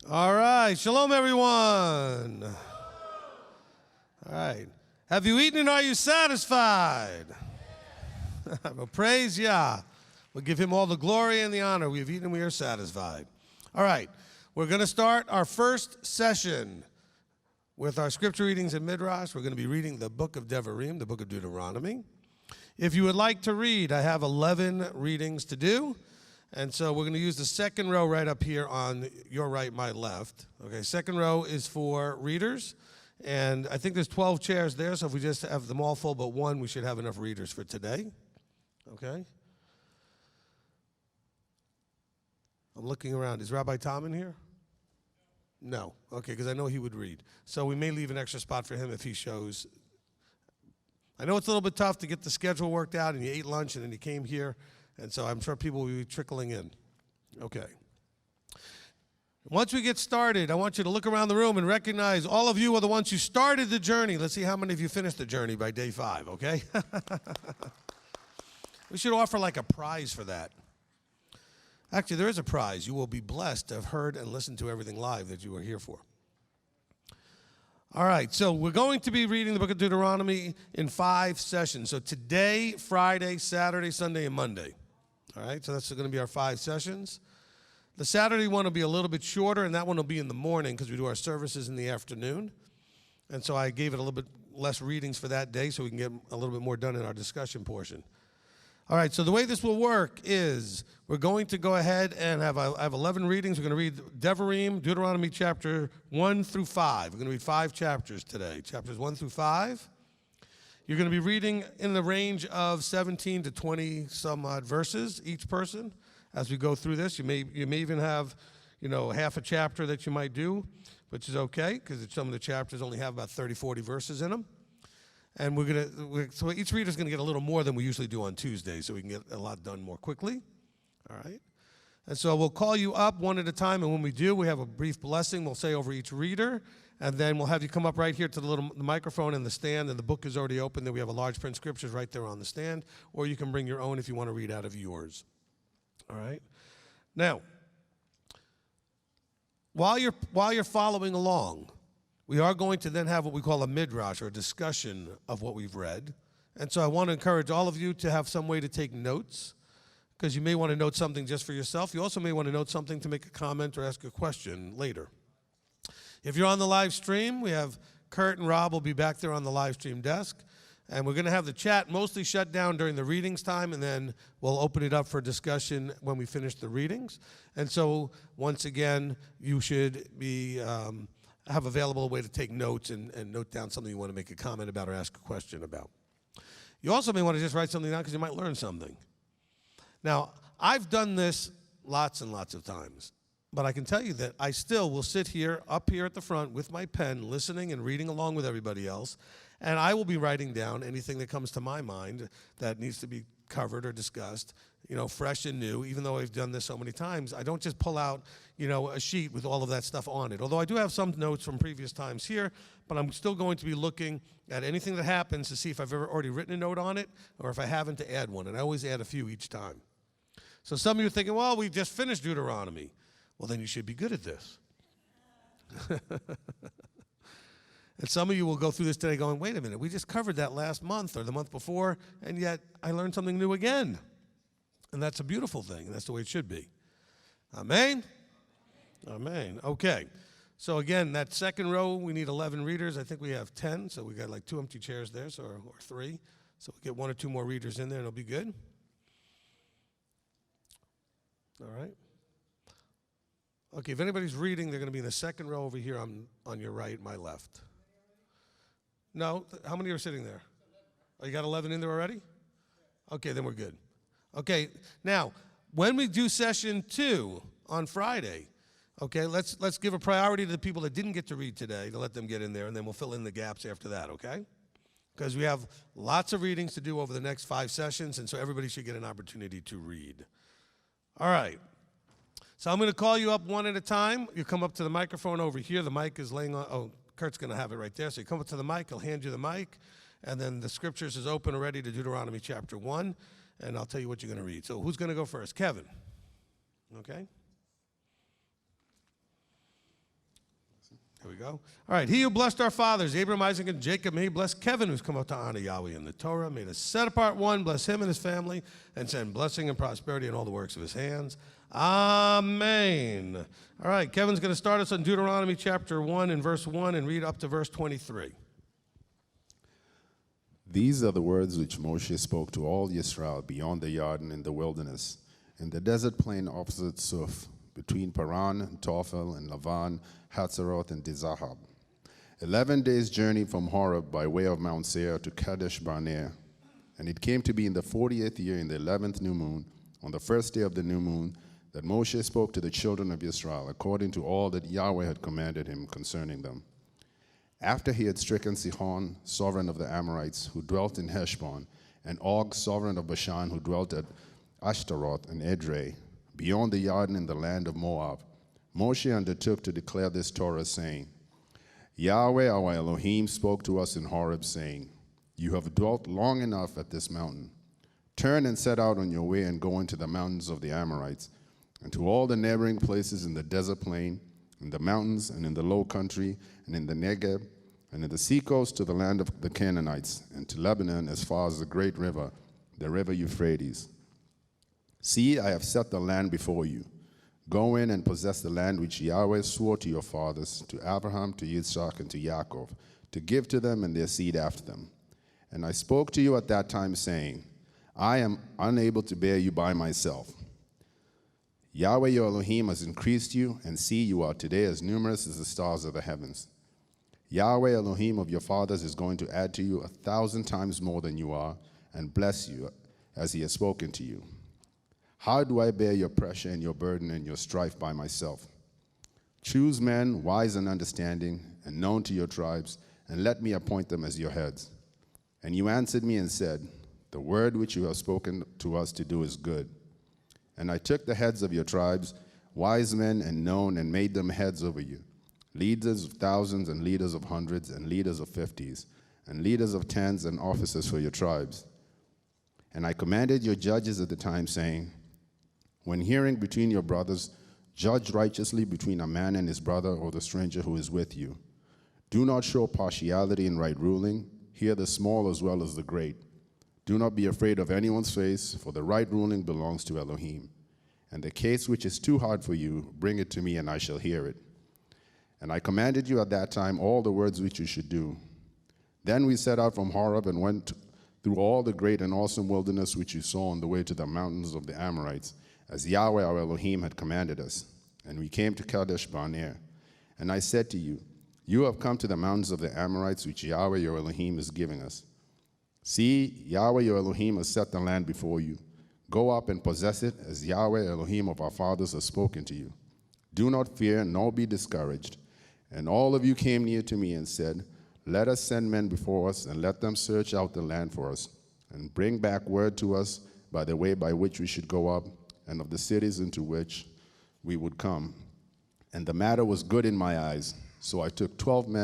All right. Shalom, everyone. All right. Have you eaten and are you satisfied? Well, praise Yah. We'll give him all the glory and the honor. We have eaten and we are satisfied. All right. We're going to start our first session with our scripture readings in Midrash. We're going to be reading the book of Devarim, the book of Deuteronomy. If you would like to read, I have 11 readings to do. And so we're going to use the second row right up here on your right, my left. Okay, second row is for readers. And I think there's 12 chairs there, so if we just have them all full but one, we should have enough readers for today. Okay? I'm looking around. Is Rabbi Tom in here? No. Okay, because I know he would read. So we may leave an extra spot for him if he shows. I know it's a little bit tough to get the schedule worked out, and you ate lunch, and then you came here. And so I'm sure people will be trickling in. Okay. Once we get started, I want you to look around the room and recognize all of you are the ones who started the journey. Let's see how many of you finished the journey by day 5, okay? We should offer like a prize for that. Actually, there is a prize. You will be blessed to have heard and listened to everything live that you were here for. All right, so we're going to be reading the book of Deuteronomy in 5 sessions. So today, Friday, Saturday, Sunday, and Monday. All right, so that's going to be our 5 sessions. The Saturday one will be a little bit shorter, and that one will be in the morning because we do our services in the afternoon. And so I gave it a little bit less readings for that day so we can get a little bit more done in our discussion portion. All right, so the way this will work is we're going to go ahead and I have 11 readings. We're going to read Devarim, Deuteronomy chapter 1 through 5. We're going to read 5 chapters today, chapters 1 through 5. You're going to be reading in the range of 17 to 20 some odd verses, each person, as we go through this. You may even have, half a chapter that you might do, which is okay, because some of the chapters only have about 30, 40 verses in them. And so each reader is going to get a little more than we usually do on Tuesdays, so we can get a lot done more quickly. All right? And so we'll call you up one at a time, and when we do, we have a brief blessing we'll say over each reader, and then we'll have you come up right here to the microphone and the stand, and the book is already open. Then we have a large print scriptures right there on the stand, or you can bring your own if you want to read out of yours. All right? Now, while you're following along, we are going to then have what we call a Midrash, or a discussion of what we've read. And so I want to encourage all of you to have some way to take notes, because you may want to note something just for yourself. You also may want to note something to make a comment or ask a question later. If you're on the live stream, we have Kurt and Rob will be back there on the live stream desk. And we're going to have the chat mostly shut down during the readings time, and then we'll open it up for discussion when we finish the readings. And so, once again, you should be have available a way to take notes and note down something you want to make a comment about or ask a question about. You also may want to just write something down because you might learn something. Now, I've done this lots and lots of times, but I can tell you that I still will sit here, up here at the front with my pen, listening and reading along with everybody else, and I will be writing down anything that comes to my mind that needs to be covered or discussed, fresh and new. Even though I've done this so many times, I don't just pull out, a sheet with all of that stuff on it. Although I do have some notes from previous times here, but I'm still going to be looking at anything that happens to see if I've ever already written a note on it, or if I haven't, to add one. And I always add a few each time. So some of you are thinking, well, we just finished Deuteronomy. Well, then you should be good at this. And some of you will go through this today going, wait a minute, we just covered that last month or the month before, and yet I learned something new again. And that's a beautiful thing, and that's the way it should be. Amen? Amen. Okay. So again, that second row, we need 11 readers. I think we have 10, so we got like 2 empty chairs there, or 3. So we'll get 1 or 2 more readers in there, and it'll be good. All right. Okay, if anybody's reading, they're going to be in the second row over here on your right, my left. No? How many are sitting there? Oh, you got 11 in there already? Okay, then we're good. Okay, now, when we do session 2 on Friday, okay, let's give a priority to the people that didn't get to read today to let them get in there, and then we'll fill in the gaps after that, okay? Because we have lots of readings to do over the next 5 sessions, and so everybody should get an opportunity to read. All right. So I'm going to call you up one at a time. You come up to the microphone over here. The mic is laying on, Kurt's going to have it right there. So you come up to the mic, he'll hand you the mic, and then the scriptures is open already to Deuteronomy chapter 1, and I'll tell you what you're going to read. So who's going to go first? Kevin. Okay. There we go. All right. He who blessed our fathers, Abraham, Isaac, and Jacob, may he bless Kevin, who's come up to honor Yahweh in the Torah. May the set apart one bless him and his family and send blessing and prosperity in all the works of his hands. Amen. All right. Kevin's going to start us on Deuteronomy chapter 1 and verse 1 and read up to verse 23. These are the words which Moshe spoke to all Israel beyond the Jordan in the wilderness, in the desert plain opposite Suf, between Paran and Tophel and Lavan, Hatzeroth and Dizahab. 11 days' journey from Horeb by way of Mount Seir to Kadesh Barnea. And it came to be in the 40th year, in the 11th new moon, on the first day of the new moon, that Moshe spoke to the children of Israel, according to all that Yahweh had commanded him concerning them. After he had stricken Sihon, sovereign of the Amorites, who dwelt in Heshbon, and Og, sovereign of Bashan, who dwelt at Ashtaroth and Edrei, beyond the Jordan in the land of Moab, Moshe undertook to declare this Torah, saying, Yahweh our Elohim spoke to us in Horeb, saying, You have dwelt long enough at this mountain. Turn and set out on your way and go into the mountains of the Amorites, and to all the neighboring places in the desert plain, in the mountains and in the low country, and in the Negeb, and in the seacoast to the land of the Canaanites, and to Lebanon as far as the great river, the river Euphrates. See, I have set the land before you. Go in and possess the land which Yahweh swore to your fathers, to Abraham, to Yitzchak, and to Yaakov, to give to them and their seed after them. And I spoke to you at that time, saying, I am unable to bear you by myself. Yahweh your Elohim has increased you, and see, you are today as numerous as the stars of the heavens. Yahweh Elohim of your fathers is going to add to you 1,000 times more than you are, and bless you as he has spoken to you. How do I bear your pressure and your burden and your strife by myself? Choose men wise and understanding and known to your tribes, and let me appoint them as your heads. And you answered me and said, The word which you have spoken to us to do is good. And I took the heads of your tribes, wise men and known, and made them heads over you, leaders of thousands and leaders of hundreds and leaders of 50s, and leaders of tens and officers for your tribes. And I commanded your judges at the time, saying, When hearing between your brothers, judge righteously between a man and his brother or the stranger who is with you. Do not show partiality in right ruling. Hear the small as well as the great. Do not be afraid of anyone's face, for the right ruling belongs to Elohim. And the case which is too hard for you, bring it to me, and I shall hear it. And I commanded you at that time all the words which you should do. Then we set out from Horeb and went through all the great and awesome wilderness which you saw on the way to the mountains of the Amorites, as Yahweh our Elohim had commanded us. And we came to Kadesh Barnea. And I said to you, You have come to the mountains of the Amorites which Yahweh your Elohim is giving us. See, Yahweh your Elohim has set the land before you. Go up and possess it, as Yahweh Elohim of our fathers has spoken to you. Do not fear, nor be discouraged. And all of you came near to me and said, Let us send men before us, and let them search out the land for us, and bring back word to us by the way by which we should go up, and of the cities into which we would come. And the matter was good in my eyes. So I took 12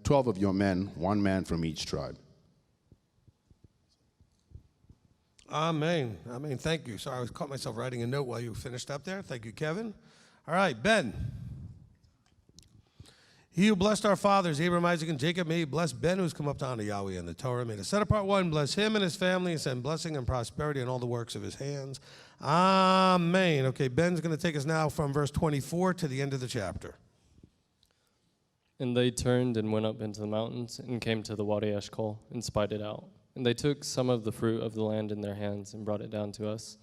of your men, one man from each tribe. Amen. Amen. Thank you. Sorry, I caught myself writing a note while you finished up there. Thank you, Kevin. All right, Ben. He who blessed our fathers, Abraham, Isaac, and Jacob, may he bless Ben, who's come up to honor Yahweh in the Torah. May the set apart one bless him and his family and send blessing and prosperity in all the works of his hands. Amen. Okay, Ben's going to take us now from verse 24 to the end of the chapter. And they turned and went up into the mountains and came to the Wadi Eshcol and spied it out. And they took some of the fruit of the land in their hands and brought it down to us.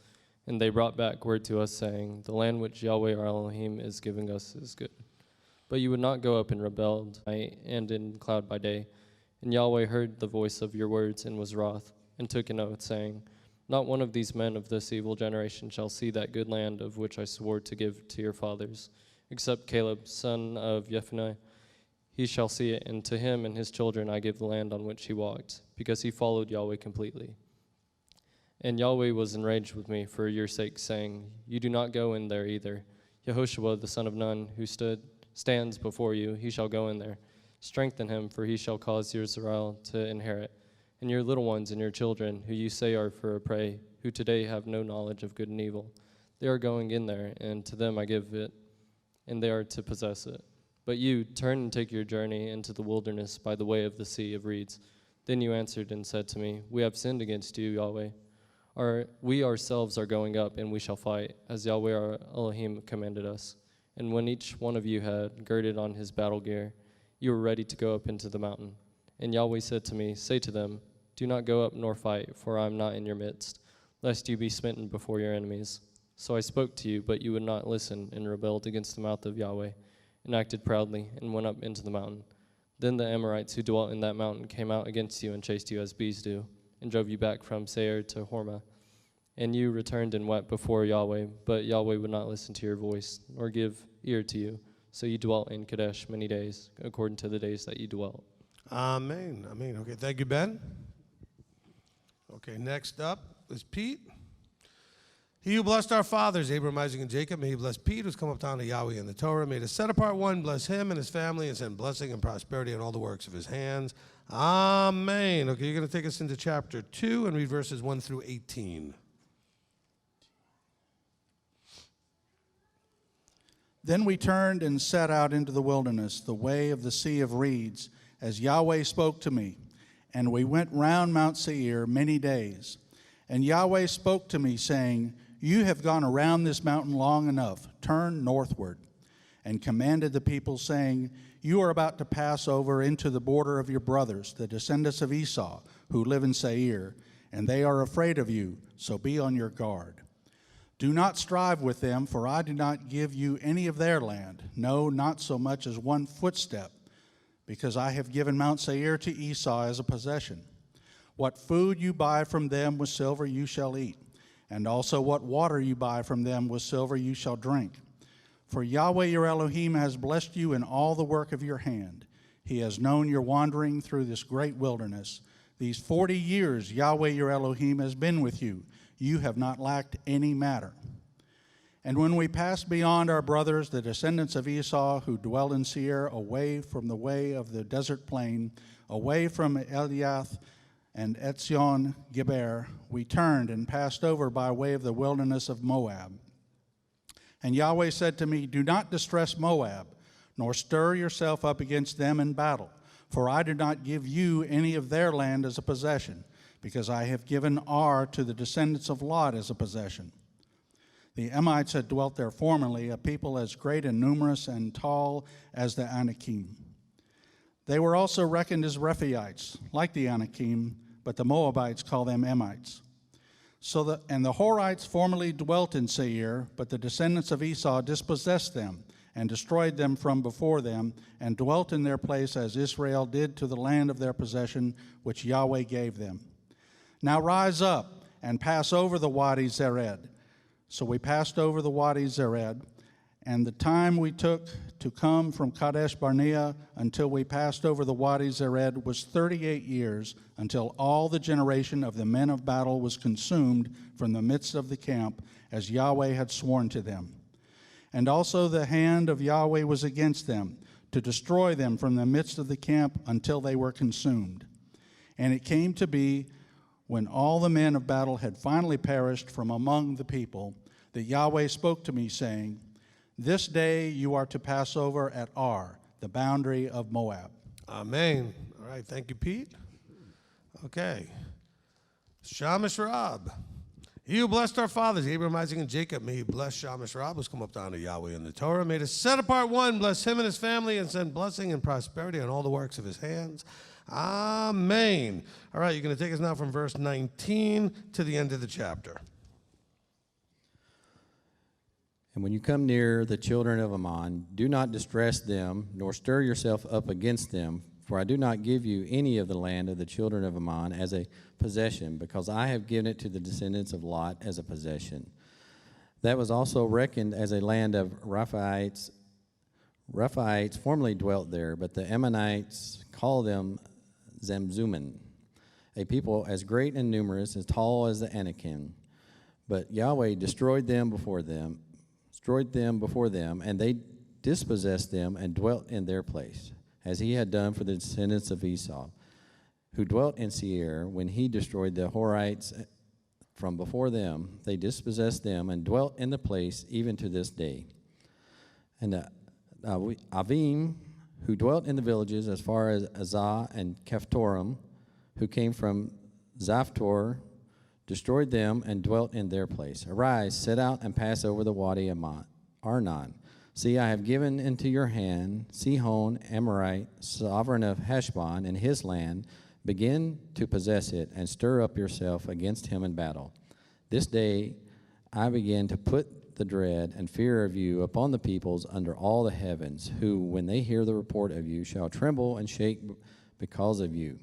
And they brought back word to us, saying, The land which Yahweh our Elohim is giving us is good. But you would not go up and rebelled night and in cloud by day. And Yahweh heard the voice of your words and was wroth, and took an oath, saying, Not one of these men of this evil generation shall see that good land of which I swore to give to your fathers, except Caleb, son of Jephunneh. He shall see it, and to him and his children I give the land on which he walked, because he followed Yahweh completely. And Yahweh was enraged with me for your sake, saying, You do not go in there either. Yehoshua the son of Nun, who stands before you, he shall go in there. Strengthen him, for he shall cause Israel to inherit. And your little ones and your children, who you say are for a prey, who today have no knowledge of good and evil, they are going in there, and to them I give it, and they are to possess it. But you, turn and take your journey into the wilderness by the way of the sea of reeds. Then you answered and said to me, We have sinned against you, Yahweh. We ourselves are going up, and we shall fight, as Yahweh our Elohim commanded us. And when each one of you had girded on his battle gear, you were ready to go up into the mountain. And Yahweh said to me, Say to them, Do not go up nor fight, for I am not in your midst, lest you be smitten before your enemies. So I spoke to you, but you would not listen, and rebelled against the mouth of Yahweh, and acted proudly, and went up into the mountain. Then the Amorites who dwelt in that mountain came out against you and chased you as bees do, and drove you back from Seir to Hormah. And you returned and wept before Yahweh, but Yahweh would not listen to your voice, nor give ear to you. So you dwelt in Kadesh many days, according to the days that you dwelt. Amen. Amen. Okay, thank you, Ben. Okay, next up is Pete. He who blessed our fathers, Abraham, Isaac, and Jacob, may he bless Pete, who's come up down to Yahweh in the Torah. May the set-apart one bless him and his family and send blessing and prosperity on all the works of his hands. Amen. Okay, you're going to take us into chapter 2 and read verses 1 through 18. Then we turned and set out into the wilderness, the way of the sea of reeds, as Yahweh spoke to me. And we went round Mount Seir many days. And Yahweh spoke to me, saying, You have gone around this mountain long enough. Turn northward. And commanded the people, saying, You are about to pass over into the border of your brothers, the descendants of Esau, who live in Seir, and they are afraid of you, so be on your guard. Do not strive with them, for I do not give you any of their land, no, not so much as one footstep, because I have given Mount Seir to Esau as a possession. What food you buy from them with silver you shall eat, and also what water you buy from them with silver you shall drink. For Yahweh your Elohim has blessed you in all the work of your hand. He has known your wandering through this great wilderness. These 40 years Yahweh your Elohim has been with you. You have not lacked any matter. And when we passed beyond our brothers, the descendants of Esau, who dwell in Seir, away from the way of the desert plain, away from Eliath and Etzion Geber, we turned and passed over by way of the wilderness of Moab. And Yahweh said to me, Do not distress Moab, nor stir yourself up against them in battle, for I do not give you any of their land as a possession, because I have given Ar to the descendants of Lot as a possession. The Emites had dwelt there formerly, a people as great and numerous and tall as the Anakim. They were also reckoned as Rephaites, like the Anakim, but the Moabites call them Emites. And the Horites formerly dwelt in Seir, but the descendants of Esau dispossessed them and destroyed them from before them, and dwelt in their place as Israel did to the land of their possession, which Yahweh gave them. Now rise up and pass over the Wadi Zered. So we passed over the Wadi Zered, and the time we took to come from Kadesh Barnea until we passed over the Wadi Zered was 38 years, until all the generation of the men of battle was consumed from the midst of the camp, as Yahweh had sworn to them. And also the hand of Yahweh was against them, to destroy them from the midst of the camp until they were consumed. And it came to be, when all the men of battle had finally perished from among the people, that Yahweh spoke to me, saying, This day you are to pass over at Ar, the boundary of Moab. Amen. All right, thank you, Pete. Okay. Shamash Rab. He who blessed our fathers, Abraham, Isaac, and Jacob, may he bless Shamash Rab, who's come up down to Yahweh in the Torah. May the set-apart one bless him and his family and send blessing and prosperity on all the works of his hands. Amen. All right, you're going to take us now from verse 19 to the end of the chapter. And when you come near the children of Ammon, do not distress them, nor stir yourself up against them, for I do not give you any of the land of the children of Ammon as a possession, because I have given it to the descendants of Lot as a possession. That was also reckoned as a land of Rephaites. Rephaites formerly dwelt there, but the Ammonites call them Zamzummim, a people as great and numerous, as tall as the Anakim. But Yahweh destroyed them before them, and they dispossessed them and dwelt in their place, as he had done for the descendants of Esau, who dwelt in Seir. When he destroyed the Horites from before them, they dispossessed them and dwelt in the place even to this day. And the Avim, who dwelt in the villages as far as Azah and Kephtorim, who came from Zaphtor, destroyed them and dwelt in their place. Arise, set out and pass over the Wadi Arnon. See, I have given into your hand Sihon, Amorite, sovereign of Heshbon, and his land. Begin to possess it and stir up yourself against him in battle. This day I begin to put the dread and fear of you upon the peoples under all the heavens, who, when they hear the report of you, shall tremble and shake because of you.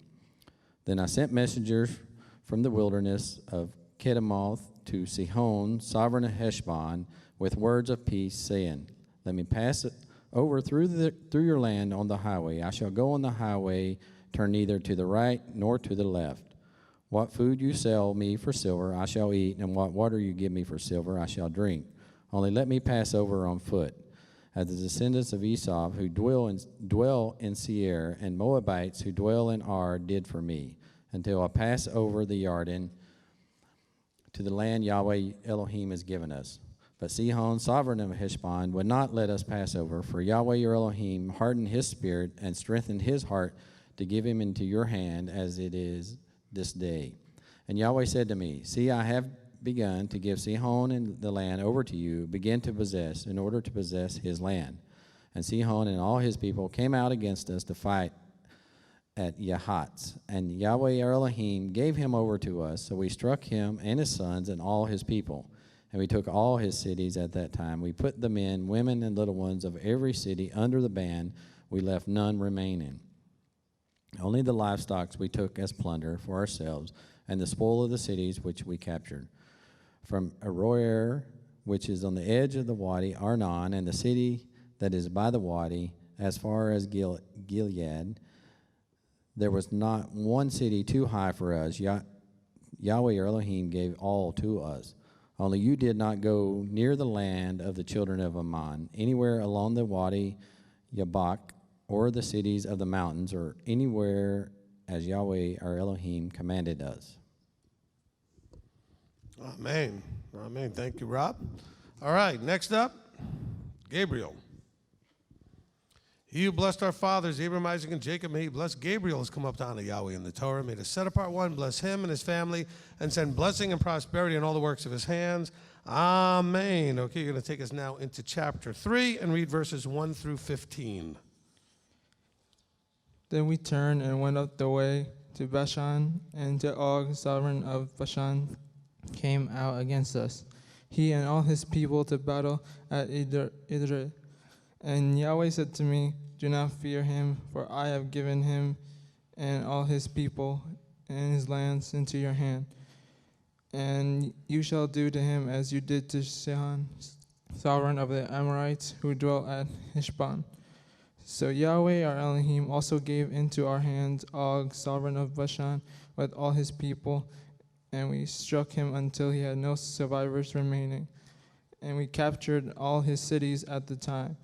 Then I sent messengers from the wilderness of Kedemoth to Sihon, sovereign of Heshbon, with words of peace, saying, let me pass it over through your land on the highway. I shall go on the highway, turn neither to the right nor to the left. What food you sell me for silver, I shall eat, and what water you give me for silver, I shall drink. Only let me pass over on foot. As the descendants of Esau, who dwell in Seir, and Moabites, who dwell in Ar, did for me, until I pass over the Jordan to the land Yahweh Elohim has given us. But Sihon, sovereign of Heshbon, would not let us pass over, for Yahweh your Elohim hardened his spirit and strengthened his heart to give him into your hand as it is this day. And Yahweh said to me, see, I have begun to give Sihon and the land over to you, begin to possess, in order to possess his land. And Sihon and all his people came out against us to fight at Yahatz. And Yahweh our Elohim gave him over to us, so we struck him and his sons and all his people. And we took all his cities at that time. We put the men, women, and little ones of every city under the ban. We left none remaining. Only the livestock we took as plunder for ourselves, and the spoil of the cities which we captured. From Aroer, which is on the edge of the Wadi Arnon, and the city that is by the Wadi, as far as Gilead, there was not one city too high for us. Yahweh our Elohim gave all to us. Only you did not go near the land of the children of Ammon, anywhere along the Wadi Yabak, or the cities of the mountains, or anywhere as Yahweh our Elohim commanded us. Amen. Amen. Thank you, Rob. All right, next up, Gabriel. He who blessed our fathers, Abraham, Isaac, and Jacob, may he bless Gabriel has come up to honor Yahweh in the Torah. May the set-apart one bless him and his family and send blessing and prosperity in all the works of his hands. Amen. Okay, you're going to take us now into chapter 3 and read verses 1 through 15. Then we turned and went up the way to Bashan, and to Og, sovereign of Bashan, came out against us, he and all his people, to battle at Idre. And Yahweh said to me, do not fear him, for I have given him and all his people and his lands into your hand. And you shall do to him as you did to Sihon, sovereign of the Amorites, who dwell at Heshbon. So Yahweh our Elohim also gave into our hands Og, sovereign of Bashan, with all his people, and we struck him until he had no survivors remaining. And we captured all his cities at the time.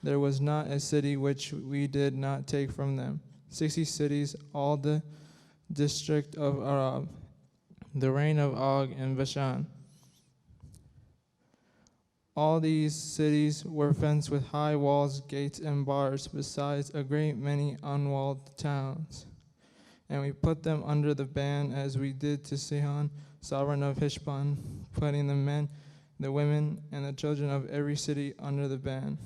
There was not a city which we did not take from them. 60 cities, all the district of Arab, the reign of Og and Bashan. All these cities were fenced with high walls, gates, and bars, besides a great many unwalled towns. And we put them under the ban, as we did to Sihon, sovereign of Heshbon, putting the men, the women, and the children of every city under the ban.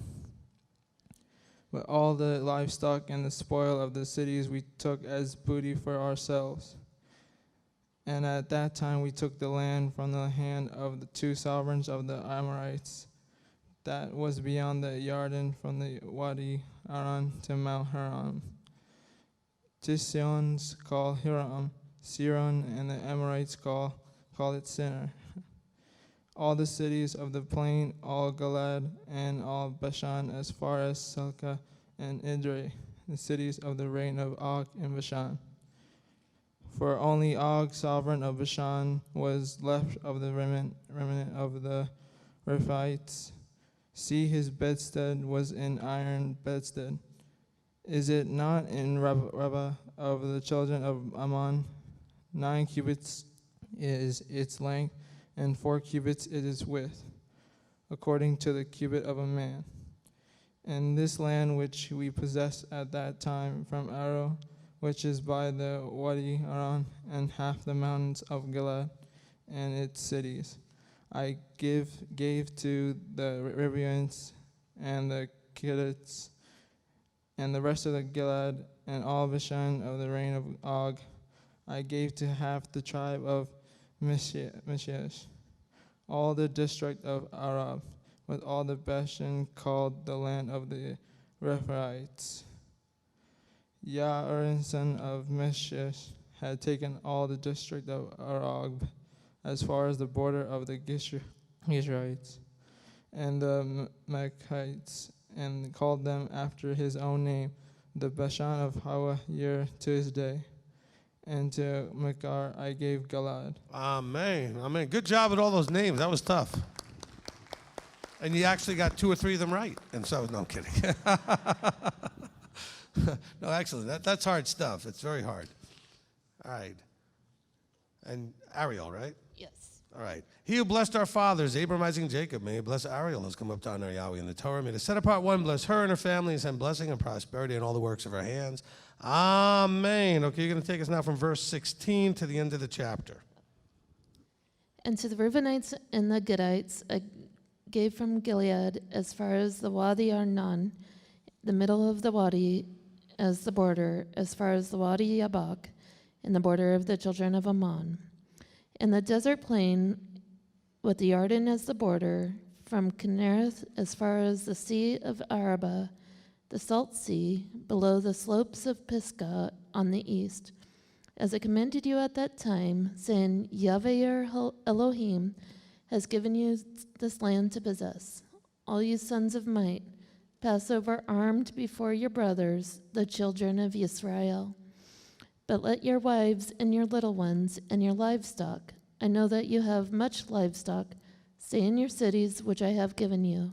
But all the livestock and the spoil of the cities we took as booty for ourselves. And at that time we took the land from the hand of the two sovereigns of the Amorites, that was beyond the Jordan, from the Wadi Aran to Mount Haram. Tisyons call Hiram Siron, and the Amorites call it Sinner. All the cities of the plain, all Galad, and all Bashan, as far as Salka and Idre, the cities of the reign of Og and Bashan. For only Og, sovereign of Bashan, was left of the remnant of the Rephites. See, his bedstead was an iron bedstead. Is it not in Rabbah of the children of Ammon? 9 cubits is its length, and 4 cubits it is width, according to the cubit of a man. And this land which we possessed at that time from Aro, which is by the Wadi Aran, and half the mountains of Gilead and its cities, I gave to the Reubenites and the Kiddites and the rest of the Gilead and all Bashan of the reign of Og. I gave to half the tribe of Messianic, all the district of Arab, with all the Bashan called the land of the Rephaites. Yair, son of Messianic, had taken all the district of Arab as far as the border of the Geshurites and the Machites, and called them after his own name, the Bashan of Hawa-Yir to his day. And to Machar I gave Gilad. Amen. Good job with all those names. That was tough. And you actually got 2 or 3 of them right. And so, no, I'm kidding. No, excellent. That's hard stuff. It's very hard. All right. And Ariel, right? Yes. All right. He who blessed our fathers, Abraham, Isaac, and Jacob, may he bless Ariel, who's come up to honor Yahweh in the Torah. May the set apart one bless her and her family and send blessing and prosperity in all the works of her hands. Amen. Okay, you're going to take us now from verse 16 to the end of the chapter. And to the Reubenites and the Gadites I gave from Gilead as far as the Wadi Arnon, the middle of the Wadi as the border, as far as the Wadi Yabak, in the border of the children of Ammon. And the desert plain with the Jordan as the border, from Kinnereth as far as the Sea of Arabah, the Salt Sea, below the slopes of Pisgah on the east, as I commanded you at that time, saying, Yahweh your Elohim has given you this land to possess. All you sons of might, pass over armed before your brothers, the children of Israel. But let your wives and your little ones and your livestock, I know that you have much livestock, stay in your cities which I have given you,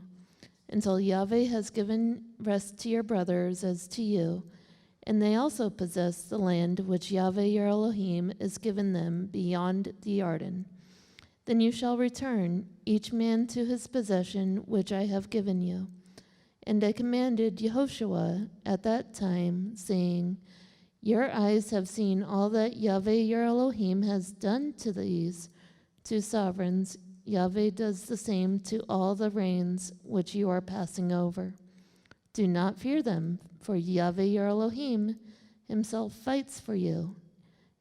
until Yahweh has given rest to your brothers as to you, and they also possess the land which Yahweh your Elohim has given them beyond the Jordan. Then you shall return, each man to his possession which I have given you. And I commanded Yehoshua at that time, saying, Your eyes have seen all that Yahweh your Elohim has done to these 2 sovereigns. Yahweh does the same to all the reigns which you are passing over. Do not fear them, for Yahweh your Elohim himself fights for you.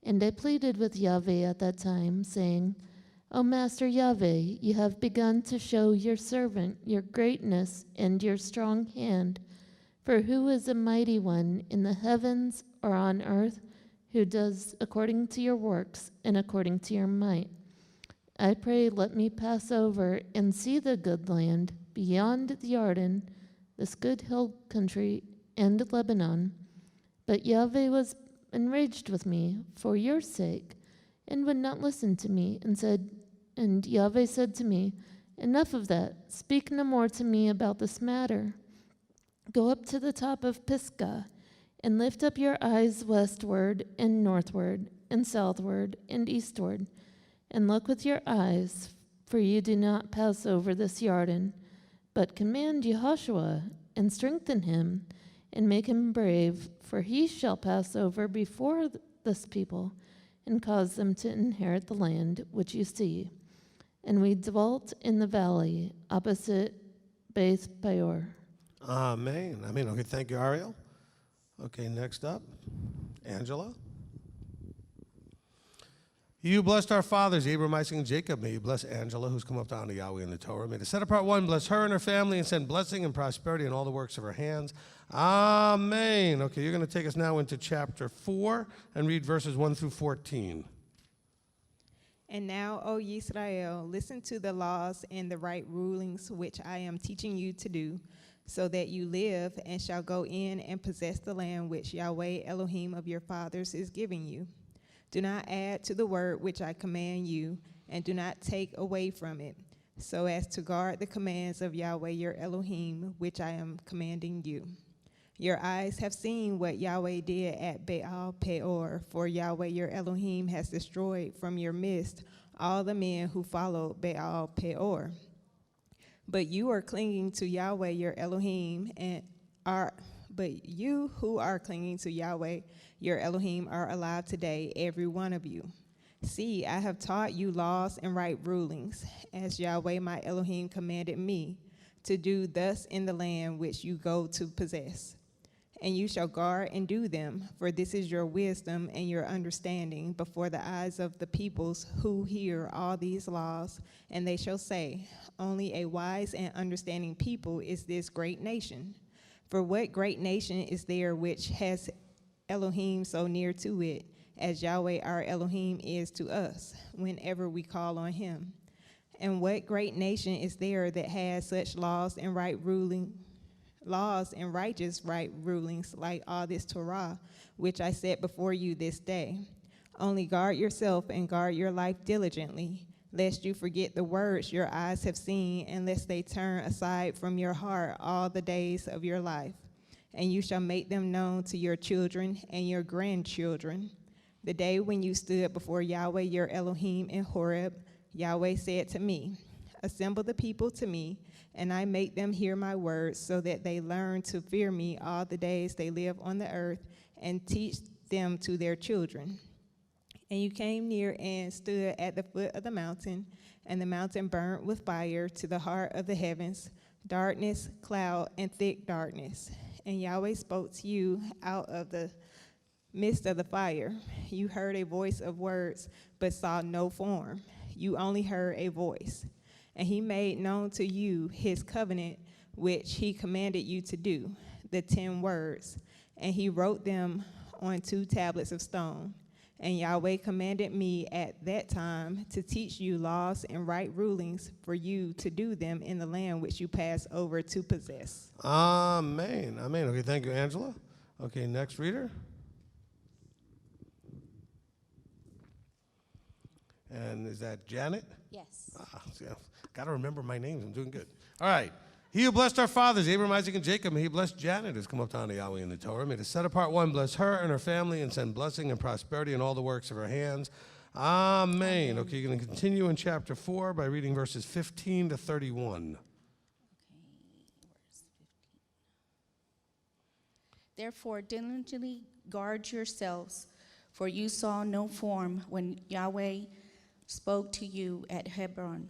And I pleaded with Yahweh at that time, saying, O Master Yahweh, you have begun to show your servant your greatness and your strong hand. For who is a mighty one in the heavens or on earth who does according to your works and according to your might? I pray, let me pass over and see the good land beyond the Jordan, this good hill country, and Lebanon. But Yahweh was enraged with me for your sake, and would not listen to me, and Yahweh said to me, Enough of that, speak no more to me about this matter. Go up to the top of Pisgah, and lift up your eyes westward and northward and southward and eastward, and look with your eyes, for you do not pass over this Jordan, but command Yehoshua, and strengthen him, and make him brave, for he shall pass over before this people, and cause them to inherit the land which you see. And we dwelt in the valley opposite Beth Peor. Amen. Okay, thank you, Ariel. Okay, next up, Angela. You blessed our fathers, Abraham, Isaac, and Jacob. May you bless Angela, who's come up to honor Yahweh in the Torah. May the set apart one bless her and her family and send blessing and prosperity in all the works of her hands. Amen. Okay, you're going to take us now into chapter 4 and read verses 1 through 14. And now, O Yisrael, listen to the laws and the right rulings which I am teaching you to do, so that you live and shall go in and possess the land which Yahweh Elohim of your fathers is giving you. Do not add to the word which I command you, and do not take away from it, so as to guard the commands of Yahweh your Elohim, which I am commanding you. Your eyes have seen what Yahweh did at Baal Peor, for Yahweh your Elohim has destroyed from your midst all the men who followed Baal Peor. But you are clinging to Yahweh your Elohim, but you who are clinging to Yahweh your Elohim are alive today, every one of you. See, I have taught you laws and right rulings, as Yahweh my Elohim commanded me to do thus in the land which you go to possess. And you shall guard and do them, for this is your wisdom and your understanding before the eyes of the peoples who hear all these laws. And they shall say, only a wise and understanding people is this great nation. For what great nation is there which has Elohim so near to it, as Yahweh our Elohim is to us, whenever we call on him? And what great nation is there that has such laws and righteous right rulings like all this Torah, which I set before you this day? Only guard yourself and guard your life diligently, lest you forget the words your eyes have seen, and lest they turn aside from your heart all the days of your life. And you shall make them known to your children and your grandchildren. The day when you stood before Yahweh your Elohim in Horeb, Yahweh said to me, assemble the people to me, and I make them hear my words, so that they learn to fear me all the days they live on the earth, and teach them to their children. And you came near and stood at the foot of the mountain, and the mountain burnt with fire to the heart of the heavens, darkness, cloud, and thick darkness. And Yahweh spoke to you out of the midst of the fire. You heard a voice of words, but saw no form. You only heard a voice. And he made known to you his covenant, which he commanded you to do, the 10 words. And he wrote them on 2 tablets of stone. And Yahweh commanded me at that time to teach you laws and right rulings for you to do them in the land which you pass over to possess. Amen. Amen. Okay, thank you, Angela. Okay, next reader. And is that Janet? Yes. Got to remember my names. I'm doing good. All right. He who blessed our fathers, Abraham, Isaac, and Jacob, may he bless Janet, who's come up to honor Yahweh in the Torah. May the set apart one bless her and her family and send blessing and prosperity in all the works of her hands. Amen. Okay, you're going to continue in chapter 4 by reading verses 15 to 31. Verse 15. Therefore, diligently guard yourselves, for you saw no form when Yahweh spoke to you at Hebron,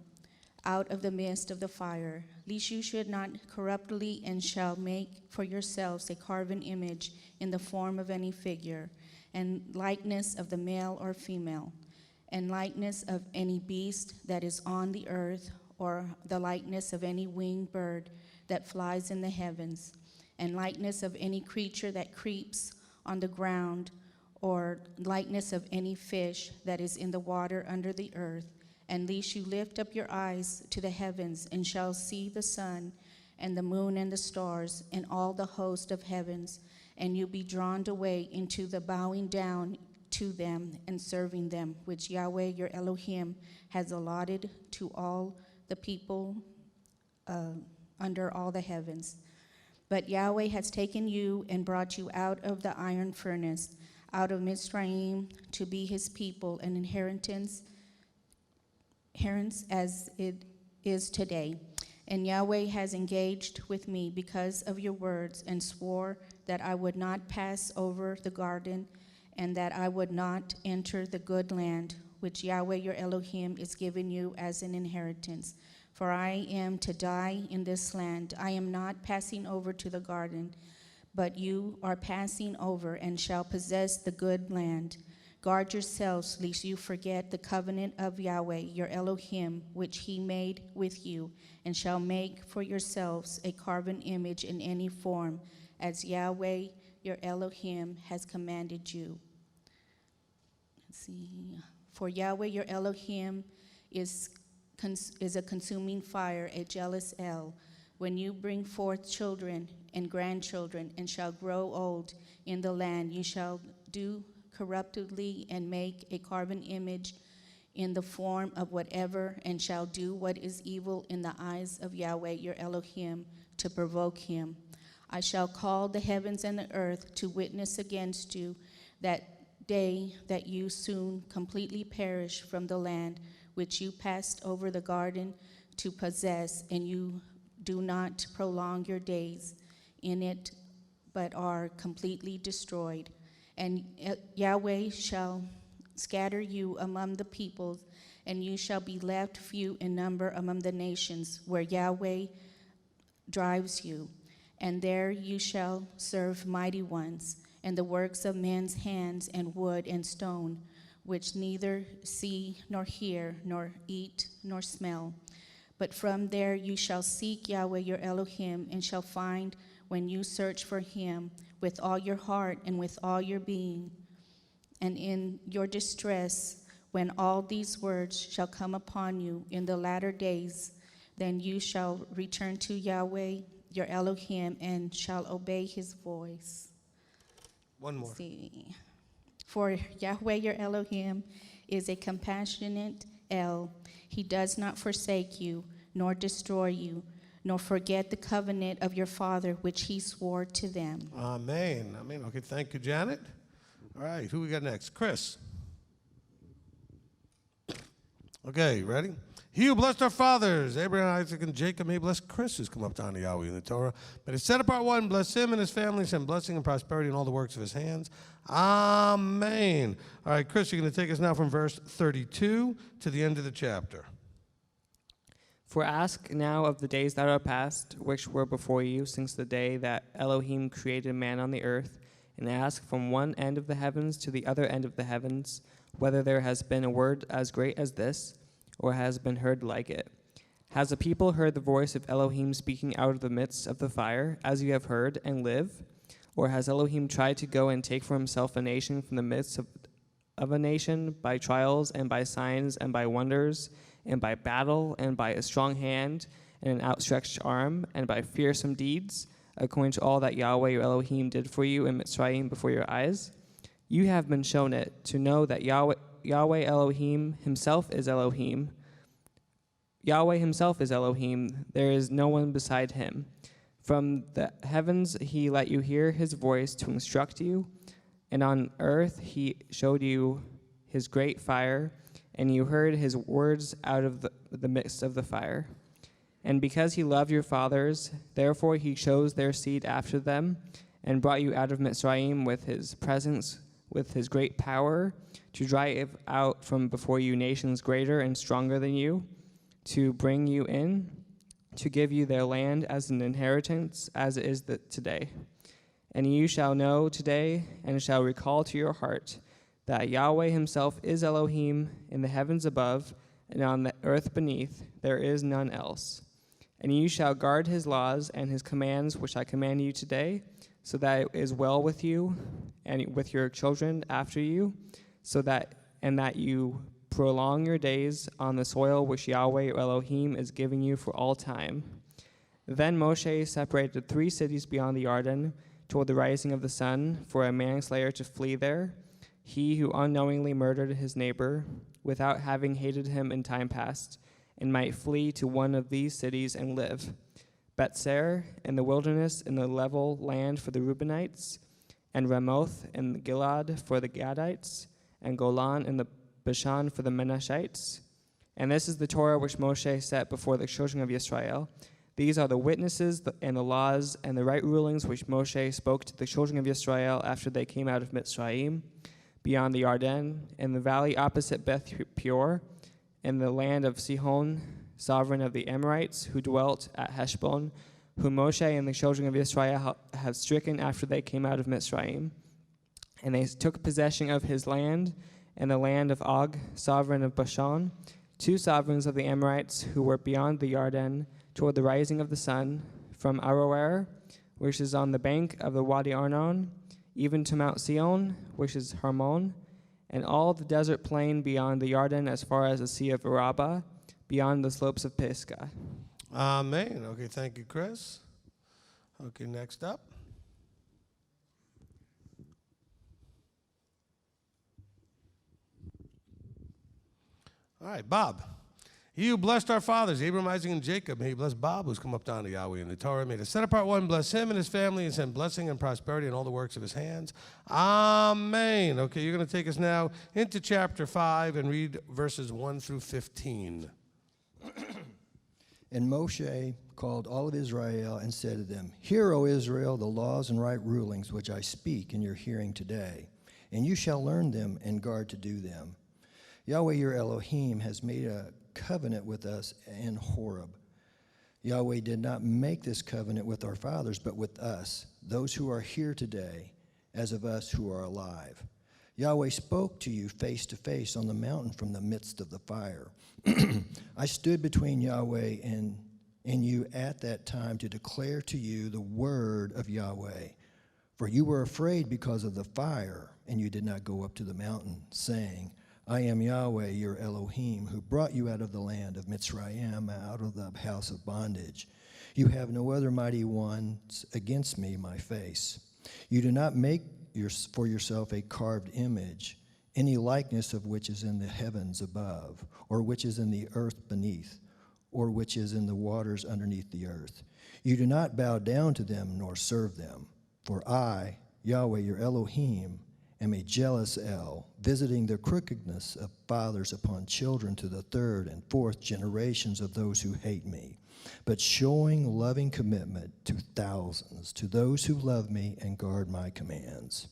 out of the midst of the fire, lest you should not corruptly and shall make for yourselves a carven image in the form of any figure, and likeness of the male or female, and likeness of any beast that is on the earth, or the likeness of any winged bird that flies in the heavens, and likeness of any creature that creeps on the ground, or likeness of any fish that is in the water under the earth. And lest you lift up your eyes to the heavens, and shall see the sun, and the moon, and the stars, and all the host of heavens, and you be drawn away into the bowing down to them and serving them, which Yahweh your Elohim has allotted to all the people under all the heavens. But Yahweh has taken you and brought you out of the iron furnace, out of Mitzrayim, to be his people, an inheritance as it is today. And Yahweh has engaged with me because of your words, and swore that I would not pass over the garden, and that I would not enter the good land, which Yahweh your Elohim is giving you as an inheritance. For I am to die in this land. I am not passing over to the garden, but you are passing over and shall possess the good land. Guard yourselves, lest you forget the covenant of Yahweh, your Elohim, which he made with you, and shall make for yourselves a carven image in any form, as Yahweh, your Elohim, has commanded you. Let's see. For Yahweh, your Elohim, is a consuming fire, a jealous El. When you bring forth children and grandchildren, and shall grow old in the land, you shall do corruptibly and make a carven image in the form of whatever, and shall do what is evil in the eyes of Yahweh your Elohim, to provoke him. I shall call the heavens and the earth to witness against you that day, that you soon completely perish from the land which you passed over the garden to possess, and you do not prolong your days in it, but are completely destroyed. And Yahweh shall scatter you among the peoples, and you shall be left few in number among the nations where Yahweh drives you. And there you shall serve mighty ones, and the works of men's hands, and wood and stone, which neither see nor hear, nor eat nor smell. But from there you shall seek Yahweh your Elohim, and shall find when you search for him with all your heart and with all your being. And in your distress, when all these words shall come upon you in the latter days, then you shall return to Yahweh your Elohim, and shall obey his voice. One more. See. For Yahweh your Elohim is a compassionate El. He does not forsake you, nor destroy you, nor forget the covenant of your father, which he swore to them. Amen. Amen. Okay, thank you, Janet. All right, who we got next? Chris. Okay, ready? He who blessed our fathers, Abraham, Isaac, and Jacob, may bless Chris, who's come up down to Yahweh in the Torah. But he set apart one, bless him and his family, send blessing and prosperity in all the works of his hands. Amen. All right, Chris, you're going to take us now from verse 32 to the end of the chapter. For ask now of the days that are past, which were before you, since the day that Elohim created man on the earth, and ask from one end of the heavens to the other end of the heavens, whether there has been a word as great as this, or has been heard like it. Has a people heard the voice of Elohim speaking out of the midst of the fire, as you have heard, and live? Or has Elohim tried to go and take for himself a nation from the midst of a nation by trials and by signs and by wonders and by battle and by a strong hand and an outstretched arm and by fearsome deeds, according to all that Yahweh your Elohim did for you in Mitzrayim before your eyes? You have been shown it, to know that Yahweh Elohim himself is Elohim. Yahweh himself is Elohim. There is no one beside him. From the heavens he let you hear his voice to instruct you, and on earth he showed you his great fire, and you heard his words out of the midst of the fire. And because he loved your fathers, therefore he chose their seed after them, and brought you out of Mitzrayim with his presence, with his great power, to drive out from before you nations greater and stronger than you, to bring you in, to give you their land as an inheritance, as it is today. And you shall know today, and shall recall to your heart, that Yahweh himself is Elohim in the heavens above, and on the earth beneath there is none else. And you shall guard his laws and his commands, which I command you today, so that it is well with you and with your children after you, that you prolong your days on the soil which Yahweh your Elohim is giving you for all time. Then Moshe separated 3 cities beyond the Jordan toward the rising of the sun for a manslayer to flee there, he who unknowingly murdered his neighbor without having hated him in time past, and might flee to one of these cities and live. Betzer in the wilderness in the level land for the Reubenites, and Ramoth in Gilead for the Gadites, and Golan in the Bashan for the Menashites. And this is the Torah which Moshe set before the children of Israel. These are the witnesses and the laws and the right rulings which Moshe spoke to the children of Israel after they came out of Mitzrayim, beyond the Jordan, in the valley opposite Beth Peor, in the land of Sihon, sovereign of the Amorites, who dwelt at Heshbon, whom Moshe and the children of Israel have stricken after they came out of Mitzrayim. And they took possession of his land, and the land of Og, sovereign of Bashan, 2 sovereigns of the Amorites who were beyond the Jordan, toward the rising of the sun, from Aroer, which is on the bank of the Wadi Arnon, even to Mount Sion, which is Hermon, and all the desert plain beyond the Jordan as far as the Sea of Arabah, beyond the slopes of Pisgah. Amen. Okay, thank you, Chris. Okay, next up. All right, Bob. He who blessed our fathers, Abraham, Isaac, and Jacob, may he bless Bob, who's come up down to Yahweh in the Torah. May the set apart one bless him and his family and send blessing and prosperity in all the works of his hands. Amen. Okay, you're going to take us now into chapter 5 and read verses 1 through 15. And Moshe called all of Israel and said to them, Hear, O Israel, the laws and right rulings which I speak in your hearing today, and you shall learn them and guard to do them. Yahweh your Elohim has made a covenant with us in Horeb. Yahweh did not make this covenant with our fathers, but with us, those who are here today, as of us who are alive. Yahweh spoke to you face to face on the mountain from the midst of the fire. I stood between Yahweh and you at that time to declare to you the word of Yahweh. For you were afraid because of the fire, and you did not go up to the mountain, saying, I am Yahweh your Elohim, who brought you out of the land of Mitzrayim, out of the house of bondage. You have no other mighty ones against me, my face. You do not make for yourself a carved image, any likeness of which is in the heavens above, or which is in the earth beneath, or which is in the waters underneath the earth. You do not bow down to them nor serve them. For I, Yahweh your Elohim, am a jealous El, visiting the crookedness of fathers upon children to the third and fourth generations of those who hate me, but showing loving commitment to thousands, to those who love me and guard my commands.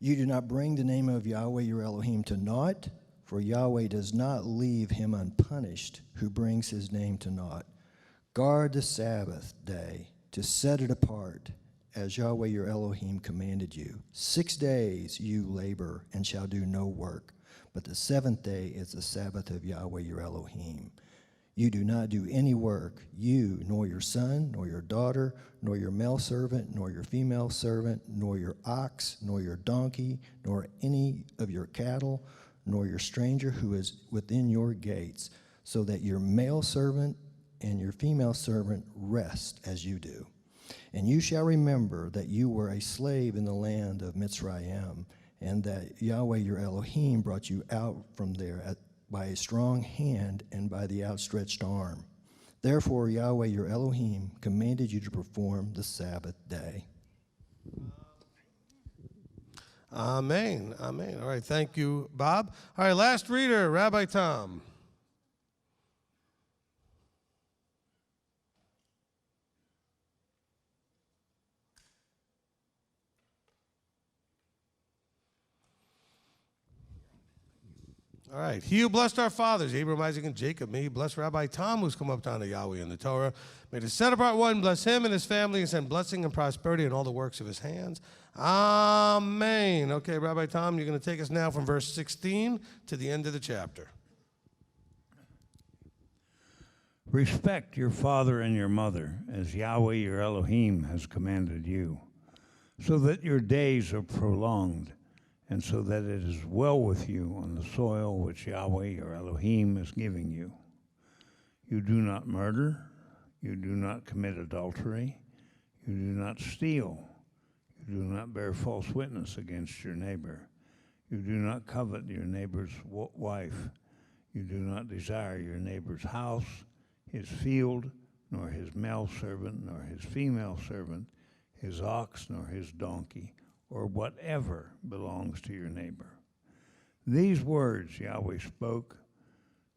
You do not bring the name of Yahweh your Elohim to naught, for Yahweh does not leave him unpunished who brings his name to naught. Guard the Sabbath day to set it apart, as Yahweh your Elohim commanded you. 6 days you labor and shall do no work, but the seventh day is the Sabbath of Yahweh your Elohim. You do not do any work, you, nor your son, nor your daughter, nor your male servant, nor your female servant, nor your ox, nor your donkey, nor any of your cattle, nor your stranger who is within your gates, so that your male servant and your female servant rest as you do. And you shall remember that you were a slave in the land of Mitzrayim, and that Yahweh your Elohim brought you out from there by a strong hand and by the outstretched arm. Therefore Yahweh your Elohim commanded you to perform the Sabbath day. Amen. Amen. All right, thank you, Bob. All right, last reader, Rabbi Tom. All right. He who blessed our fathers, Abraham, Isaac, and Jacob, may he bless Rabbi Tom, who's come up down to Yahweh in the Torah. May the set apart one bless him and his family and send blessing and prosperity in all the works of his hands. Amen. Okay, Rabbi Tom, you're going to take us now from verse 16 to the end of the chapter. Respect your father and your mother, as Yahweh your Elohim has commanded you, so that your days are prolonged, and so that it is well with you on the soil which Yahweh your Elohim is giving you. You do not murder, you do not commit adultery, you do not steal, you do not bear false witness against your neighbor, you do not covet your neighbor's wife, you do not desire your neighbor's house, his field, nor his male servant, nor his female servant, his ox, nor his donkey, or whatever belongs to your neighbor. These words Yahweh spoke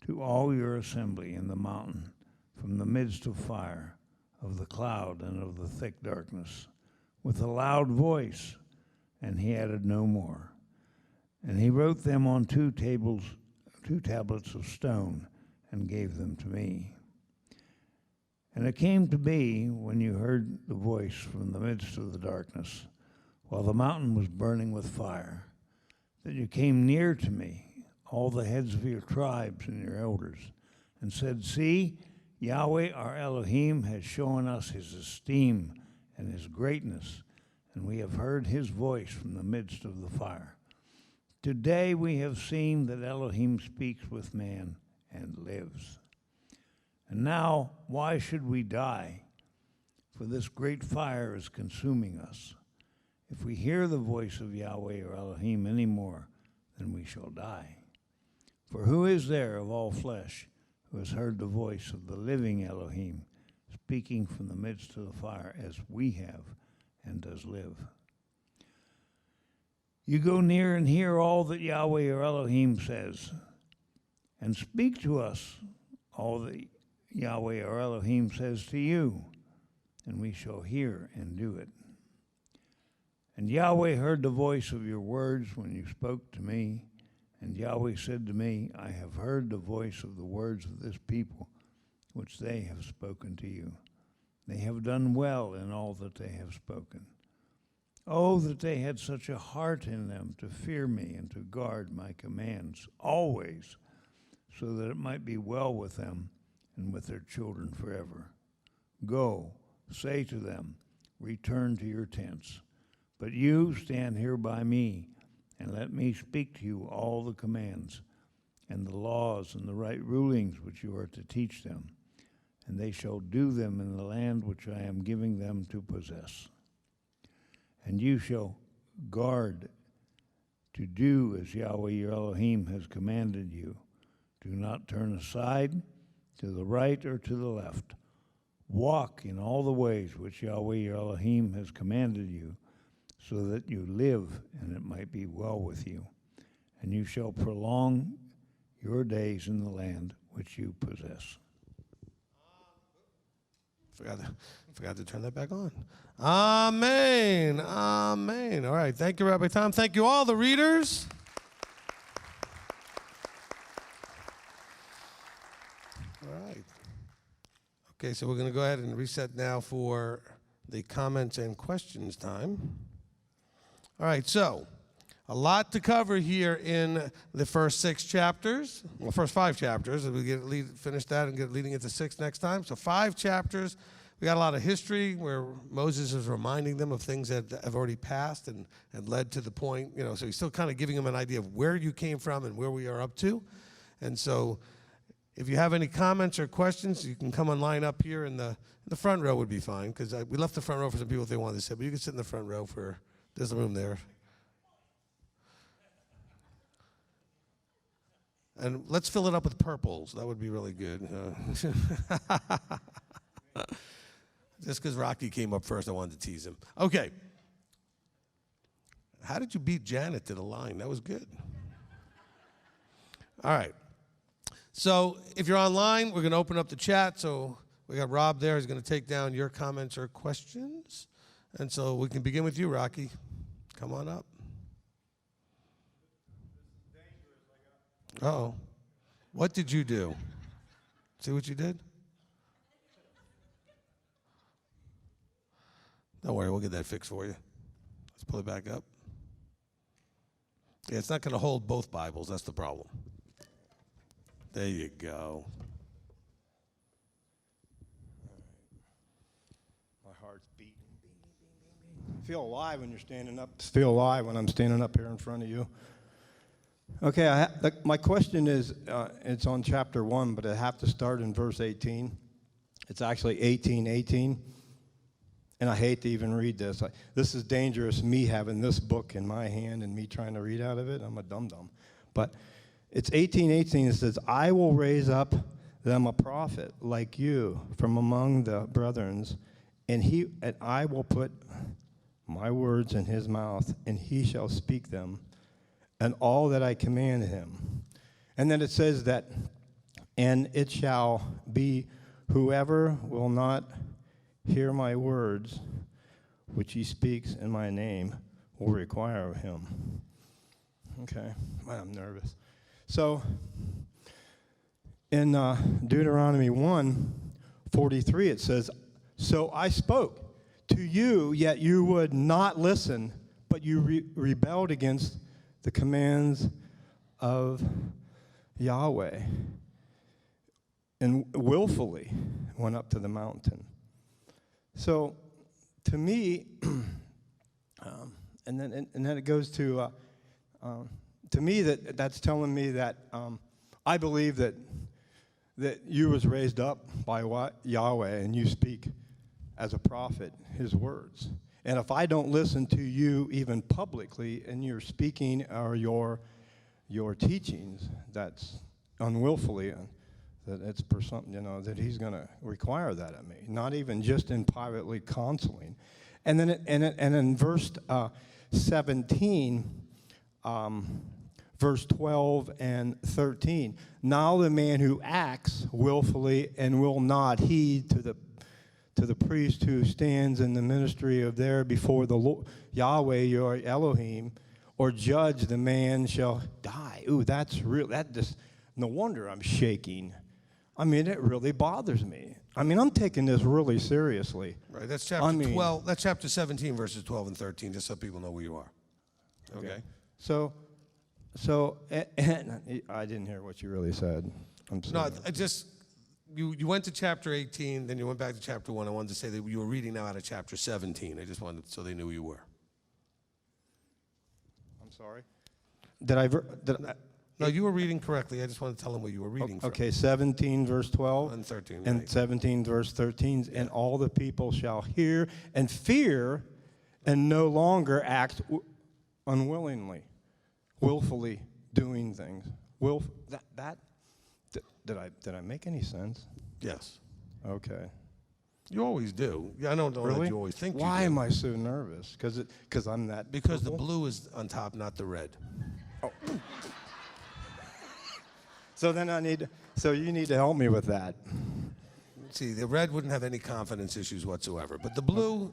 to all your assembly in the mountain from the midst of fire, of the cloud and of the thick darkness, with a loud voice, and he added no more. And he wrote them on two tablets of stone, and gave them to me. And it came to be, when you heard the voice from the midst of the darkness, while the mountain was burning with fire, that you came near to me, all the heads of your tribes and your elders, and said, See, Yahweh our Elohim has shown us his esteem and his greatness, and we have heard his voice from the midst of the fire. Today we have seen that Elohim speaks with man and lives. And now, why should we die? For this great fire is consuming us. If we hear the voice of Yahweh or Elohim any more, then we shall die. For who is there of all flesh who has heard the voice of the living Elohim speaking from the midst of the fire as we have and does live? You go near and hear all that Yahweh or Elohim says, and speak to us all that Yahweh our Elohim says to you, and we shall hear and do it. And Yahweh heard the voice of your words when you spoke to me, and Yahweh said to me, I have heard the voice of the words of this people, which they have spoken to you. They have done well in all that they have spoken. Oh, that they had such a heart in them to fear me and to guard my commands always, so that it might be well with them and with their children forever. Go, say to them, return to your tents. But you stand here by me, and let me speak to you all the commands and the laws and the right rulings which you are to teach them, and they shall do them in the land which I am giving them to possess. And you shall guard to do as Yahweh your Elohim has commanded you. Do not turn aside to the right or to the left. Walk in all the ways which Yahweh your Elohim has commanded you, so that you live and it might be well with you. And you shall prolong your days in the land which you possess. Forgot to turn that back on. Amen. Amen. All right. Thank you, Rabbi Tom. Thank you, all the readers. All right. Okay, so we're going to go ahead and reset now for the comments and questions time. All right, so a lot to cover here in the first 6 chapters. Well, first 5 chapters. We finish that and get leading into 6 next time. So 5 chapters. We got a lot of history where Moses is reminding them of things that have already passed and led to the point, so he's still kind of giving them an idea of where you came from and where we are up to. And so if you have any comments or questions, you can come and line up here in the front row would be fine, because we left the front row for some people if they wanted to sit, but you can sit in the front row there's a room there. And let's fill it up with purples. That would be really good. Just because Rocky came up first, I wanted to tease him. Okay. How did you beat Janet to the line? That was good. All right. So if you're online, we're going to open up the chat. So we got Rob there. He's going to take down your comments or questions. And so we can begin with you, Rocky. Come on up. Uh-oh. What did you do? See what you did? Don't worry, we'll get that fixed for you. Let's pull it back up. Yeah, it's not going to hold both Bibles. That's the problem. There you go. My heart's beating. Feel alive when you're standing up. Feel alive when I'm standing up here in front of you. Okay, my question is, it's on chapter 1, but I have to start in verse 18. It's actually 18:18. And I hate to even read this. This is dangerous, me having this book in my hand and me trying to read out of it. I'm a dum-dum. But it's 18:18. It says, I will raise up them a prophet like you from among the brethren, and I will put my words in his mouth, and he shall speak them, and all that I command him. And then it says that, and it shall be whoever will not hear my words, which he speaks in my name, will require of him. Okay, I'm nervous. So, in Deuteronomy 1:43, it says, so I spoke to you, yet you would not listen, but you rebelled against the commands of Yahweh, and willfully went up to the mountain. So, to me, and then it goes to me that's telling me that I believe that you was raised up by Yahweh, and you speak as a prophet His words. And if I don't listen to you even publicly, and you're speaking or your teachings, that's unwillfully. That it's for something, that He's going to require that of me, not even just in privately counseling. And then in verse 17, verse 12 and 13. Now the man who acts willfully and will not heed to the priest who stands in the ministry of there before the Lord, Yahweh your Elohim, or judge the man shall die. Ooh, that's real. That just, no wonder I'm shaking. I mean, it really bothers me. I mean, I'm taking this really seriously. Right, that's chapter 12. That's chapter 17, verses 12 and 13, just so people know where you are. Okay. So, and I didn't hear what you really said. I'm sorry. No, I just, you went to chapter 18, then you went back to chapter 1. I wanted to say that you were reading now out of chapter 17. I just wanted, so they knew who you were. I'm sorry? No, you were reading correctly. I just wanted to tell them what you were reading from. Okay, 17 verse 12. And 13, And right. 17 verse 13. And all the people shall hear and fear and no longer act unwillingly, willfully doing things. Did I make any sense? Yes. Okay. You always do. Yeah, I don't know Really? that you always think you Why do. am I so nervous? Because I'm that Because the purple? blue is on top, not the red. Oh. So then you need to help me with that. See, the red wouldn't have any confidence issues whatsoever, but the blue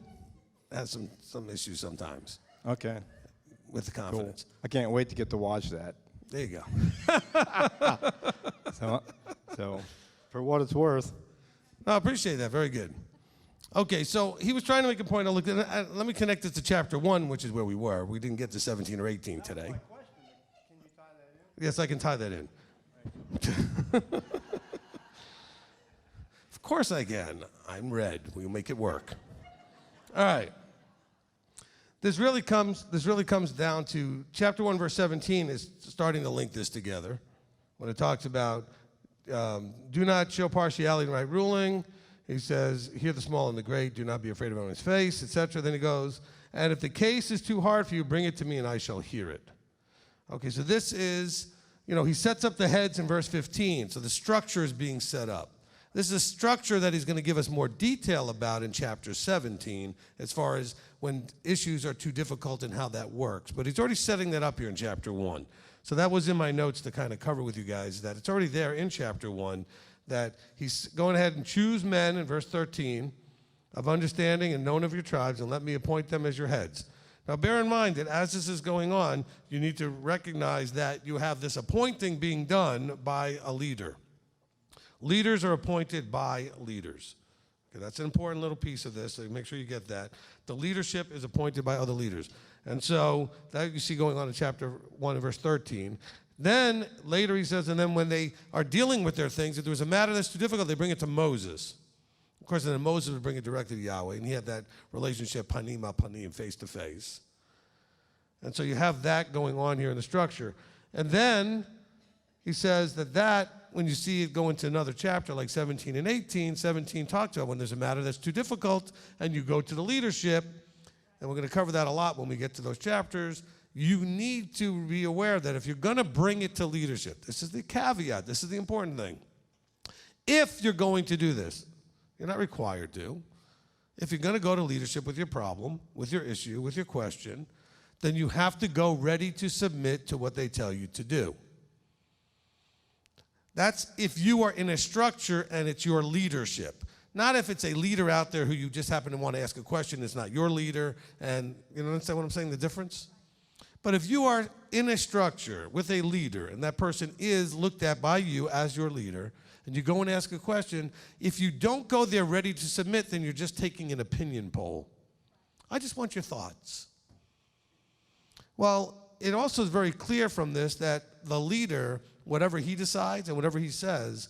has some issues sometimes. Okay. With the confidence. Cool. I can't wait to get to watch that. There you go. So, for what it's worth. No, I appreciate that. Very good. Okay, so he was trying to make a point. Let me connect it to chapter 1, which is where we were. We didn't get to 17 or 18 today. Can you tie that in? Yes, I can tie that in. Of course I can. I'm red. We'll make it work. All right. This really comes down to chapter 1, verse 17 is starting to link this together. When it talks about do not show partiality in right ruling. He says, hear the small and the great, do not be afraid of anyone's face, etc. Then he goes, and if the case is too hard for you, bring it to me and I shall hear it. Okay, so this is, he sets up the heads in verse 15, so the structure is being set up. This is a structure that he's going to give us more detail about in chapter 17 as far as when issues are too difficult and how that works. But he's already setting that up here in chapter 1. So that was in my notes to kind of cover with you guys that it's already there in chapter 1 that he's going ahead and choose men in verse 13 of understanding and known of your tribes and let me appoint them as your heads. Now bear in mind that as this is going on, you need to recognize that you have this appointing being done by a leader. Leaders are appointed by leaders. Okay, that's an important little piece of this, so make sure you get that. The leadership is appointed by other leaders. And so that you see going on in chapter 1 and verse 13. Then later he says, and then when they are dealing with their things, if there was a matter that's too difficult, they bring it to Moses. Of course, then Moses would bring it directly to Yahweh, and he had that relationship, panim al panim, face to face. And so you have that going on here in the structure. And then he says that when you see it go into another chapter like 17 and 18, 17 talks about when there's a matter that's too difficult and you go to the leadership, and we're going to cover that a lot when we get to those chapters, you need to be aware that if you're going to bring it to leadership, this is the caveat, this is the important thing. If you're going to do this, you're not required to. If you're going to go to leadership with your problem, with your issue, with your question, then you have to go ready to submit to what they tell you to do. That's if you are in a structure and it's your leadership. Not if it's a leader out there who you just happen to want to ask a question, it's not your leader, and you know what I'm saying, the difference? But if you are in a structure with a leader and that person is looked at by you as your leader, and you go and ask a question, if you don't go there ready to submit, then you're just taking an opinion poll. I just want your thoughts. Well, it also is very clear from this that the leader, whatever he decides and whatever he says,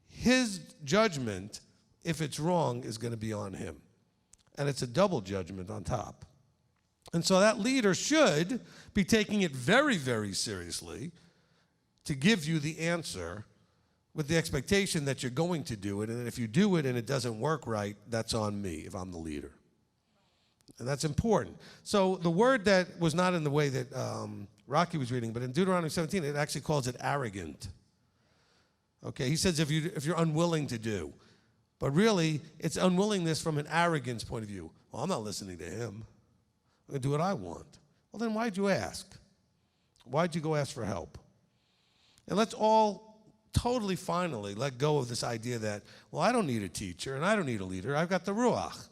his judgment, if it's wrong, is going to be on him. And it's a double judgment on top. And so that leader should be taking it very, very seriously to give you the answer with the expectation that you're going to do it, and if you do it and it doesn't work right, that's on me if I'm the leader. And that's important. So the word that was not in the way that Rocky was reading, but in Deuteronomy 17, it actually calls it arrogant. Okay, he says if you're unwilling to do. But really, it's unwillingness from an arrogance point of view. Well, I'm not listening to him. I'm going to do what I want. Well, then why'd you ask? Why'd you go ask for help? And let's all totally finally let go of this idea that, well, I don't need a teacher and I don't need a leader. I've got the Ruach.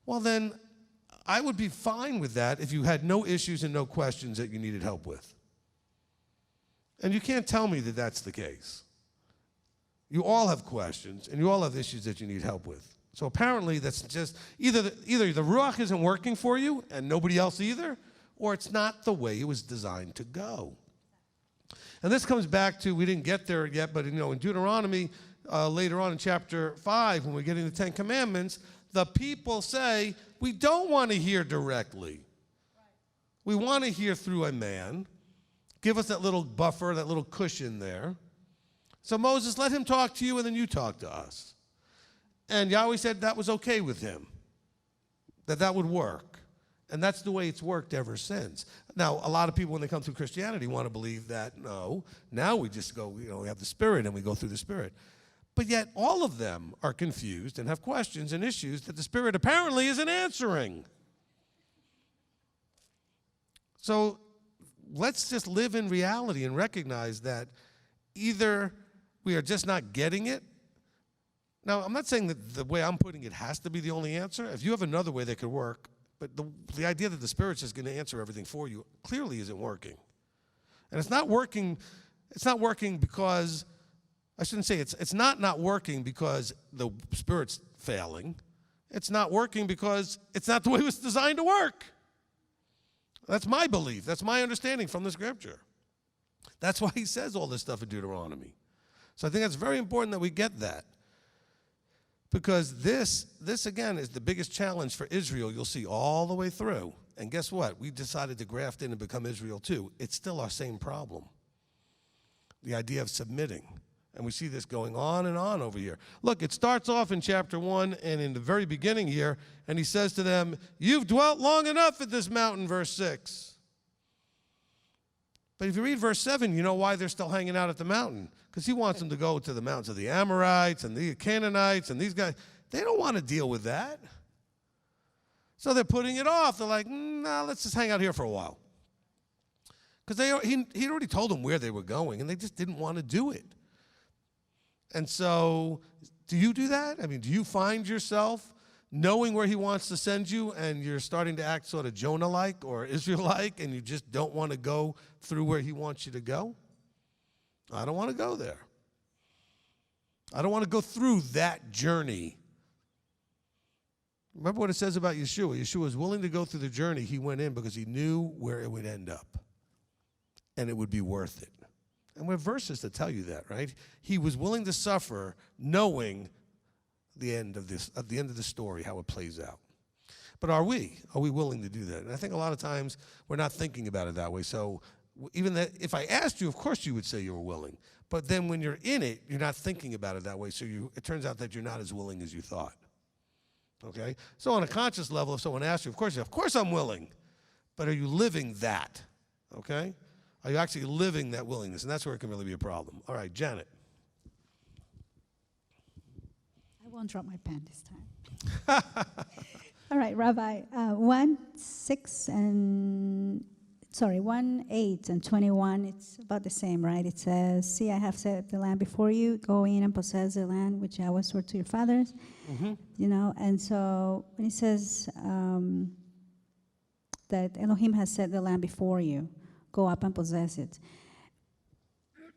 Well, then I would be fine with that if you had no issues and no questions that you needed help with. And you can't tell me that that's the case. You all have questions and you all have issues that you need help with. So apparently that's just either the Ruach isn't working for you and nobody else either, or it's not the way it was designed to go. And this comes back to, we didn't get there yet, but in Deuteronomy, later on in chapter 5, when we're getting the Ten Commandments, the people say, we don't want to hear directly. We want to hear through a man. Give us that little buffer, that little cushion there. So Moses, let him talk to you and then you talk to us. And Yahweh said that was okay with him, that would work. And that's the way it's worked ever since. Now, a lot of people, when they come through Christianity, want to believe that, no, now we just go, we have the Spirit and we go through the Spirit. But yet all of them are confused and have questions and issues that the Spirit apparently isn't answering. So let's just live in reality and recognize that either we are just not getting it. Now, I'm not saying that the way I'm putting it has to be the only answer. If you have another way that could work, but the idea that the Spirit's just going to answer everything for you clearly isn't working. And it's not working because, I shouldn't say it's not working because the Spirit's failing. It's not working because it's not the way it was designed to work. That's my belief. That's my understanding from the Scripture. That's why he says all this stuff in Deuteronomy. So I think that's very important that we get that. Because this again, is the biggest challenge for Israel you'll see all the way through. And guess what? We decided to graft in and become Israel too. It's still our same problem. The idea of submitting. And we see this going on and on over here. Look, it starts off in chapter 1 and in the very beginning here, and he says to them, you've dwelt long enough at this mountain, verse 6. But if you read verse 7, you know why they're still hanging out at the mountain. Because he wants them to go to the mountains of the Amorites and the Canaanites and these guys. They don't want to deal with that. So they're putting it off. They're like, nah, let's just hang out here for a while. Because he'd already told them where they were going, and they just didn't want to do it. And so, do you do that? I mean, do you find yourself knowing where he wants to send you, and you're starting to act sort of Jonah-like or Israel-like, and you just don't want to go through where he wants you to go? I don't want to go there. I don't want to go through that journey. Remember what it says about Yeshua. Yeshua was willing to go through the journey. He went in because he knew where it would end up, and it would be worth it. And we have verses to tell you that, right? He was willing to suffer knowing the end of the story, how it plays out. But are we willing to do that? And I think a lot of times we're not thinking about it that way. So even that, if I asked you, of course you would say you were willing. But then when you're in it, you're not thinking about it that way. So it turns out that you're not as willing as you thought. Okay? So on a conscious level, if someone asks you, of course I'm willing. But are you living that? Okay? Are you actually living that willingness? And that's where it can really be a problem. All right, Janet. I won't drop my pen this time. All right, Rabbi, 1, 8 and 21, it's about the same, right? It says, see, I have set the land before you. Go in and possess the land which I was swore to your fathers. Mm-hmm. And so when it says that Elohim has set the land before you, go up and possess it.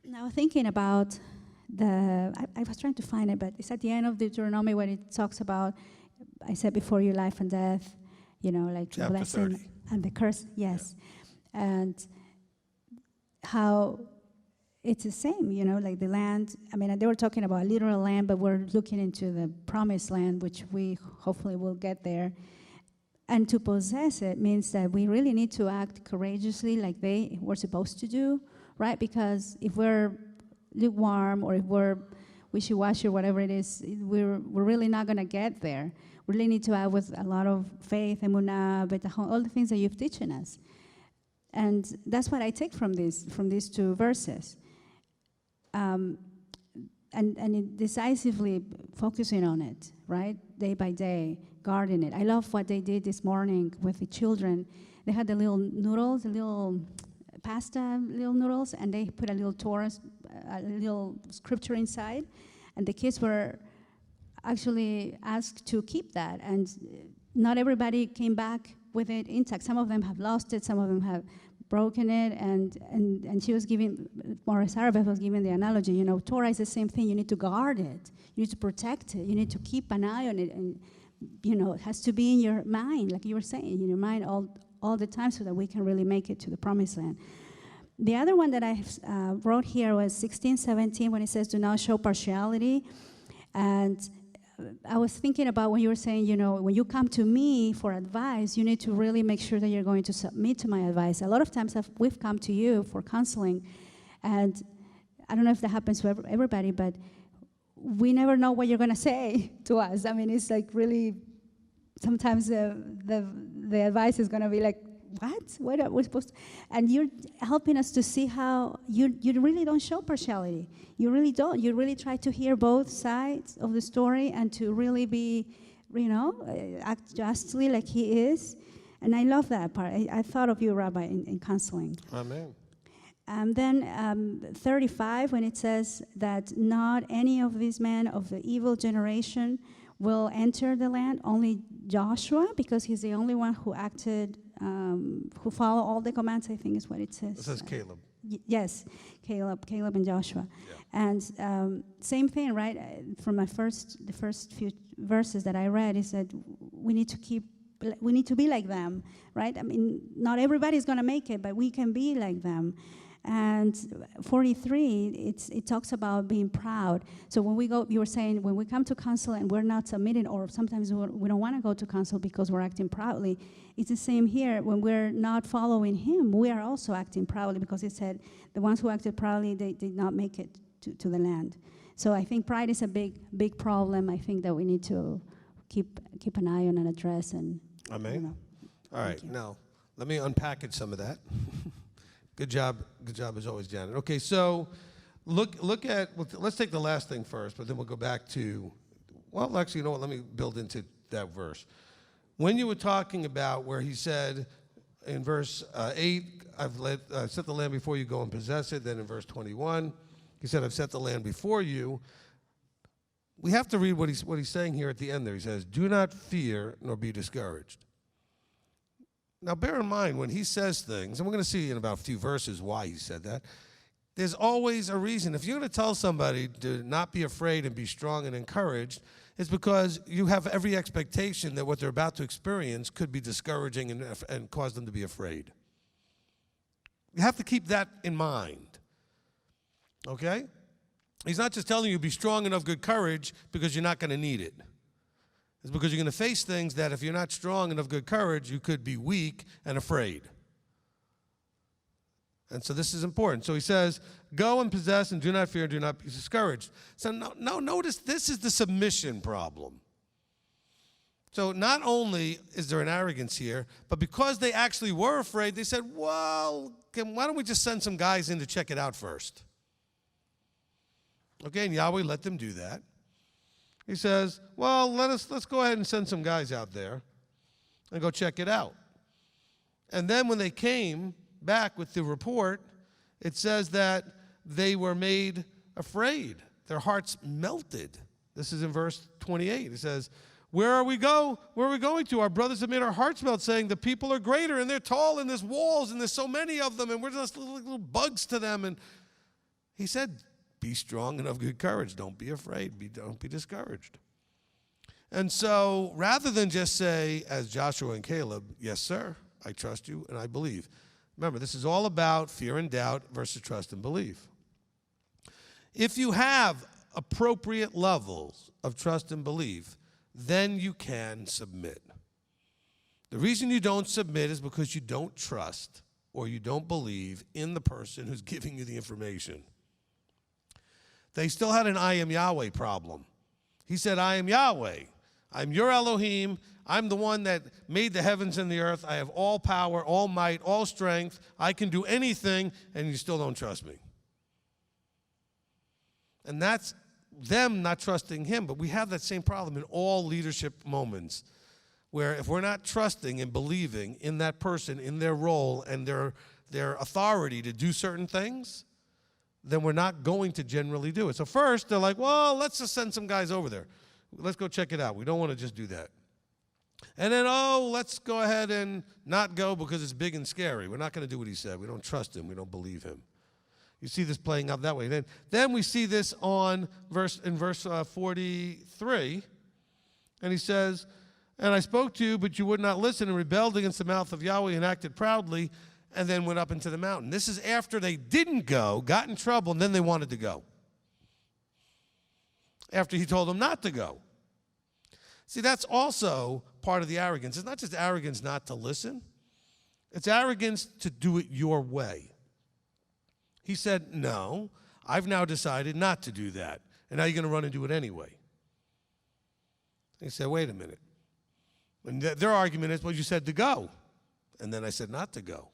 Now thinking about I was trying to find it, but it's at the end of Deuteronomy when it talks about, I said before you life and death, like the blessing 30. And the curse, yes. Yeah. And how it's the same, like the land. I mean, they were talking about literal land, but we're looking into the promised land, which we hopefully will get there. And to possess it means that we really need to act courageously like they were supposed to do, right? Because if we're lukewarm or if we're wishy-washy or whatever it is, we're really not going to get there. We really need to act with a lot of faith, emunah, betachon, all the things that you've teaching us. And that's what I take from these two verses. And decisively focusing on it, right? Day by day, guarding it. I love what they did this morning with the children. They had the little noodles, the little pasta little noodles, and they put a little Torah, a little scripture inside, and the kids were actually asked to keep that, and not everybody came back with it intact. Some of them have lost it, some of them have broken it, and she was giving, Morris Sarabeth was giving the analogy, you know, Torah is the same thing. You need to guard it, you need to protect it, you need to keep an eye on it, and you know, it has to be in your mind, like you were saying, in your mind all the time, so that we can really make it to the promised land. The other one that I wrote here was 16:17, when it says, do not show partiality. And I was thinking about when you were saying, you know, when you come to me for advice, you need to really make sure that you're going to submit to my advice. A lot of times we've come to you for counseling, and I don't know if that happens to everybody, but we never know what you're going to say to us. I mean, it's like really, sometimes the advice is going to be like, what are we supposed to? And you're helping us to see how you really don't show partiality. You really don't. You really try to hear both sides of the story and to really be, you know, act justly like he is. And I love that part. I thought of you, Rabbi, in counseling. Amen. And then 35, when it says that not any of these men of the evil generation will enter the land, only Joshua, because he's the only one who acted, who followed all the commands, I think is what it says. It says Caleb. Yes, Caleb and Joshua. Yeah. And same thing, right? From the first few verses that I read, is that we need to be like them, right? I mean, not everybody's going to make it, but we can be like them. And 43, it talks about being proud. So when we go, you were saying, when we come to counsel and we're not submitting, or sometimes we don't want to go to counsel because we're acting proudly, it's the same here. When we're not following him, we are also acting proudly, because it said the ones who acted proudly, they did not make it to the land. So I think pride is a big problem. I think that we need to keep an eye on and address. And Amen. You know. All right, now let me unpackage some of that. Good job as always, Janet. Okay, so look at, let's take the last thing first, but then we'll go back to, well, actually, you know what, let me build into that verse. When you were talking about where he said in verse 8, I've set the land before you, go and possess it. Then in verse 21, he said, I've set the land before you. We have to read what he's saying here at the end there. He says, do not fear nor be discouraged. Now, bear in mind, when he says things, and we're going to see in about a few verses why he said that, there's always a reason. If you're going to tell somebody to not be afraid and be strong and encouraged, it's because you have every expectation that what they're about to experience could be discouraging and cause them to be afraid. You have to keep that in mind, okay? He's not just telling you be strong and of good courage because you're not going to need it. It's because you're going to face things that if you're not strong and of good courage, you could be weak and afraid. And so this is important. So he says, go and possess and do not fear, do not be discouraged. So notice this is the submission problem. So not only is there an arrogance here, but because they actually were afraid, they said, well, why don't we just send some guys in to check it out first? Okay, and Yahweh let them do that. He says, well, let's go ahead and send some guys out there and go check it out. And then when they came back with the report, it says that they were made afraid. Their hearts melted. This is in verse 28. It says, where are we going to? Our brothers have made our hearts melt, saying the people are greater and they're tall and there's walls and there's so many of them and we're just little bugs to them. And he said, be strong and of good courage. Don't be afraid. Don't be discouraged. And so rather than just say, as Joshua and Caleb, yes, sir, I trust you and I believe. Remember, this is all about fear and doubt versus trust and belief. If you have appropriate levels of trust and belief, then you can submit. The reason you don't submit is because you don't trust or you don't believe in the person who's giving you the information. They still had an I am Yahweh problem. He said, I am Yahweh. I'm your Elohim. I'm the one that made the heavens and the earth. I have all power, all might, all strength. I can do anything, and you still don't trust me. And that's them not trusting him. But we have that same problem in all leadership moments, where if we're not trusting and believing in that person, in their role, and their their authority to do certain things, then we're not going to generally do it. So first, they're like, well, let's just send some guys over there. Let's go check it out. We don't want to just do that. And then, let's go ahead and not go because it's big and scary. We're not going to do what he said. We don't trust him. We don't believe him. You see this playing out that way. Then we see this in verse 43, and he says, and I spoke to you, but you would not listen and rebelled against the mouth of Yahweh and acted proudly, and then went up into the mountain. This is after they didn't go, got in trouble, and then they wanted to go. After he told them not to go. See, that's also part of the arrogance. It's not just arrogance not to listen. It's arrogance to do it your way. He said, no, I've now decided not to do that. And now you're going to run and do it anyway. He said, wait a minute. And their argument is, well, you said to go. And then I said not to go.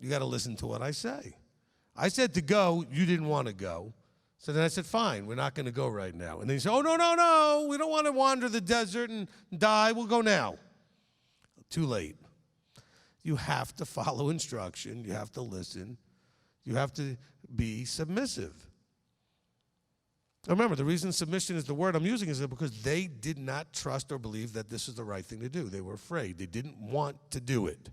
You got to listen to what I say. I said to go, you didn't want to go. So then I said, fine, we're not going to go right now. And then he said, oh, no, we don't want to wander the desert and die. We'll go now. Too late. You have to follow instruction. You have to listen. You have to be submissive. Remember, the reason submission is the word I'm using is because they did not trust or believe that this is the right thing to do. They were afraid. They didn't want to do it.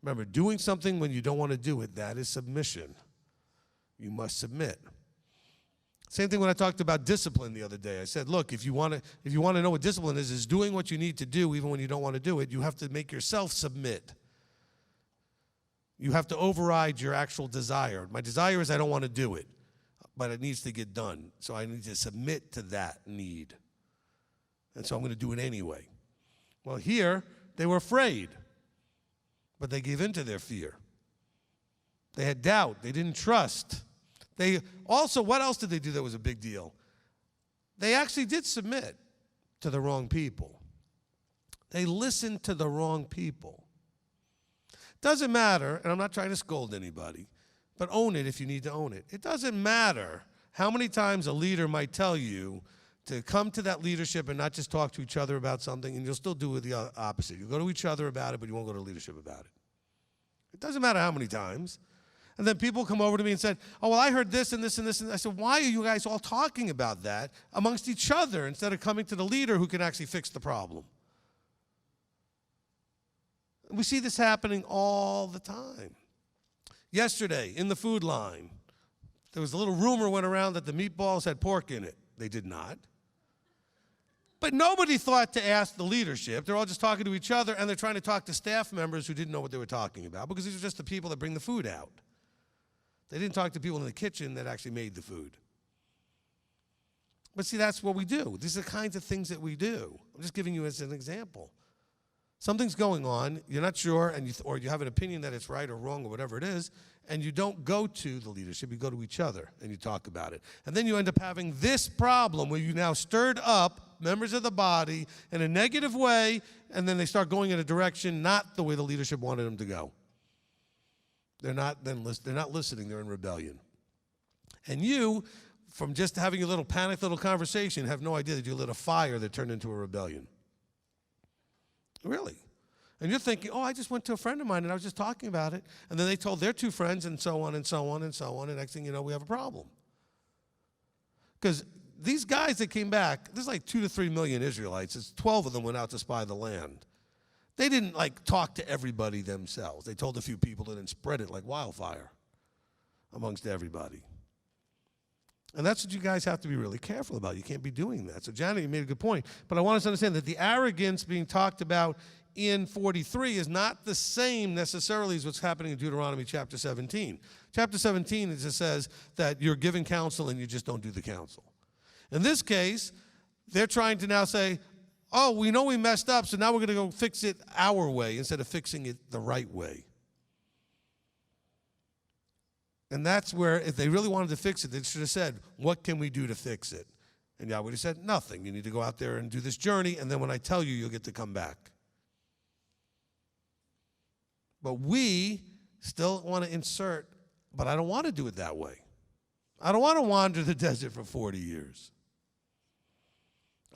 Remember, doing something when you don't want to do it, that is submission. You must submit. Same thing when I talked about discipline the other day. I said, look, if you want to know what discipline is doing what you need to do even when you don't want to do it. You have to make yourself submit. You have to override your actual desire. My desire is I don't want to do it, but it needs to get done. So I need to submit to that need. And so I'm going to do it anyway. Well, here, they were afraid, but they gave in to their fear. They had doubt. They didn't trust. They also, what else did they do that was a big deal? They actually did submit to the wrong people. They listened to the wrong people. Doesn't matter, and I'm not trying to scold anybody, but own it if you need to own it. It doesn't matter how many times a leader might tell you to come to that leadership and not just talk to each other about something, and you'll still do the opposite. You'll go to each other about it, but you won't go to leadership about it. It doesn't matter how many times. And then people come over to me and said, oh, well, I heard this and this and this. And I said, why are you guys all talking about that amongst each other instead of coming to the leader who can actually fix the problem? We see this happening all the time. Yesterday, in the food line, there was a little rumor went around that the meatballs had pork in it. They did not. But nobody thought to ask the leadership. They're all just talking to each other, and they're trying to talk to staff members who didn't know what they were talking about because these are just the people that bring the food out. They didn't talk to people in the kitchen that actually made the food. But see, that's what we do. These are the kinds of things that we do. I'm just giving you as an example. Something's going on, you're not sure, or you have an opinion that it's right or wrong or whatever it is, and you don't go to the leadership, you go to each other and you talk about it. And then you end up having this problem where you now stirred up members of the body in a negative way, and then they start going in a direction not the way the leadership wanted them to go. They're not listening, they're in rebellion. And you, from just having a little panicked little conversation, have no idea that you lit a fire that turned into a rebellion. Really. And you're thinking, oh, I just went to a friend of mine and I was just talking about it. And then they told their two friends and so on and so on and so on. And next thing you know, we have a problem. Because these guys that came back, there's like 2 to 3 million Israelites. It's 12 of them went out to spy the land. They didn't talk to everybody themselves. They told a few people and then spread it like wildfire amongst everybody. And that's what you guys have to be really careful about. You can't be doing that. So Janet, you made a good point. But I want us to understand that the arrogance being talked about in 43 is not the same necessarily as what's happening in Deuteronomy chapter 17. Chapter 17, it just says that you're given counsel and you just don't do the counsel. In this case, they're trying to now say, oh, we know we messed up, so now we're going to go fix it our way instead of fixing it the right way. And that's where, if they really wanted to fix it, they should have said, what can we do to fix it? And Yahweh would have said, nothing. You need to go out there and do this journey, and then when I tell you, you'll get to come back. But we still want to insert, but I don't want to do it that way. I don't want to wander the desert for 40 years.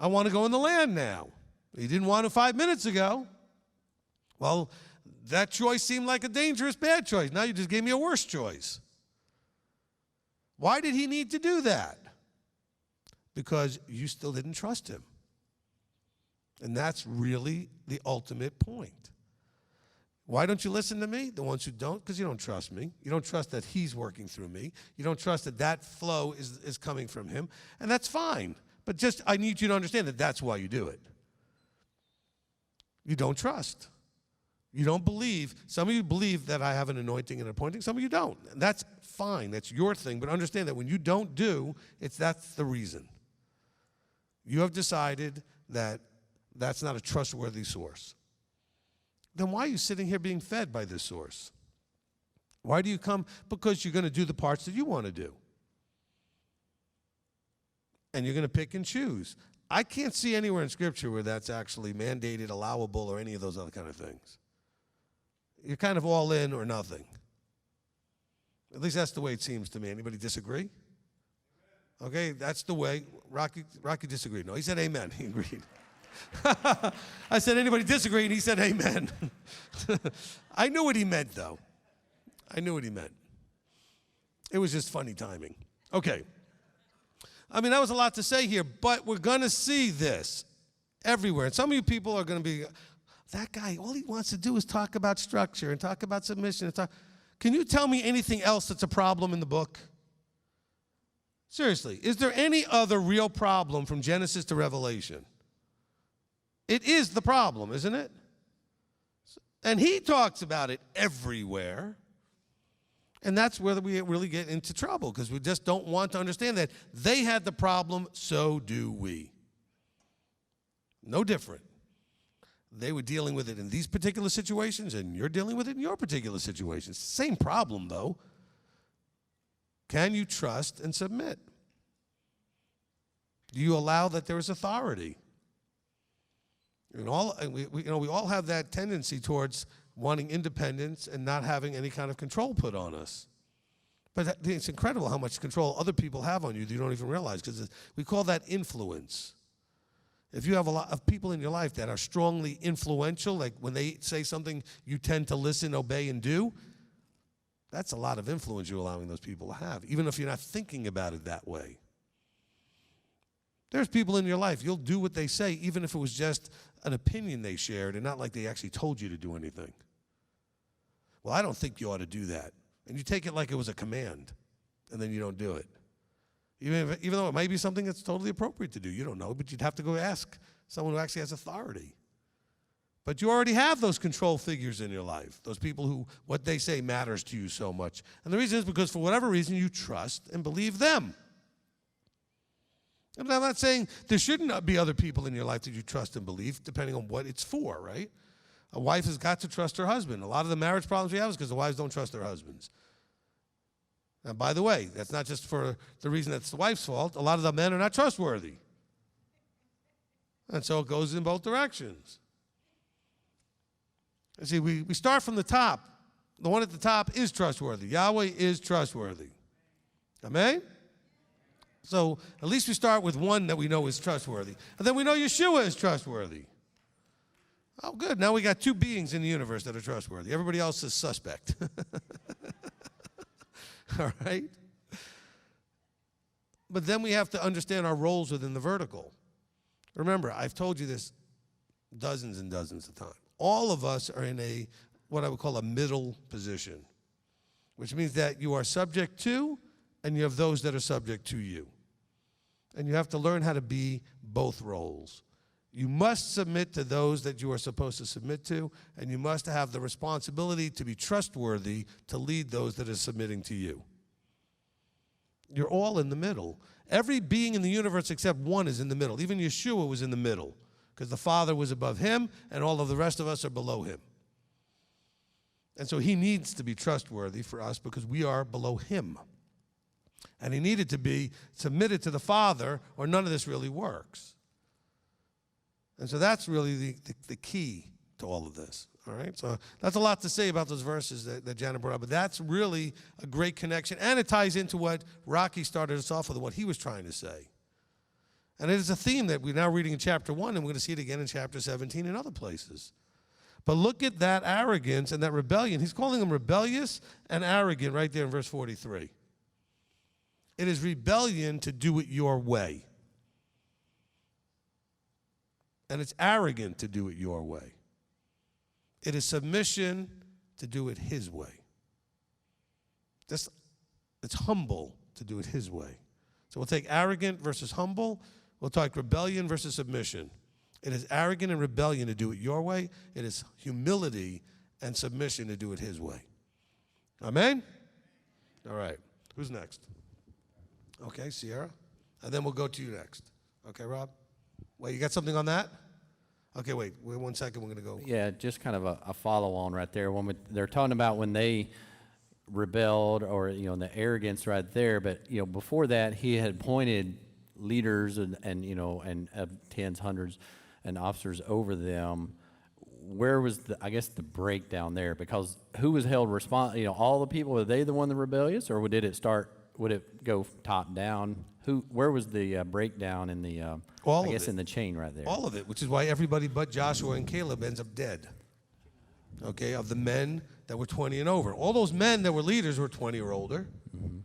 I want to go in the land now. You didn't want to 5 minutes ago. Well, that choice seemed like a dangerous, bad choice. Now you just gave me a worse choice. Why did he need to do that? Because you still didn't trust him. And that's really the ultimate point. Why don't you listen to me? The ones who don't, because you don't trust me. You don't trust that he's working through me. You don't trust that that flow is coming from him. And that's fine. But just, I need you to understand that that's why you do it. You don't trust. You don't believe. Some of you believe that I have an anointing and appointing. Some of you don't. And that's fine. That's your thing. But understand that when you don't do, that's the reason. You have decided that that's not a trustworthy source. Then why are you sitting here being fed by this source? Why do you come? Because you're going to do the parts that you want to do. And you're going to pick and choose. I can't see anywhere in Scripture where that's actually mandated, allowable, or any of those other kind of things. You're kind of all in or nothing. At least that's the way it seems to me. Anybody disagree? Okay, that's the way. Rocky disagreed. No, he said amen. He agreed. I said, anybody disagree? And he said, amen. I knew what he meant, though. I knew what he meant. It was just funny timing. Okay. I mean, that was a lot to say here, but we're going to see this everywhere. And some of you people are going to be, that guy, all he wants to do is talk about structure and talk about submission. Can you tell me anything else that's a problem in the book? Seriously, is there any other real problem from Genesis to Revelation? It is the problem, isn't it? And he talks about it everywhere. And that's where we really get into trouble, because we just don't want to understand that they had the problem, so do we. No different. They were dealing with it in these particular situations, and you're dealing with it in your particular situations. Same problem, though. Can you trust and submit? Do you allow that there is authority? We all have that tendency towards wanting independence and not having any kind of control put on us. But it's incredible how much control other people have on you that you don't even realize, because we call that influence. If you have a lot of people in your life that are strongly influential, like when they say something, you tend to listen, obey, and do, that's a lot of influence you're allowing those people to have, even if you're not thinking about it that way. There's people in your life, you'll do what they say, even if it was just an opinion they shared and not like they actually told you to do anything. Well, I don't think you ought to do that. And you take it like it was a command, and then you don't do it. Even though it might be something that's totally appropriate to do. You don't know, but you'd have to go ask someone who actually has authority. But you already have those control figures in your life, those people who what they say matters to you so much. And the reason is because for whatever reason you trust and believe them. And I'm not saying there shouldn't be other people in your life that you trust and believe, depending on what it's for, right? A wife has got to trust her husband. A lot of the marriage problems we have is because the wives don't trust their husbands. And by the way, that's not just for the reason that's the wife's fault. A lot of the men are not trustworthy. And so it goes in both directions. And see, we start from the top. The one at the top is trustworthy. Yahweh is trustworthy. Amen? So at least we start with one that we know is trustworthy. And then we know Yeshua is trustworthy. Oh, good. Now we got two beings in the universe that are trustworthy. Everybody else is suspect. All right? But then we have to understand our roles within the vertical. Remember, I've told you this dozens and dozens of times. All of us are in what I would call a middle position, which means that you are subject to, and you have those that are subject to you. And you have to learn how to be both roles. You must submit to those that you are supposed to submit to, and you must have the responsibility to be trustworthy to lead those that are submitting to you. You're all in the middle. Every being in the universe except one is in the middle. Even Yeshua was in the middle, because the Father was above him, and all of the rest of us are below him. And so he needs to be trustworthy for us because we are below him. And he needed to be submitted to the Father, or none of this really works. And so that's really the key to all of this, all right? So that's a lot to say about those verses that Janet brought up, but that's really a great connection, and it ties into what Rocky started us off with, what he was trying to say. And it is a theme that we're now reading in chapter 1, and we're going to see it again in chapter 17 and other places. But look at that arrogance and that rebellion. He's calling them rebellious and arrogant right there in verse 43. It is rebellion to do it your way. And it's arrogant to do it your way. It is submission to do it his way. It's humble to do it his way. So we'll take arrogant versus humble. We'll take rebellion versus submission. It is arrogant and rebellion to do it your way. It is humility and submission to do it his way. Amen? All right. Who's next? Okay, Sierra. And then we'll go to you next. Okay, Rob? Wait, you got something on that? Okay, wait 1 second. We're going to go. Yeah, just kind of a follow-on right there. They're talking about when they rebelled, or the arrogance right there. But before that, he had appointed leaders and tens, hundreds, and officers over them. Where was the breakdown there? Because who was held responsible? All the people, were they the one that rebellious, or would it go top down? Where was the breakdown in the in the chain right there? All of it, which is why everybody but Joshua and Caleb ends up dead. Okay, of the men that were 20 and over. All those men that were leaders were 20 or older. Mm-hmm.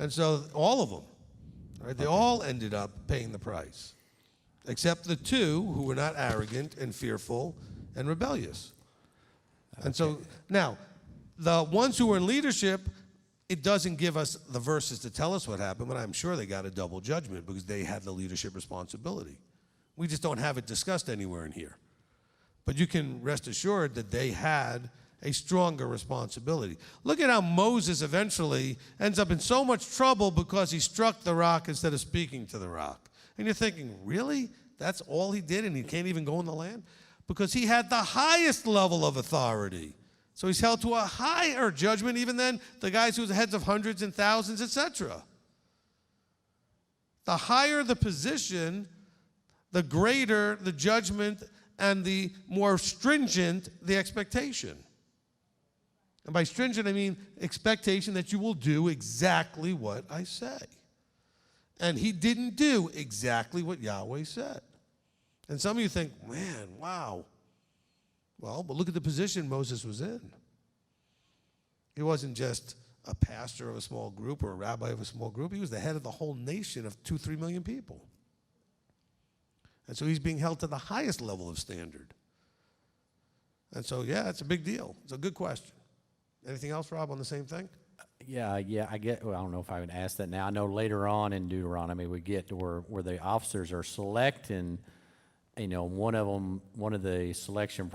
And so all of them, right, they all ended up paying the price, except the two who were not arrogant and fearful and rebellious. Okay. And so now, the ones who were in leadership, it doesn't give us the verses to tell us what happened, but I'm sure they got a double judgment because they had the leadership responsibility. We just don't have it discussed anywhere in here. But you can rest assured that they had a stronger responsibility. Look at how Moses eventually ends up in so much trouble because he struck the rock instead of speaking to the rock. And you're thinking, really? That's all he did and he can't even go in the land? Because he had the highest level of authority. So he's held to a higher judgment even than the guys who were the heads of hundreds and thousands, etc. The higher the position, the greater the judgment and the more stringent the expectation. And by stringent, I mean expectation that you will do exactly what I say. And he didn't do exactly what Yahweh said. And some of you think, man, wow. Well, but look at the position Moses was in. He wasn't just a pastor of a small group or a rabbi of a small group. He was the head of the whole nation of 2-3 million people. And so he's being held to the highest level of standard. And so, yeah, it's a big deal. It's a good question. Anything else, Rob, on the same thing? Yeah, I don't know if I would ask that now. I know later on in Deuteronomy we get to where the officers are selecting, one of the selection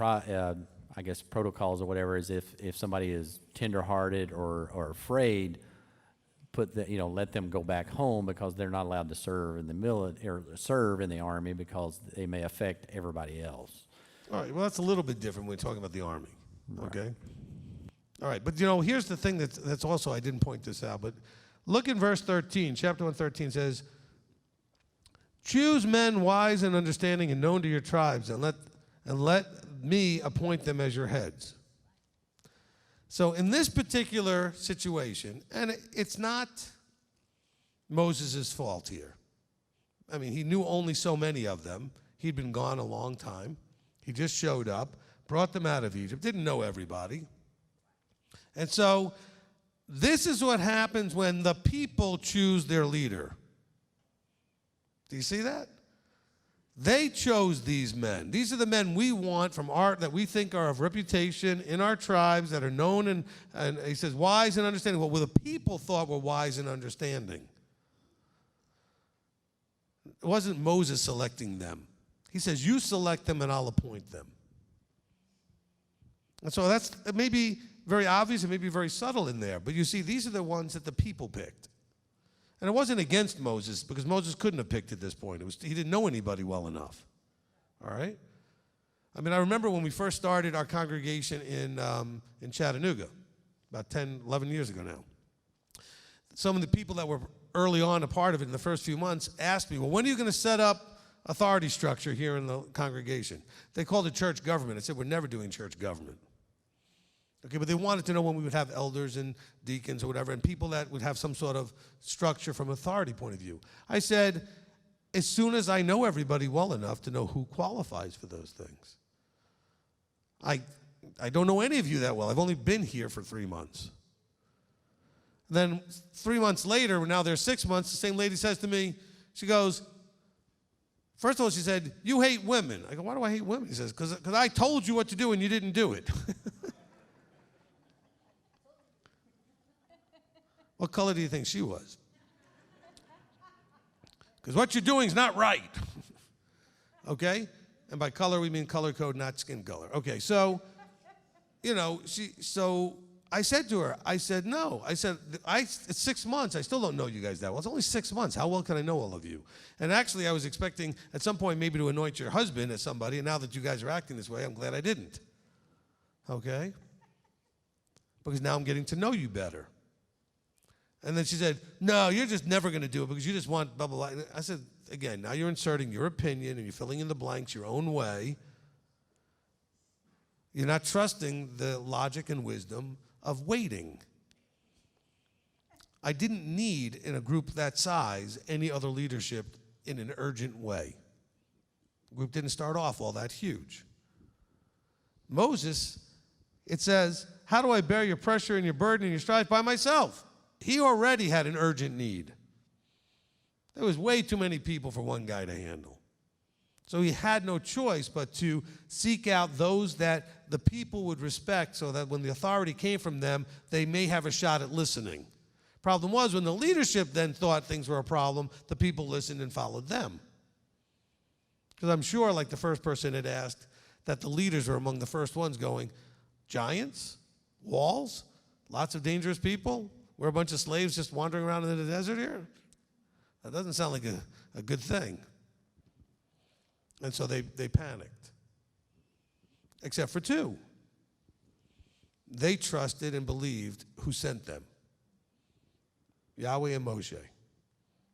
protocols or whatever is if somebody is tenderhearted or afraid, let them go back home because they're not allowed to serve in the military or serve in the army because they may affect everybody else. All right, well, that's a little bit different when we're talking about the army, okay? Right. All right, but here's the thing that's also, I didn't point this out, but look in verse 13. Chapter 1:13 says, choose men wise and understanding and known to your tribes, and let me appoint them as your heads. So in this particular situation, and it's not Moses' fault here. I mean, he knew only so many of them. He'd been gone a long time. He just showed up, brought them out of Egypt, didn't know everybody. And so this is what happens when the people choose their leader. Do you see that? They chose these men. These are the men we want that we think are of reputation in our tribes, that are known and he says wise and understanding. Well, the people thought were wise and understanding. It wasn't Moses selecting them. He says, you select them and I'll appoint them. And so it may be very obvious, it may be very subtle in there, but you see, these are the ones that the people picked. And it wasn't against Moses, because Moses couldn't have picked at this point. He didn't know anybody well enough. All right? I mean, I remember when we first started our congregation in Chattanooga, about 10, 11 years ago now. Some of the people that were early on a part of it in the first few months asked me, well, when are you going to set up authority structure here in the congregation? They called it church government. I said, we're never doing church government. Okay, but they wanted to know when we would have elders and deacons or whatever, and people that would have some sort of structure from authority point of view. I said, as soon as I know everybody well enough to know who qualifies for those things. I don't know any of you that well. I've only been here for 3 months. Then 3 months later, now there's 6 months, the same lady says to me, she goes, first of all, she said, you hate women. I go, why do I hate women? She says, because I told you what to do and you didn't do it. What color do you think she was? Because what you're doing is not right. Okay? And by color, we mean color code, not skin color. Okay, so, so I said to her, I said, no. I said, it's 6 months. I still don't know you guys that well. It's only 6 months. How well can I know all of you? And actually, I was expecting at some point maybe to anoint your husband as somebody, and now that you guys are acting this way, I'm glad I didn't. Okay? Because now I'm getting to know you better. And then she said, no, you're just never going to do it because you just want blah, blah, blah. I said, again, now you're inserting your opinion and you're filling in the blanks your own way. You're not trusting the logic and wisdom of waiting. I didn't need, in a group that size, any other leadership in an urgent way. The group didn't start off all that huge. Moses, it says, how do I bear your pressure and your burden and your strife by myself? He already had an urgent need. There was way too many people for one guy to handle. So he had no choice but to seek out those that the people would respect so that when the authority came from them, they may have a shot at listening. Problem was, when the leadership then thought things were a problem, the people listened and followed them. Because I'm sure, like the first person had asked, that the leaders were among the first ones going, giants, walls, lots of dangerous people, we're a bunch of slaves just wandering around in the desert here? That doesn't sound like a good thing. And so they panicked. Except for two. They trusted and believed who sent them. Yahweh and Moshe.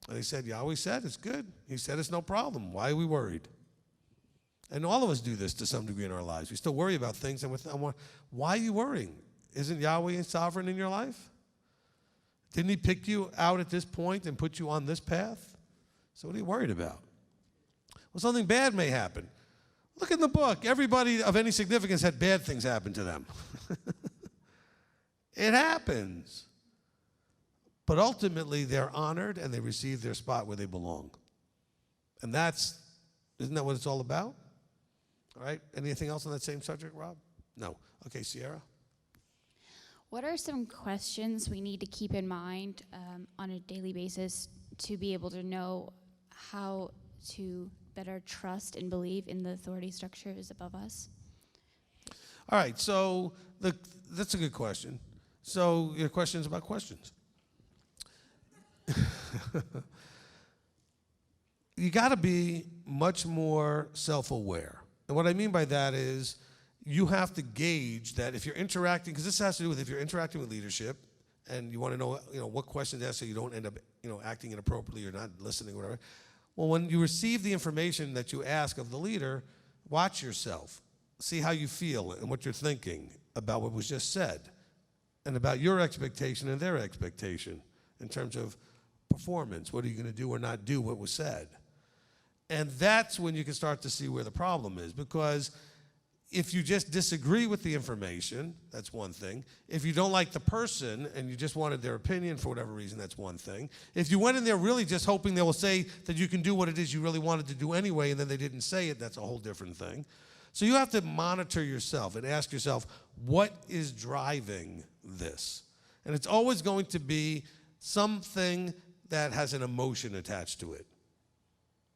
And they said, Yahweh said it's good. He said it's no problem. Why are we worried? And all of us do this to some degree in our lives. We still worry about things. And why are you worrying? Isn't Yahweh sovereign in your life? Didn't he pick you out at this point and put you on this path? So what are you worried about? Well, something bad may happen. Look in the book. Everybody of any significance had bad things happen to them. It happens. But ultimately, they're honored and they receive their spot where they belong. And isn't that what it's all about? All right. Anything else on that same subject, Rob? No. Okay, Sierra. What are some questions we need to keep in mind on a daily basis to be able to know how to better trust and believe in the authority structures above us? All right, so that's a good question. So your question is about questions. You got to be much more self-aware. And what I mean by that is you have to gauge that if you're interacting, because this has to do with if you're interacting with leadership and you want to know, what questions to ask so you don't end up, acting inappropriately or not listening or whatever. Well, when you receive the information that you ask of the leader, watch yourself. See how you feel and what you're thinking about what was just said and about your expectation and their expectation in terms of performance. What are you going to do or not do what was said? And that's when you can start to see where the problem is, because if you just disagree with the information, that's one thing. If you don't like the person and you just wanted their opinion for whatever reason, that's one thing. If you went in there really just hoping they will say that you can do what it is you really wanted to do anyway and then they didn't say it, that's a whole different thing. So you have to monitor yourself and ask yourself, what is driving this? And it's always going to be something that has an emotion attached to it.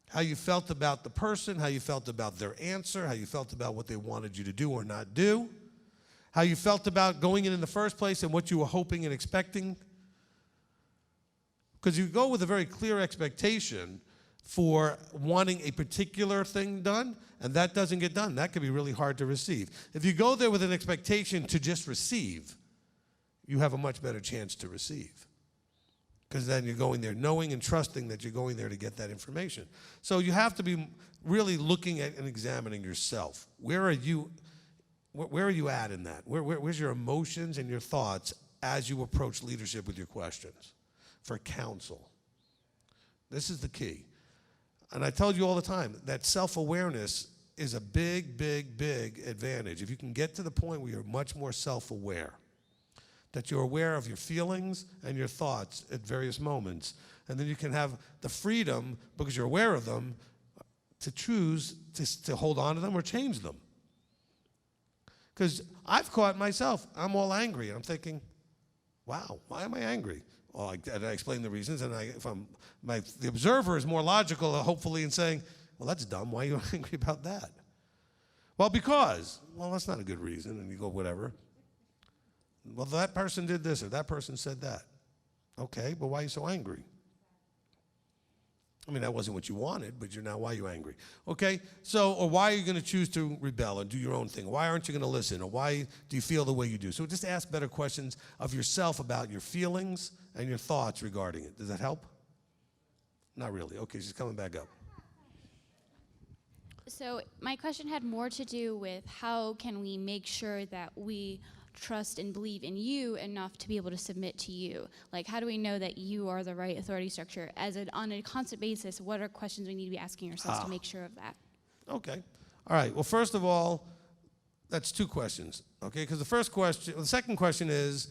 How you felt about the person, how you felt about their answer, how you felt about what they wanted you to do or not do, how you felt about going in the first place and what you were hoping and expecting. Because you go with a very clear expectation for wanting a particular thing done, and that doesn't get done. That can be really hard to receive. If you go there with an expectation to just receive, you have a much better chance to receive. Because then you're going there knowing and trusting that you're going there to get that information. So you have to be really looking at and examining yourself. Where are you at in that? Where's your emotions and your thoughts as you approach leadership with your questions for counsel? This is the key. And I tell you all the time that self-awareness is a big, big, big advantage. If you can get to the point where you're much more self-aware, that you're aware of your feelings and your thoughts at various moments, and then you can have the freedom, because you're aware of them, to choose to hold on to them or change them. Because I've caught myself, I'm all angry, and I'm thinking, wow, why am I angry? Well, I explain the reasons, and the observer is more logical, hopefully, in saying, well, that's dumb. Why are you angry about that? Well, because. Well, that's not a good reason. And you go, whatever. Well, that person did this or that person said that. Okay, but why are you so angry? I mean, that wasn't what you wanted, but why are you angry? Okay, so, or why are you going to choose to rebel and do your own thing? Why aren't you going to listen? Or why do you feel the way you do? So just ask better questions of yourself about your feelings and your thoughts regarding it. Does that help? Not really. Okay, she's coming back up. So my question had more to do with how can we make sure that we trust and believe in you enough to be able to submit to you? Like, how do we know that you are the right authority structure? On a constant basis, what are questions we need to be asking ourselves to make sure of that? Okay. All right. Well, first of all, that's two questions, okay? Because the second question is,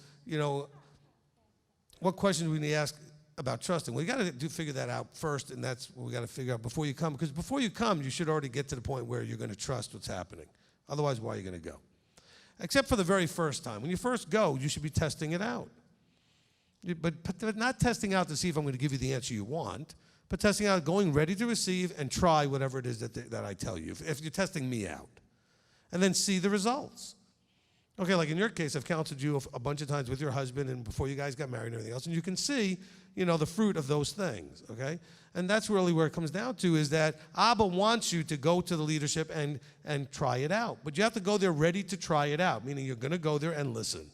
what questions we need to ask about trusting. Well, you got to figure that out first, and that's what we got to figure out before you come. Because before you come, you should already get to the point where you're going to trust what's happening. Otherwise, why are you going to go? Except for the very first time. When you first go, you should be testing it out. But not testing out to see if I'm going to give you the answer you want, but testing out, going ready to receive and try whatever it is that I tell you, if you're testing me out. And then see the results. Okay, like in your case, I've counseled you a bunch of times with your husband and before you guys got married and everything else, and you can see, the fruit of those things, okay? And that's really where it comes down to, is that Abba wants you to go to the leadership and try it out. But you have to go there ready to try it out, meaning you're going to go there and listen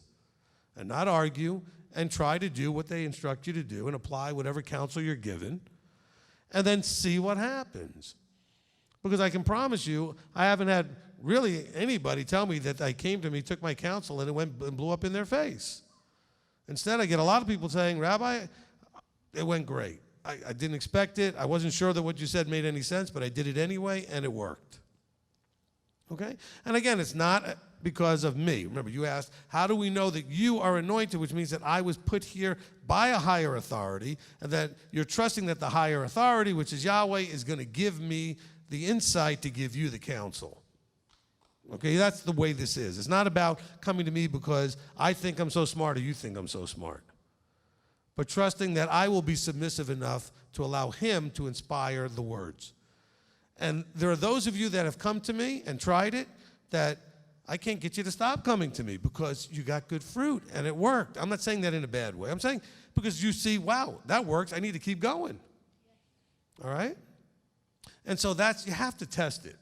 and not argue and try to do what they instruct you to do and apply whatever counsel you're given and then see what happens. Because I can promise you, I haven't had really anybody tell me that they came to me, took my counsel, and it went and blew up in their face. Instead, I get a lot of people saying, Rabbi, it went great. I didn't expect it. I wasn't sure that what you said made any sense, but I did it anyway, and it worked. Okay? And again, it's not because of me. Remember, you asked, how do we know that you are anointed, which means that I was put here by a higher authority, and that you're trusting that the higher authority, which is Yahweh, is going to give me the insight to give you the counsel. Okay, that's the way this is. It's not about coming to me because I think I'm so smart or you think I'm so smart. But trusting that I will be submissive enough to allow him to inspire the words. And there are those of you that have come to me and tried it that I can't get you to stop coming to me because you got good fruit and it worked. I'm not saying that in a bad way. I'm saying because you see, wow, that works. I need to keep going. All right? And so you have to test it.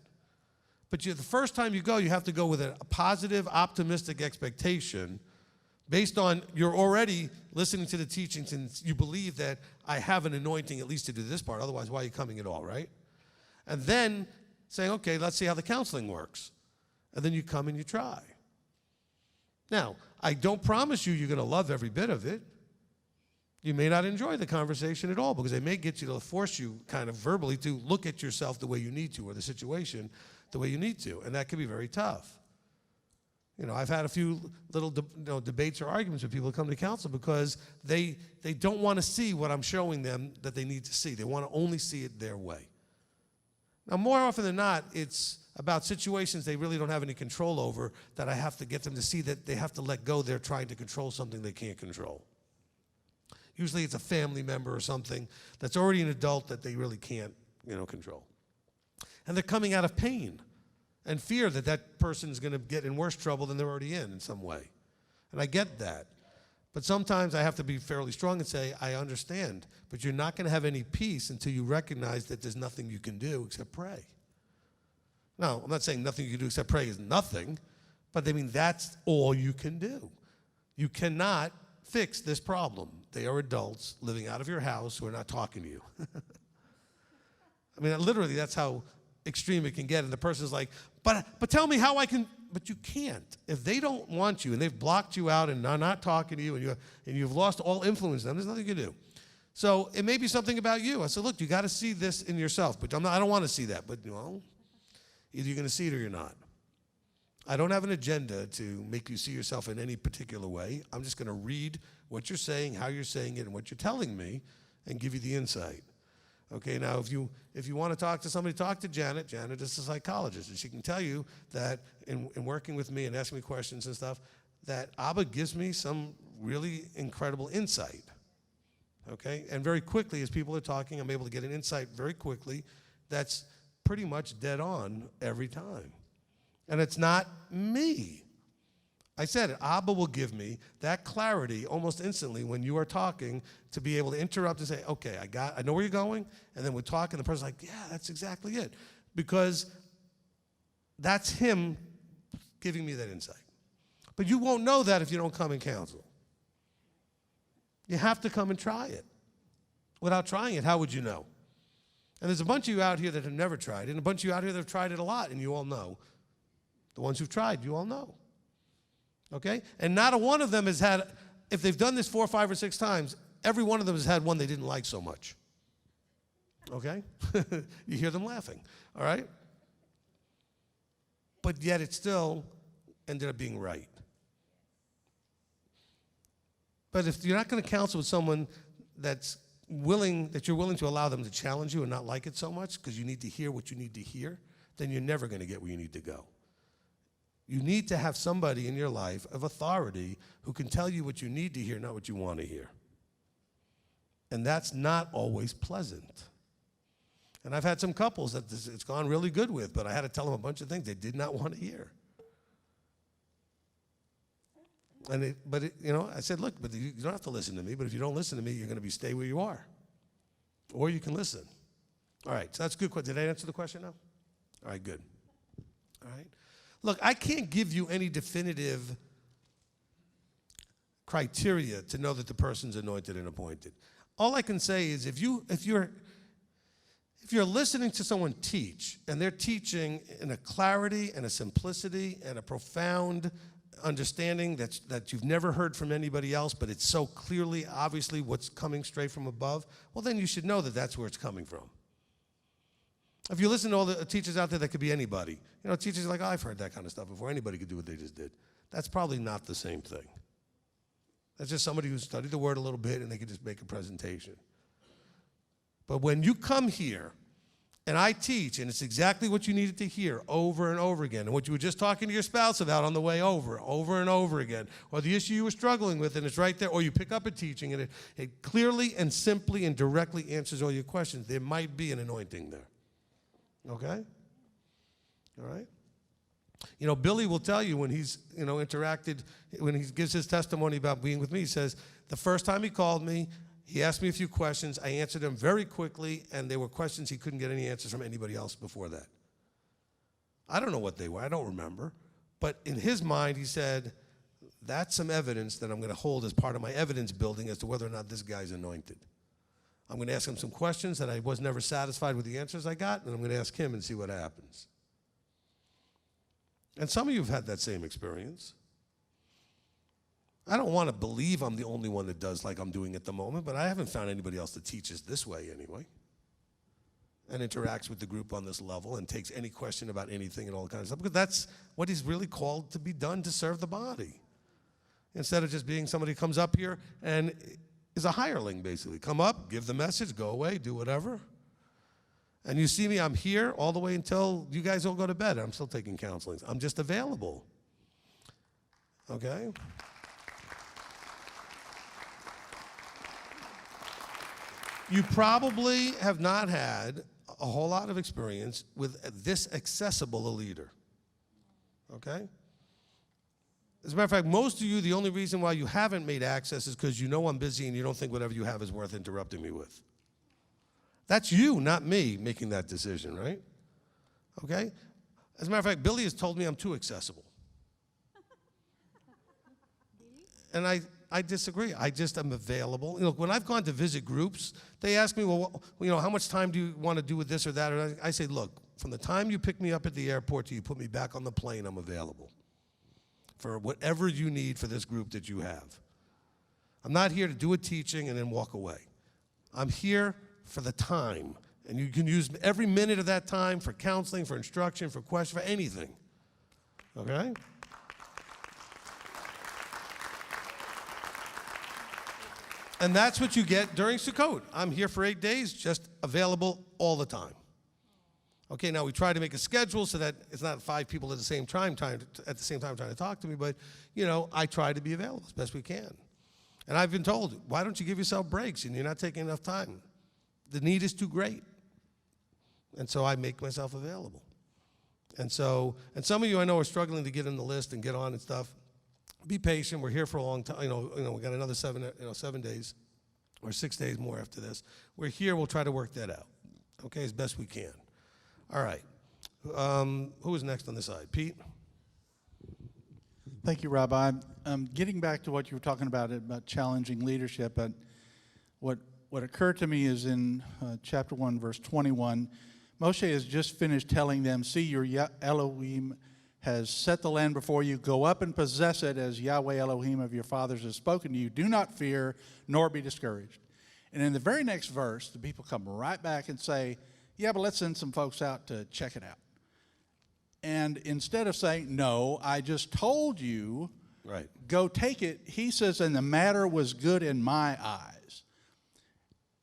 But the first time you go, you have to go with a positive, optimistic expectation based on you're already listening to the teachings and you believe that I have an anointing at least to do this part. Otherwise, why are you coming at all, right? And then saying, okay, let's see how the counseling works. And then you come and you try. Now, I don't promise you're going to love every bit of it. You may not enjoy the conversation at all because they may get you to force you kind of verbally to look at yourself the way you need to or the situation the way you need to, and that can be very tough. I've had a few little debates or arguments with people who come to counsel because they don't want to see what I'm showing them that they need to see. They want to only see it their way. Now, more often than not, it's about situations they really don't have any control over that I have to get them to see that they have to let go. They're trying to control something they can't control. Usually it's a family member or something that's already an adult that they really can't, control. And they're coming out of pain and fear that person is going to get in worse trouble than they're already in some way. And I get that. But sometimes I have to be fairly strong and say, I understand, but you're not going to have any peace until you recognize that there's nothing you can do except pray. Now, I'm not saying nothing you can do except pray is nothing, but that's all you can do. You cannot fix this problem. They are adults living out of your house who are not talking to you. Literally, that's how extreme it can get. And the person's like, but tell me how I can, but you can't. If they don't want you and they've blocked you out and are not talking to you and you've lost all influence on them, there's nothing you can do. So it may be something about you. I said, look, you got to see this in yourself, but I don't want to see that. But, Either you're going to see it or you're not. I don't have an agenda to make you see yourself in any particular way. I'm just going to read what you're saying, how you're saying it, and what you're telling me, and give you the insight. Okay, now if you want to talk to somebody, talk to Janet. Janet is a psychologist, and she can tell you that in working with me and asking me questions and stuff, that Abba gives me some really incredible insight. Okay, and very quickly as people are talking, I'm able to get an insight very quickly that's pretty much dead on every time. And it's not me. I said it, Abba will give me that clarity almost instantly when you are talking to be able to interrupt and say, okay, I know where you're going, and then we talk and the person's like, yeah, that's exactly it. Because that's him giving me that insight. But you won't know that if you don't come and counsel. You have to come and try it. Without trying it, how would you know? And there's a bunch of you out here that have never tried it, and a bunch of you out here that have tried it a lot, and you all know. The ones who've tried, you all know. Okay? And not a one of them has had, if they've done this 4, 5, or 6 times, every one of them has had one they didn't like so much. Okay? You hear them laughing. All right? But yet it still ended up being right. But if you're not going to counsel with someone that you're willing to allow them to challenge you and not like it so much because you need to hear what you need to hear, then you're never going to get where you need to go. You need to have somebody in your life of authority who can tell you what you need to hear, not what you want to hear. And that's not always pleasant. And I've had some couples that it's gone really good with, but I had to tell them a bunch of things they did not want to hear. I said, look, but you don't have to listen to me, but if you don't listen to me, you're going to stay where you are. Or you can listen. All right, so that's a good question. Did I answer the question now? All right, good. All right. Look, I can't give you any definitive criteria to know that the person's anointed and appointed. All I can say is if you're listening to someone teach, and they're teaching in a clarity and a simplicity and a profound understanding that you've never heard from anybody else, but it's so clearly, obviously, what's coming straight from above, well, then you should know that that's where it's coming from. If you listen to all the teachers out there, that could be anybody. Teachers are like, oh, I've heard that kind of stuff before. Anybody could do what they just did. That's probably not the same thing. That's just somebody who studied the word a little bit and they could just make a presentation. But when you come here and I teach, and it's exactly what you needed to hear over and over again, and what you were just talking to your spouse about on the way over and over again, or the issue you were struggling with, and it's right there, or you pick up a teaching, and it clearly and simply and directly answers all your questions, there might be an anointing there. Okay? All right? Billy will tell you when he's, interacted, when he gives his testimony about being with me, he says, the first time he called me, he asked me a few questions. I answered them very quickly, and they were questions he couldn't get any answers from anybody else before that. I don't know what they were. I don't remember. But in his mind, he said, that's some evidence that I'm going to hold as part of my evidence building as to whether or not this guy's anointed. I'm going to ask him some questions that I was never satisfied with the answers I got, and I'm going to ask him and see what happens. And some of you have had that same experience. I don't want to believe I'm the only one that does like I'm doing at the moment, but I haven't found anybody else that teaches this way anyway and interacts with the group on this level and takes any question about anything and all kinds of stuff, because that's what he's really called to be done to serve the body. Instead of just being somebody who comes up here and is a hireling, basically. Come up, give the message, go away, do whatever. And you see me, I'm here all the way until you guys all go to bed. I'm still taking counseling. I'm just available. Okay? You probably have not had a whole lot of experience with this accessible a leader. Okay? As a matter of fact, most of you, the only reason why you haven't made access is because you know I'm busy and you don't think whatever you have is worth interrupting me with. That's you, not me, making that decision, right? Okay? As a matter of fact, Billy has told me I'm too accessible. And I disagree. I just am available. When I've gone to visit groups, they ask me, well, how much time do you want to do with this or that? Or I say, look, from the time you pick me up at the airport till you put me back on the plane, I'm available for whatever you need for this group that you have. I'm not here to do a teaching and then walk away. I'm here for the time And you can use every minute of that time for counseling, for instruction, for question, for anything. Okay? And that's what you get during Sukkot. I'm here for 8 days, just available all the time. Okay, now we try to make a schedule so that it's not 5 people at the same time trying to talk to me, but I try to be available as best we can. And I've been told, why don't you give yourself breaks? And you're not taking enough time. The need is too great. And so I make myself available. And some of you I know are struggling to get in the list and get on and stuff. Be patient. We're here for a long time. We got another 7 days or 6 days more after this. We're here. We'll try to work that out, okay, as best we can. All right. Who is next on this side? Pete? Thank you, Rabbi. Getting back to what you were talking about challenging leadership, but what occurred to me is in chapter 1, verse 21, Moshe has just finished telling them, see, your Elohim has set the land before you. Go up and possess it as Yahweh Elohim of your fathers has spoken to you. Do not fear, nor be discouraged. And in the very next verse, the people come right back and say, yeah, but let's send some folks out to check it out. And instead of saying, no, I just told you, right, go take it, he says, and the matter was good in my eyes.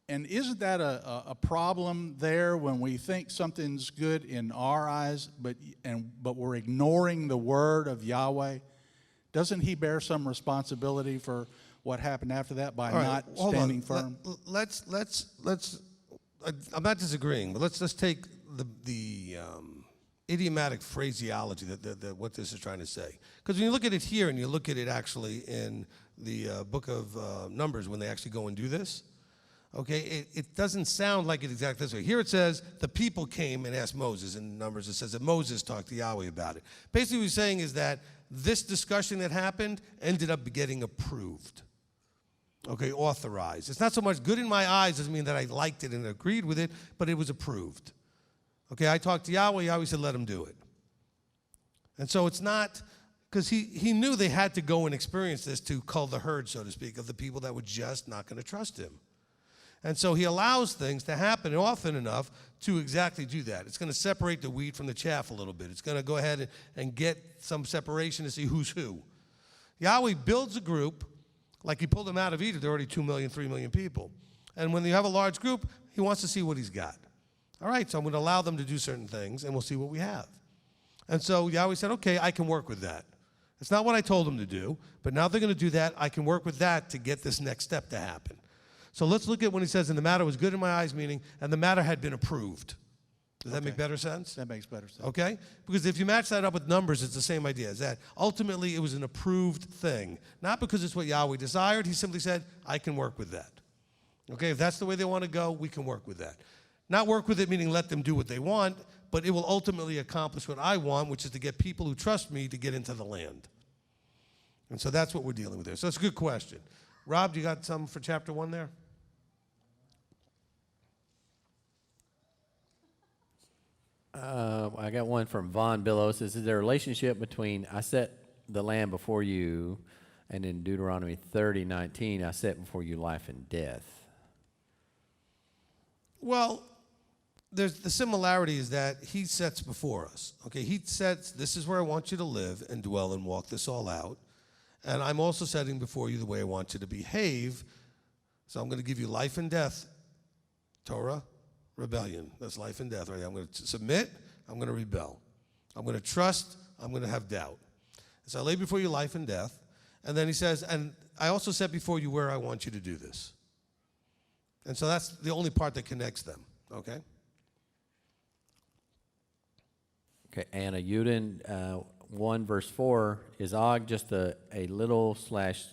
And isn't that a problem there when we think something's good in our eyes, but we're ignoring the word of Yahweh? Doesn't he bear some responsibility for what happened after that by not standing firm? Let's. I'm not disagreeing, but let's take the idiomatic phraseology that what this is trying to say. Because when you look at it here and you look at it actually in the book of Numbers when they actually go and do this. Okay, it doesn't sound like it exactly this way. Here it says, the people came and asked Moses. In Numbers, it says that Moses talked to Yahweh about it. Basically, what he's saying is that this discussion that happened ended up getting approved. Okay, authorized. It's not so much good in my eyes doesn't mean that I liked it and agreed with it, but it was approved. Okay, I talked to Yahweh. Yahweh said, let him do it. And so it's not, because he knew they had to go and experience this to cull the herd, so to speak, of the people that were just not going to trust him. And so he allows things to happen often enough to exactly do that. It's going to separate the wheat from the chaff a little bit. It's going to go ahead and get some separation to see who's who. Yahweh builds a group, like he pulled them out of Egypt. There are already 2 million, 3 million people. And when you have a large group, he wants to see what he's got. All right, so I'm going to allow them to do certain things, and we'll see what we have. And so Yahweh said, okay, I can work with that. It's not what I told them to do, but now they're going to do that. I can work with that to get this next step to happen. So let's look at when he says, and the matter was good in my eyes, meaning, and the matter had been approved. Does that make better sense? That makes better sense. Okay? Because if you match that up with Numbers, it's the same idea. Is that ultimately it was an approved thing. Not because it's what Yahweh desired. He simply said, I can work with that. Okay? If that's the way they want to go, we can work with that. Not work with it meaning let them do what they want, but it will ultimately accomplish what I want, which is to get people who trust me to get into the land. And so that's what we're dealing with there. So it's a good question. Rob, do you got something for chapter 1 there? I got one from Von Billows. This is the relationship between I set the land before you, and in Deuteronomy 30:19, I set before you life and death. Well, there's the similarity is that he sets before us. Okay, he sets, this is where I want you to live and dwell and walk this all out. And I'm also setting before you the way I want you to behave. So I'm going to give you life and death, Torah, rebellion. That's life and death, right? I'm going to submit, I'm going to rebel. I'm going to trust, I'm going to have doubt. So I lay before you life and death. And then he says, and I also set before you where I want you to do this. And so that's the only part that connects them, okay? Okay, Anna Uden, 1 verse 4, is Og just a little slash,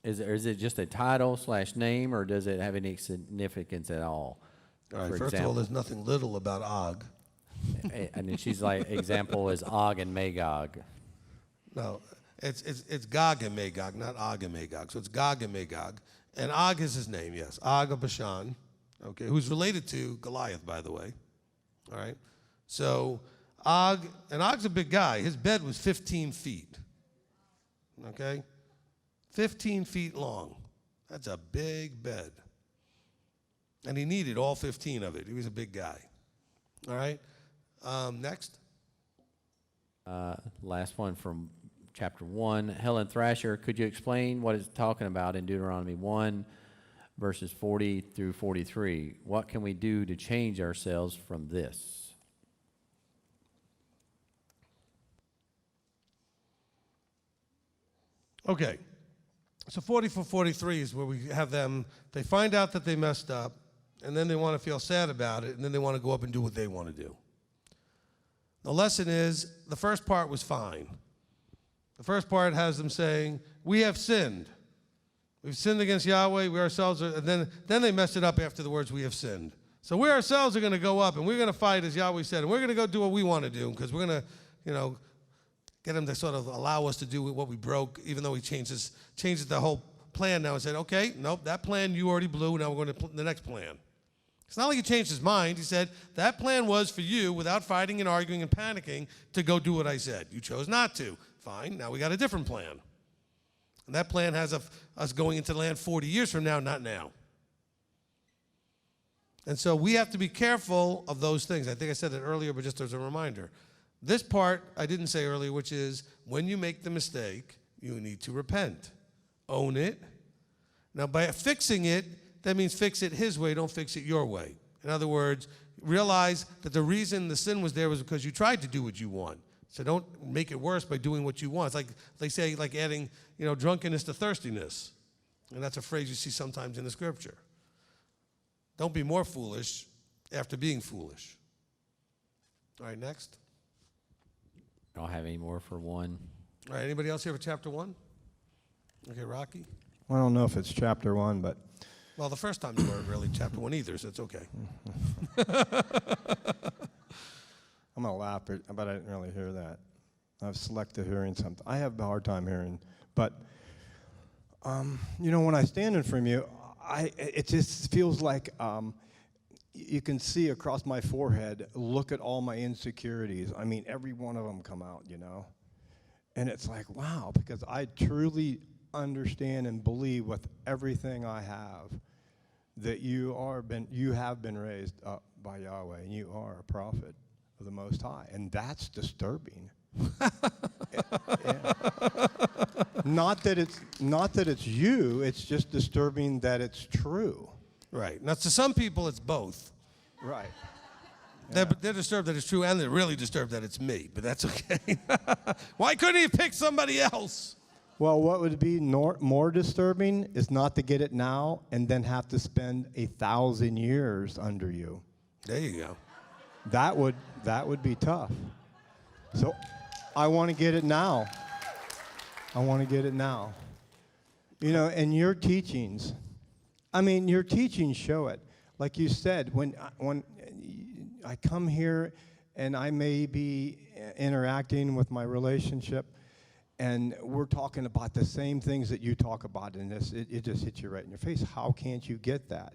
is it just a title slash name, or does it have any significance at all? All right, first of all, there's nothing little about Og. And then she's like, example is Og and Magog. No, it's Gog and Magog, not Og and Magog. So it's Gog and Magog. And Og is his name, yes. Og of Bashan, okay, who's related to Goliath, by the way. All right? So Og, and Og's a big guy. His bed was 15 feet. Okay? 15 feet long. That's a big bed. And he needed all 15 of it. He was a big guy. All right? Next. Last one from chapter 1. Helen Thrasher, could you explain what it's talking about in Deuteronomy 1, verses 40 through 43? What can we do to change ourselves from this? Okay. So 44-43 is where we have them. They find out that they messed up, and then they want to feel sad about it, and then they want to go up and do what they want to do. The lesson is, the first part was fine. The first part has them saying, we have sinned. We've sinned against Yahweh, we ourselves are, and then they messed it up after the words, we have sinned. So we ourselves are going to go up, and we're going to fight, as Yahweh said, and we're going to go do what we want to do, because we're going to, get him to sort of allow us to do what we broke, even though he changes the whole plan now and said, okay, nope, that plan you already blew, now we're going to the next plan. It's not like he changed his mind. He said, that plan was for you, without fighting and arguing and panicking, to go do what I said. You chose not to. Fine, now we got a different plan. And that plan has us going into the land 40 years from now, not now. And so we have to be careful of those things. I think I said it earlier, but just as a reminder. This part I didn't say earlier, which is when you make the mistake, you need to repent. Own it. Now, by fixing it, that means fix it his way, don't fix it your way. In other words, realize that the reason the sin was there was because you tried to do what you want. So don't make it worse by doing what you want. It's like they say, like adding, drunkenness to thirstiness. And that's a phrase you see sometimes in the scripture. Don't be more foolish after being foolish. All right, next. I don't have any more for 1. All right, anybody else here for chapter 1? Okay, Rocky? I don't know if it's chapter 1, but... Well, the first time you weren't really chapter 1 either, so it's okay. I'm going to laugh, but I didn't really hear that. I've selective hearing something. I have a hard time hearing. But, when I stand in front of you, it just feels like you can see across my forehead, look at all my insecurities. I mean, every one of them come out, And it's like, wow, because I truly understand and believe with everything I have that you have been raised up by Yahweh, and you are a prophet of the Most High, and that's disturbing. Not that it's you, it's just disturbing that it's true. Right. Now, to some people, it's both. Right. Yeah. They're disturbed that it's true, and they're really disturbed that it's me, but that's okay. Why couldn't he pick somebody else? Well, what would be more disturbing is not to get it now and then have to spend 1,000 years under you. There you go. That would be tough. So I want to get it now. I want to get it now. And your teachings, your teachings show it. Like you said, when I come here and I may be interacting with my relationship, and we're talking about the same things that you talk about in this, it just hits you right in your face. How can't you get that?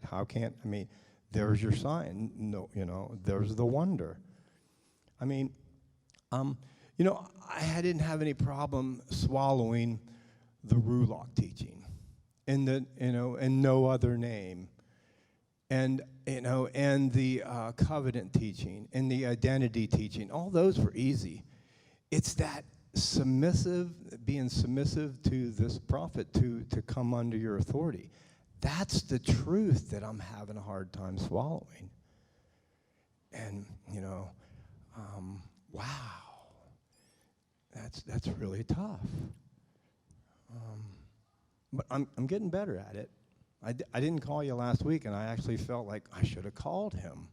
There's your sign. No, there's the wonder. I didn't have any problem swallowing the Rulock teaching, and and no other name, and the covenant teaching, and the identity teaching. All those were easy. It's that being submissive to this prophet to come under your authority. That's the truth that I'm having a hard time swallowing. And wow, that's really tough. But I'm getting better at it. I didn't call you last week, and I actually felt like I should have called him,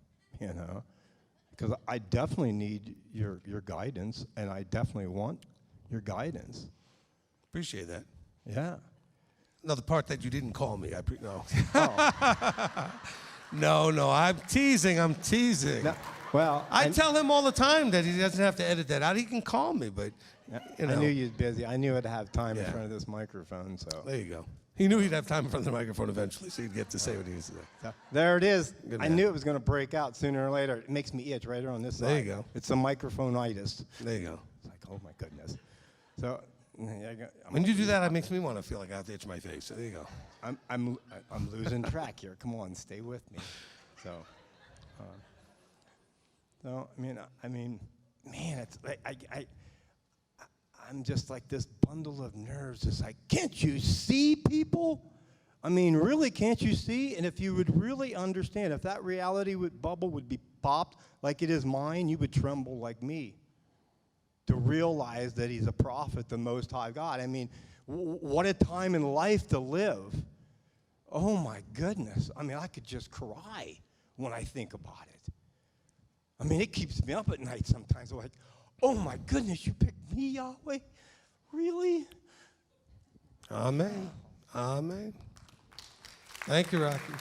because I definitely need your guidance, and I definitely want your guidance. Appreciate that. Yeah. No, the part that you didn't call me. No. Oh. No, I'm teasing. No, well, I tell him all the time that he doesn't have to edit that out. He can call me, but, I knew you was busy. I knew I'd have time in front of this microphone, so. There you go. He knew he'd have time in front of the microphone eventually, so he'd get to say what he needs to say. So, there it is. Good I man. knew it was going to break out sooner or later. It makes me itch right on this side. There you go. It's a microphone-itis. There you go. It's like, oh, my goodness. So, When you do that, it makes me want to feel like I have to itch my face. So there you go. I'm losing track here. Come on, stay with me. So, man, it's like I'm just like this bundle of nerves. It's like, can't you see, people? I mean, really, can't you see? And if you would really understand, if that reality bubble would be popped like it is mine, you would tremble like me to realize that he's a prophet, the Most High God. I mean, what a time in life to live. Oh, my goodness. I mean, I could just cry when I think about it. I mean, it keeps me up at night sometimes. I'm like, oh, my goodness, you picked me, Yahweh? Really? Amen. Amen. Thank you, Rocky.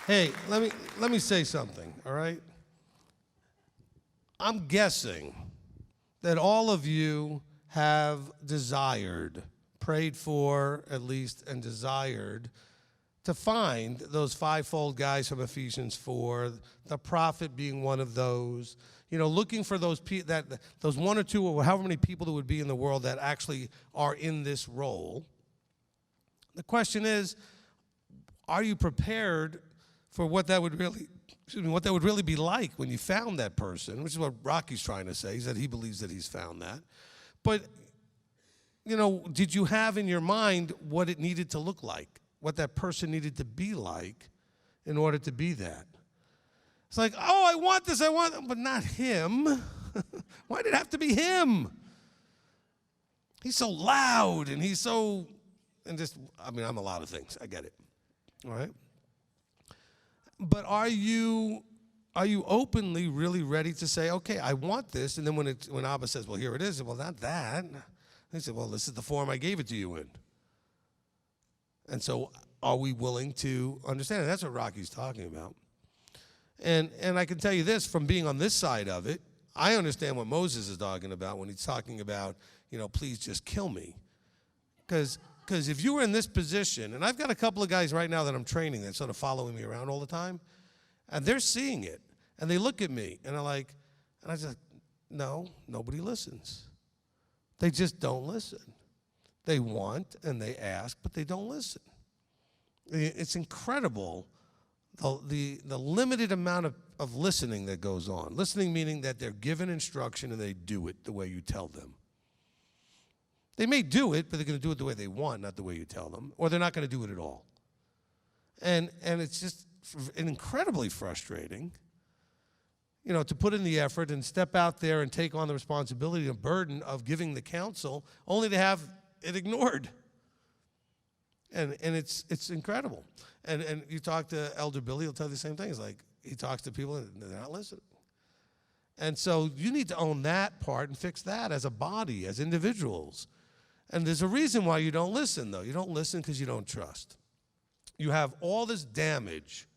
Hey, let me say something, all right? I'm guessing that all of you have desired, prayed for at least, and desired to find those fivefold guys from Ephesians 4, the prophet being one of those, looking for those one or two or however many people there would be in the world that actually are in this role. The question is, are you prepared for what that would really be like when you found that person, which is what Rocky's trying to say. He said he believes that he's found that. But, did you have in your mind what it needed to look like, what that person needed to be like in order to be that? It's like, oh, I want this, but not him. Why did it have to be him? He's so loud, and he's so, I'm a lot of things. I get it, all right? But are you openly really ready to say, okay, I want this, and then when Abba says, well, here it is, well, not that. He said, well, this is the form I gave it to you in. And so are we willing to understand it? That's what Rocky's talking about. And I can tell you this, from being on this side of it, I understand what Moses is talking about when he's talking about, please just kill me. Because if you were in this position, and I've got a couple of guys right now that I'm training that sort of following me around all the time, and they're seeing it, and they look at me, and I just like, no, nobody listens. They just don't listen. They want and they ask, but they don't listen. It's incredible, the limited amount of listening that goes on. Listening meaning that they're given instruction and they do it the way you tell them. They may do it, but they're going to do it the way they want, not the way you tell them, or they're not going to do it at all. And it's just incredibly frustrating, to put in the effort and step out there and take on the responsibility and burden of giving the counsel, only to have it ignored. And it's incredible. And you talk to Elder Billy, he'll tell you the same thing. It's like he talks to people and they're not listening. And so you need to own that part and fix that as a body, as individuals. And there's a reason why you don't listen, though. You don't listen because you don't trust. You have all this damage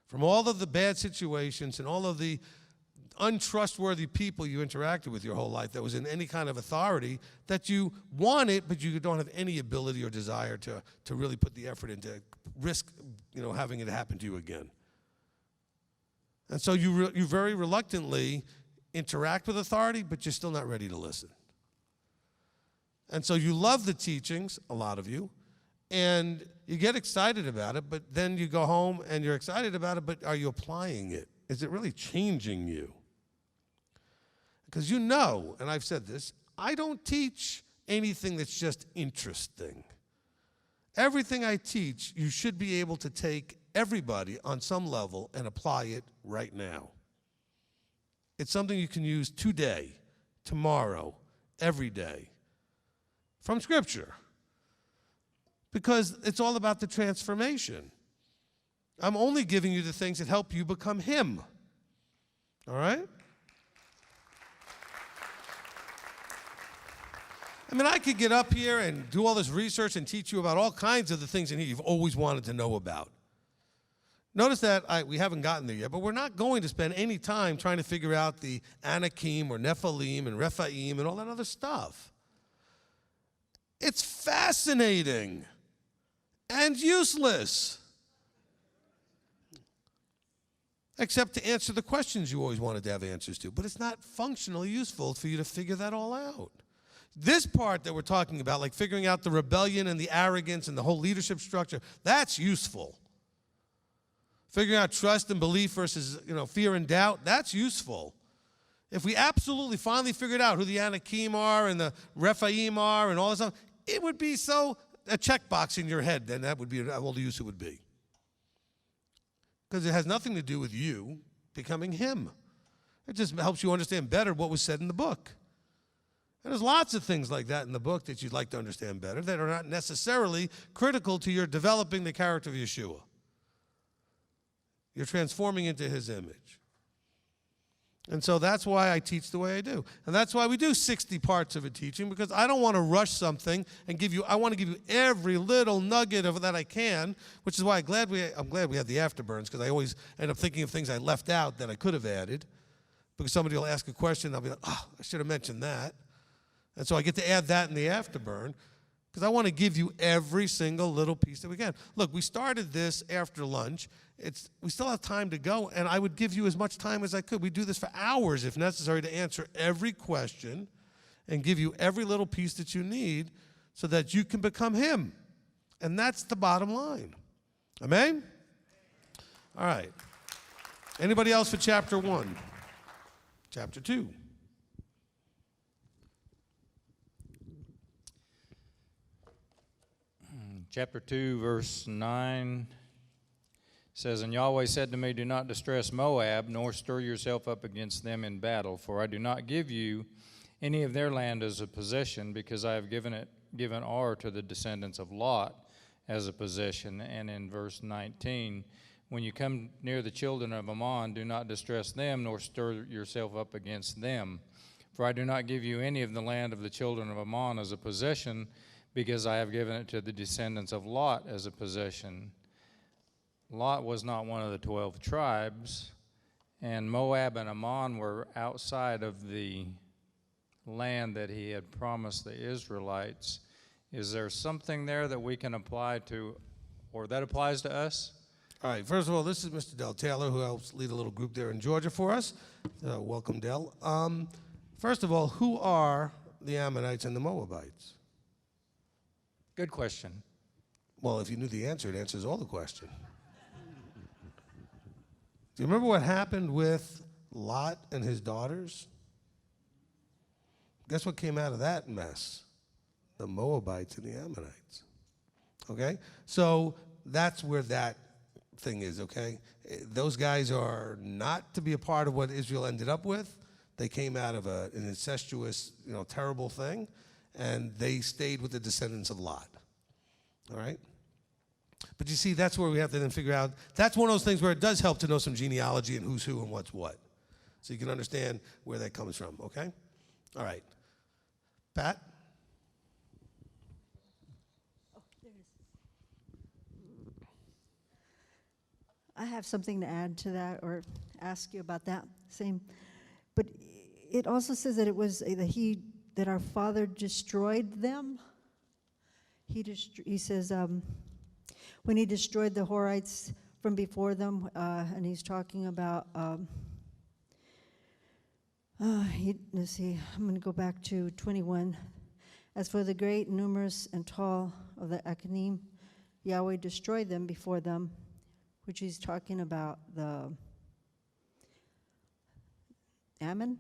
from all of the bad situations and all of the untrustworthy people you interacted with your whole life that was in any kind of authority that you want it, but you don't have any ability or desire to really put the effort into risk, having it happen to you again. And so you very reluctantly interact with authority, but you're still not ready to listen. And so you love the teachings, a lot of you, and you get excited about it, but then you go home and you're excited about it, but are you applying it? Is it really changing you? Because and I've said this, I don't teach anything that's just interesting. Everything I teach, you should be able to take everybody on some level and apply it right now. It's something you can use today, tomorrow, every day, from Scripture. Because it's all about the transformation. I'm only giving you the things that help you become Him. All right? I could get up here and do all this research and teach you about all kinds of the things in here you've always wanted to know about. Notice that we haven't gotten there yet, but we're not going to spend any time trying to figure out the Anakim or Nephilim and Rephaim and all that other stuff. It's fascinating and useless. except to answer the questions you always wanted to have answers to. But it's not functionally useful for you to figure that all out. This part that we're talking about, like figuring out the rebellion and the arrogance and the whole leadership structure, that's useful. Figuring out trust and belief versus, fear and doubt, that's useful. If we absolutely finally figured out who the Anakim are and the Rephaim are and all this stuff, it would be so a checkbox in your head, then that would be all the use it would be. Because it has nothing to do with you becoming him. It just helps you understand better what was said in the book. And there's lots of things like that in the book that you'd like to understand better that are not necessarily critical to your developing the character of Yeshua. You're transforming into his image. And so that's why I teach the way I do. And that's why we do 60 parts of a teaching, because I don't want to rush something and I want to give you every little nugget of that I can, which is why I'm glad we have the afterburns, because I always end up thinking of things I left out that I could have added. Because somebody will ask a question, I'll be like, oh, I should have mentioned that. And so I get to add that in the afterburn, because I want to give you every single little piece that we can. Look, we started this after lunch. We still have time to go, and I would give you as much time as I could. We do this for hours if necessary to answer every question and give you every little piece that you need so that you can become him. And that's the bottom line. Amen? All right. Anybody else for chapter 1? Chapter 2. Chapter 2, verse 9 says, And Yahweh said to me, Do not distress Moab, nor stir yourself up against them in battle, for I do not give you any of their land as a possession, because I have given Ar to the descendants of Lot as a possession. And in verse 19, When you come near the children of Ammon, do not distress them, nor stir yourself up against them, for I do not give you any of the land of the children of Ammon as a possession, because I have given it to the descendants of Lot as a possession. Lot was not one of the 12 tribes, and Moab and Ammon were outside of the land that he had promised the Israelites. Is there something there that we can apply to, or that applies to us? All right, first of all, this is Mr. Del Taylor, who helps lead a little group there in Georgia for us. Welcome, Del. First of all, who are the Ammonites and the Moabites? Good question. Well, if you knew the answer, it answers all the question. Do you remember what happened with Lot and his daughters? Guess what came out of that mess? The Moabites and the Ammonites. Okay? So that's where that thing is, okay? Those guys are not to be a part of what Israel ended up with. They came out of an incestuous, terrible thing, and they stayed with the descendants of Lot. All right? But you see, that's where we have to then figure out, that's one of those things where it does help to know some genealogy and who's who and what's what. So you can understand where that comes from, okay? All right. Pat? Oh, there it is. I have something to add to that or ask you about that same. But it also says that it was that our father destroyed them. He says when he destroyed the Horites from before them, and he's talking about. Let's see. I'm going to go back to 21. As for the great, numerous, and tall of the Anakim, Yahweh destroyed them before them, which he's talking about the Ammon.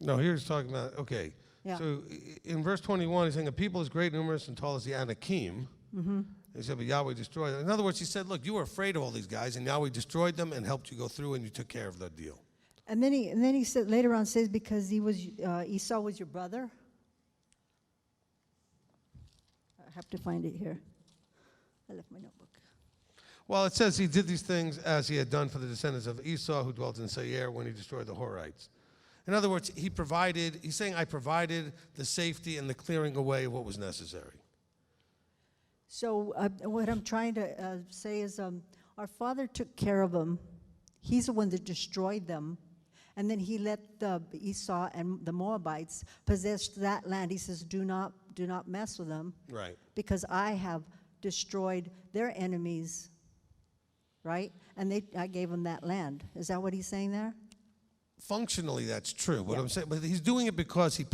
No, here he's talking about, okay. Yeah. So in verse 21, he's saying, a people as great, numerous, and tall as the Anakim. Mm-hmm. He said, but Yahweh destroyed them. In other words, he said, look, you were afraid of all these guys, and Yahweh destroyed them and helped you go through, and you took care of the deal. And then he said later on says because he was Esau was your brother. I have to find it here. I left my notebook. Well, it says he did these things as he had done for the descendants of Esau who dwelt in Seir when he destroyed the Horites. In other words, he's saying I provided the safety and the clearing away of what was necessary. So what I'm trying to say is our father took care of them. He's the one that destroyed them. And then he let the Esau and the Moabites possess that land. He says, do not mess with them. Right. Because I have destroyed their enemies. right? And I gave them that land. Is that what he's saying there? Functionally, that's true. What Yeah. I'm saying, but he's doing it because he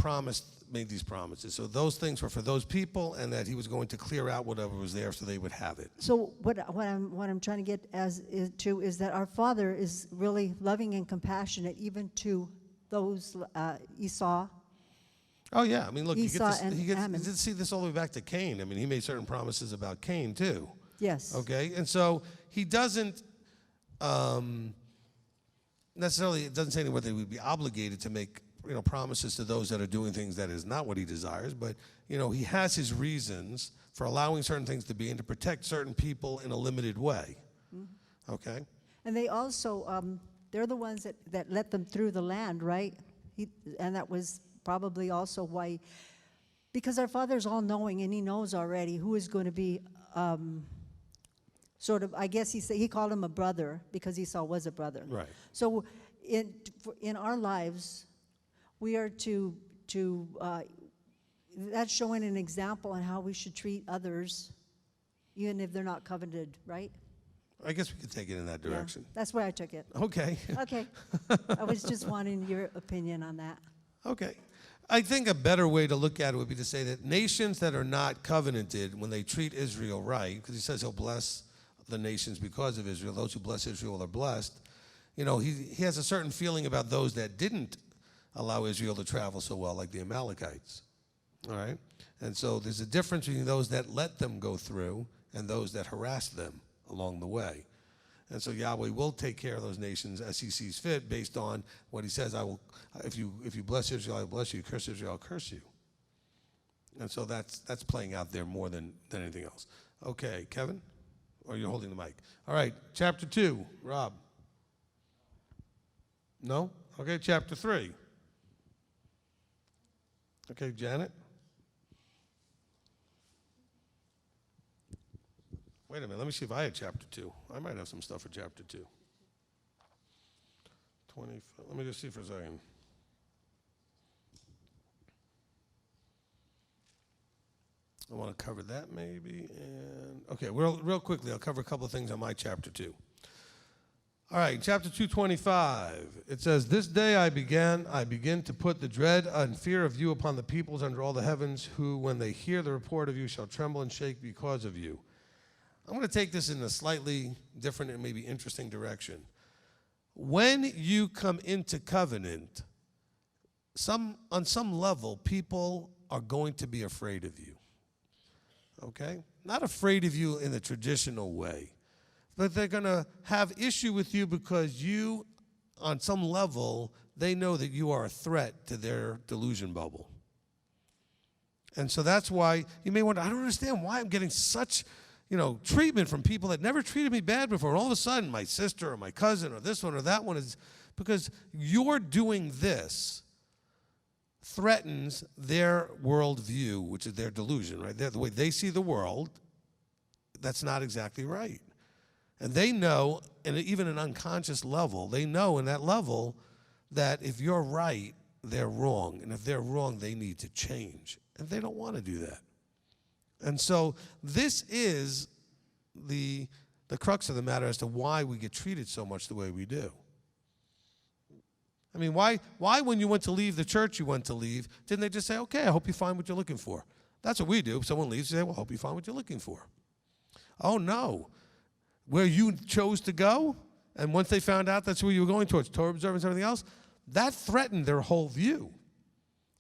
made these promises. So those things were for those people, and that he was going to clear out whatever was there, so they would have it. So what I'm trying to get is that our Father is really loving and compassionate even to those Esau. Oh yeah, I mean, look, Esau and you Ammon. see this all the way back to Cain. I mean, he made certain promises about Cain too. Yes. Okay, and so he doesn't necessarily. It doesn't say anywhere they would be obligated to make promises to those that are doing things that is not what he desires. But he has his reasons for allowing certain things to be and to protect certain people in a limited way. Mm-hmm. Okay. And they also they're the ones that let them through the land, right? And that was probably also why, because our Father's all-knowing and he knows already who is going to be sort of, I guess he called him a brother because Esau was a brother. Right. So in our lives, we are to that's showing an example on how we should treat others, even if they're not covenanted, right? I guess we could take it in that direction. Yeah, that's where I took it. Okay. Okay. I was just wanting your opinion on that. Okay. I think a better way to look at it would be to say that nations that are not covenanted, when they treat Israel right, because he says he'll bless the nations because of Israel, those who bless Israel are blessed. He has a certain feeling about those that didn't allow Israel to travel so well, like the Amalekites. All right? And so there's a difference between those that let them go through and those that harass them along the way. And so Yahweh will take care of those nations as he sees fit, based on what he says. I will, if you bless Israel, I will bless you. Curse Israel, I'll curse you. And so that's playing out there more than anything else. Okay, Kevin? Or you're holding the mic. All right, chapter 2, Rob. No? Okay, chapter 3. Okay, Janet? Wait a minute, let me see if I had chapter 2. I might have some stuff for chapter 2. Let me just see for a second. I want to cover that maybe. And okay, real quickly, I'll cover a couple of things on my chapter 2. All right, chapter 2:25. It says, "This day I begin to put the dread and fear of you upon the peoples under all the heavens, who, when they hear the report of you, shall tremble and shake because of you." I'm going to take this in a slightly different and maybe interesting direction. When you come into covenant, on some level, people are going to be afraid of you. Okay? Not afraid of you in the traditional way, but they're going to have issue with you because you, on some level, they know that you are a threat to their delusion bubble. And so that's why you may wonder, I don't understand why I'm getting such treatment from people that never treated me bad before. And all of a sudden, my sister or my cousin or this one or that one is, because you're doing this threatens their worldview, which is their delusion, right? The way they see the world, that's not exactly right. And they know, and even an unconscious level, they know in that level that if you're right, they're wrong. And if they're wrong, they need to change. And they don't want to do that. And so this is the crux of the matter as to why we get treated so much the way we do. I mean, why when you went to leave the church you went to leave, didn't they just say, okay, I hope you find what you're looking for? That's what we do. If someone leaves, we say, well, I hope you find what you're looking for. Oh, no. Where you chose to go, and once they found out that's where you were going towards, Torah observance and everything else, that threatened their whole view.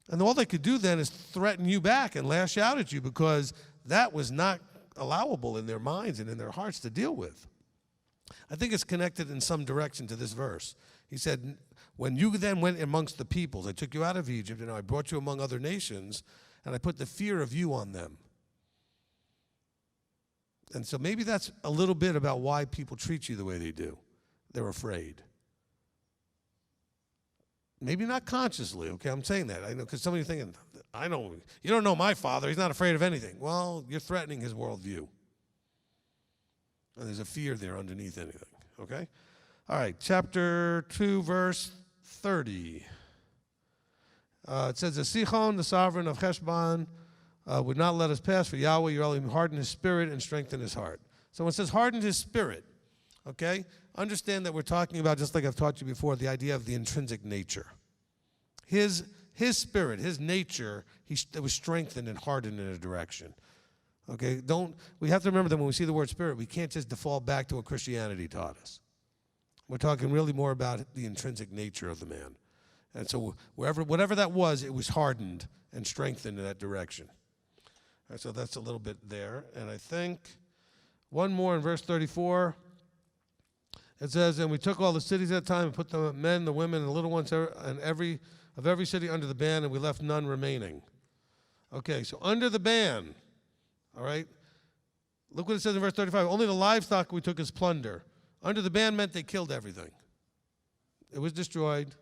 And all they could do then is threaten you back and lash out at you, because that was not allowable in their minds and in their hearts to deal with. I think it's connected in some direction to this verse. He said, when you then went amongst the peoples, I took you out of Egypt, and I brought you among other nations, and I put the fear of you on them. And so maybe that's a little bit about why people treat you the way they do. They're afraid. Maybe not consciously, okay? I'm saying that. I know, because some of you are thinking, you don't know my father. He's not afraid of anything. Well, you're threatening his worldview. And there's a fear there underneath anything, okay? All right, chapter 2, verse 30. It says, Sihon, the sovereign of Heshbon, would not let us pass, for Yahweh, your Elohim, hardened his spirit and strengthened his heart. So when it says hardened his spirit, Okay? Understand that we're talking about, just like I've taught you before, the idea of the intrinsic nature. His spirit, his nature, it was strengthened and hardened in a direction. Okay? We have to remember that when we see the word spirit, we can't just default back to what Christianity taught us. We're talking really more about the intrinsic nature of the man. And so whatever that was, it was hardened and strengthened in that direction. All right, so that's a little bit there. And I think one more in verse 34. It says, and we took all the cities at that time and put the men, the women, and the little ones of every city under the ban, and we left none remaining. Okay, so under the ban, all right? Look what it says in verse 35. Only the livestock we took as plunder. Under the ban meant they killed everything. It was destroyed.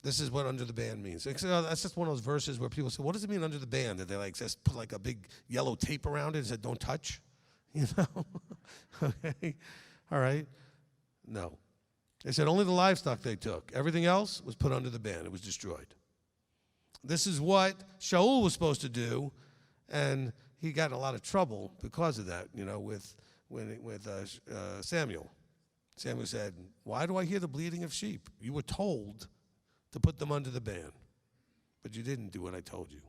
This is what under the ban means. That's just one of those verses where people say, what does it mean under the ban? Did they like just put like a big yellow tape around it and said, don't touch? You know? Okay. All right. No. They said only the livestock they took. Everything else was put under the ban. It was destroyed. This is what Shaul was supposed to do, and he got in a lot of trouble because of that, you know, with Samuel. Samuel said, why do I hear the bleating of sheep? You were told to put them under the ban, but you didn't do what I told you.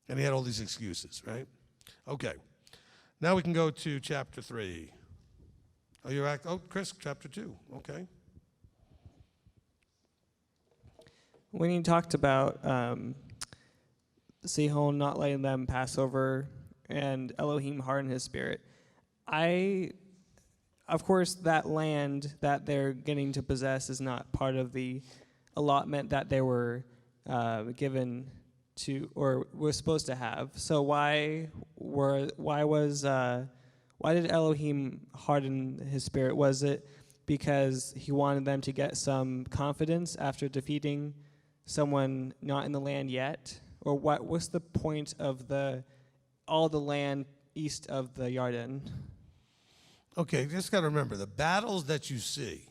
And he had all these excuses, right? Okay. Now we can go to chapter 3. Chris, chapter 2. Okay. When you talked about Sihon not letting them pass over and Elohim harden his spirit, of course, that land that they're getting to possess is not part of the allotment that they were given to or were supposed to have. So why did Elohim harden his spirit? Was it because he wanted them to get some confidence after defeating someone not in the land yet? Or what's the point of all the land east of the Yarden? Okay, you just got to remember the battles that you see,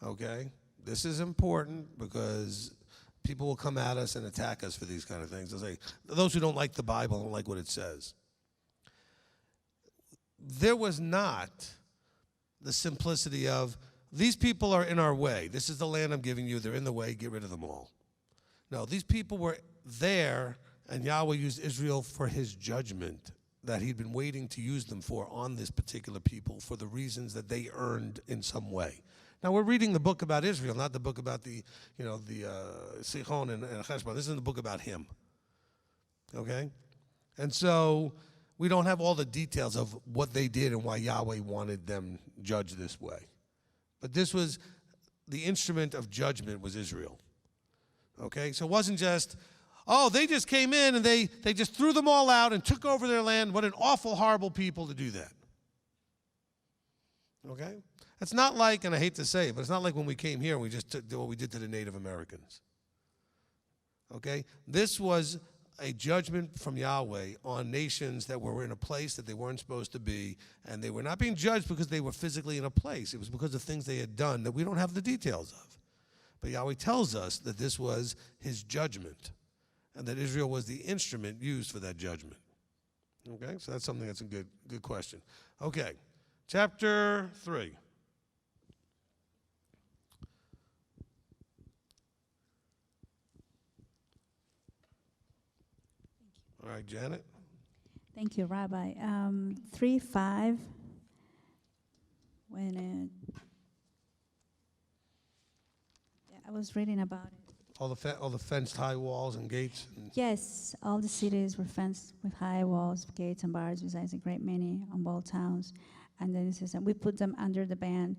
okay? This is important because people will come at us and attack us for these kind of things. They'll say, those who don't like the Bible don't like what it says. There was not the simplicity of, these people are in our way. This is the land I'm giving you. They're in the way. Get rid of them all. No, these people were there, and Yahweh used Israel for his judgment that he'd been waiting to use them for on this particular people for the reasons that they earned in some way. Now, we're reading the book about Israel, not the book about the Sihon and Heshbon. This isn't the book about him, okay? And so we don't have all the details of what they did and why Yahweh wanted them judged this way. But this was, the instrument of judgment was Israel, okay? So it wasn't just, they just came in and they just threw them all out and took over their land. What an awful, horrible people to do that, okay? It's not like, and I hate to say it, but it's not like when we came here and we just did what we did to the Native Americans. Okay? This was a judgment from Yahweh on nations that were in a place that they weren't supposed to be, and they were not being judged because they were physically in a place. It was because of things they had done that we don't have the details of. But Yahweh tells us that this was his judgment, and that Israel was the instrument used for that judgment. Okay? So that's something that's a good question. Okay. Chapter 3. All right, Janet. Thank you, Rabbi. 3:5. I was reading about it. All the fenced high walls and gates. Yes, all the cities were fenced with high walls, gates, and bars. Besides a great many on both towns. And then it says that we put them under the ban.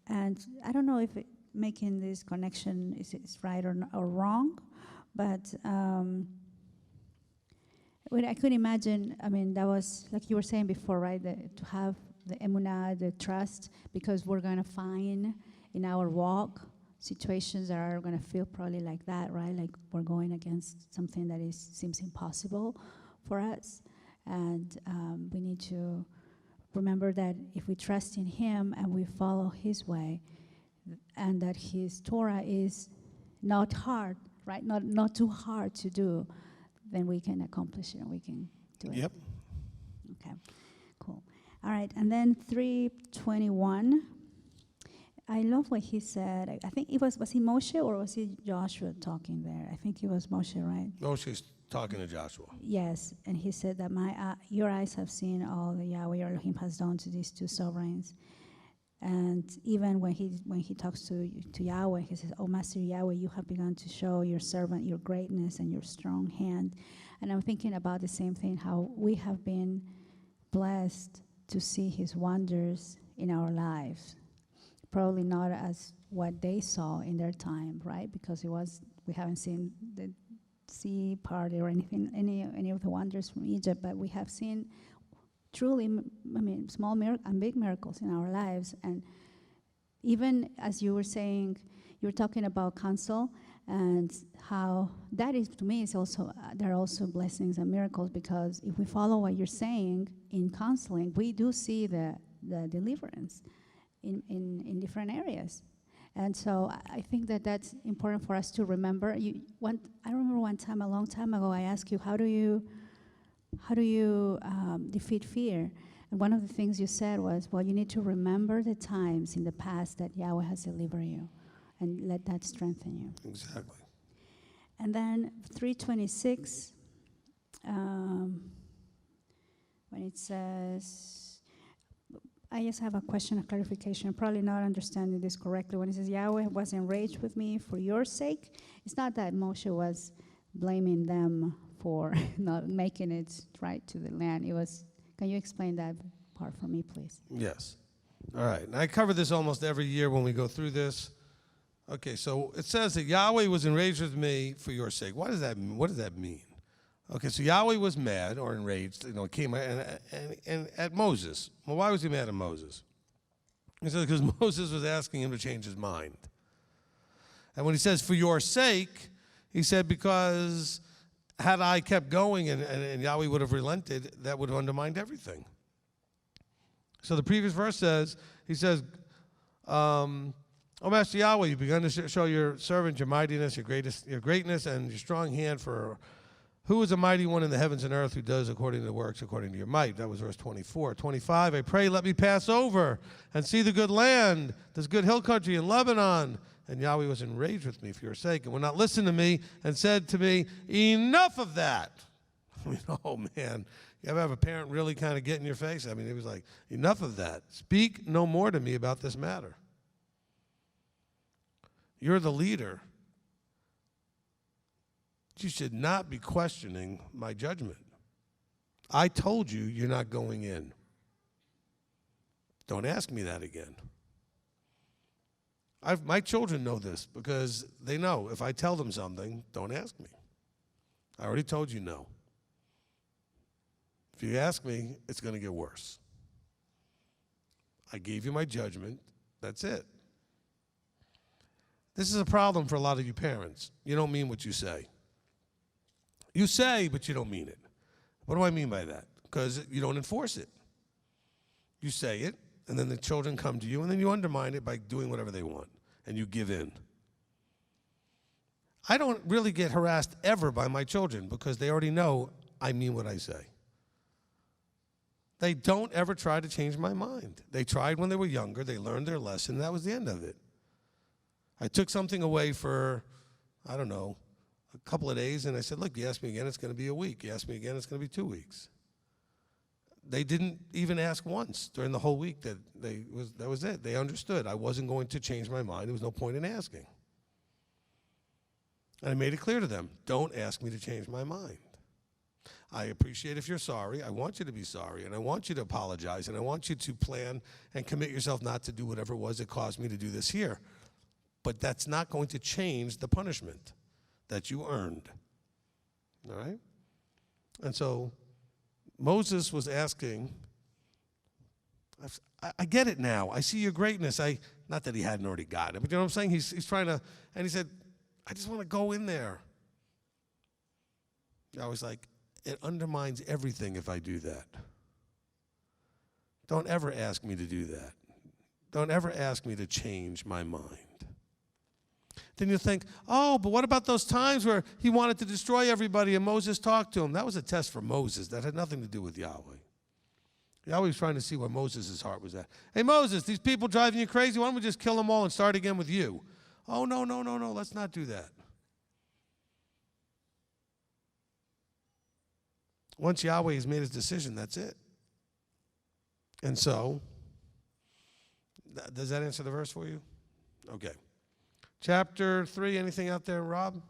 And I don't know if making this connection is right or wrong, but. I could imagine, that was, like you were saying before, right, to have the emunah, the trust, because we're going to find in our walk situations that are going to feel probably like that, right, like we're going against something that seems impossible for us. And we need to remember that if we trust in him and we follow his way, and that his Torah is not hard, right, not too hard to do, then we can accomplish it and we can do it. Yep. Okay, cool. All right, and then 3:21. I love what he said. I think it was he Moshe or was he Joshua talking there? I think it was Moshe, right? Moshe's talking to Joshua. Yes, and he said that your eyes have seen all that Yahweh your Elohim has done to these two sovereigns. And even when he talks to Yahweh, he says, "Oh, Master Yahweh, you have begun to show your servant your greatness and your strong hand." And I'm thinking about the same thing, how we have been blessed to see his wonders in our lives. Probably not as what they saw in their time, right? Because we haven't seen the sea party or anything, any of the wonders from Egypt, but we have seen truly, small and big miracles in our lives. And even as you were saying, you were talking about counsel and how that is, to me, is also there are also blessings and miracles, because if we follow what you're saying in counseling, we do see the deliverance in different areas. And so I think that that's important for us to remember. I remember one time, a long time ago, I asked you, how do you defeat fear? And one of the things you said was, well, you need to remember the times in the past that Yahweh has delivered you, and let that strengthen you. Exactly. And then 3:26, when it says, I just have a question of clarification, probably not understanding this correctly. When it says Yahweh was enraged with me for your sake, it's not that Moshe was blaming them for not making it right to the land. Can you explain that part for me, please? Yes. All right. And I cover this almost every year when we go through this. Okay, so it says that Yahweh was enraged with me for your sake. What does that mean? Okay, so Yahweh was mad or enraged, came and at Moses. Well, why was he mad at Moses? He said because Moses was asking him to change his mind. And when he says for your sake, he said because had I kept going and Yahweh would have relented, that would have undermined everything. So the previous verse says, he says, "O Master Yahweh, you've begun to show your servant your mightiness, your greatness, and your strong hand for who is a mighty one in the heavens and earth who does according to the works, according to your might." That was verse 24. 25, I pray, let me pass over and see the good land, this good hill country in Lebanon. And Yahweh was enraged with me for your sake and would not listen to me and said to me, enough of that. I mean, oh, man. You ever have a parent really kind of get in your face? I mean, it was like, enough of that. Speak no more to me about this matter. You're the leader. You should not be questioning my judgment. I told you you're not going in. Don't ask me that again. My children know this because they know if I tell them something, don't ask me. I already told you no. If you ask me, it's going to get worse. I gave you my judgment. That's it. This is a problem for a lot of you parents. You don't mean what you say. You say, but you don't mean it. What do I mean by that? Because you don't enforce it. You say it, and then the children come to you, and then you undermine it by doing whatever they want, and you give in. I don't really get harassed ever by my children because they already know I mean what I say. They don't ever try to change my mind. They tried when they were younger. They learned their lesson, and that was the end of it. I took something away for, I don't know, a couple of days, and I said, look, you ask me again, it's going to be a week. You ask me again, it's going to be 2 weeks. They didn't even ask once during the whole week. That was it. They understood. I wasn't going to change my mind. There was no point in asking. And I made it clear to them, don't ask me to change my mind. I appreciate if you're sorry. I want you to be sorry, and I want you to apologize, and I want you to plan and commit yourself not to do whatever it was that caused me to do this here. But that's not going to change the punishment that you earned. All right? And so Moses was asking, I get it now. I see your greatness. Not that he hadn't already got it, but you know what I'm saying? He's trying to, and he said, I just want to go in there. I was like, it undermines everything if I do that. Don't ever ask me to do that. Don't ever ask me to change my mind. Then you think, oh, but what about those times where he wanted to destroy everybody and Moses talked to him? That was a test for Moses. That had nothing to do with Yahweh. Yahweh's trying to see where Moses' heart was at. Hey, Moses, these people driving you crazy, why don't we just kill them all and start again with you? Oh, no, let's not do that. Once Yahweh has made his decision, that's it. And so, does that answer the verse for you? Okay. Chapter 3, anything out there, Rob?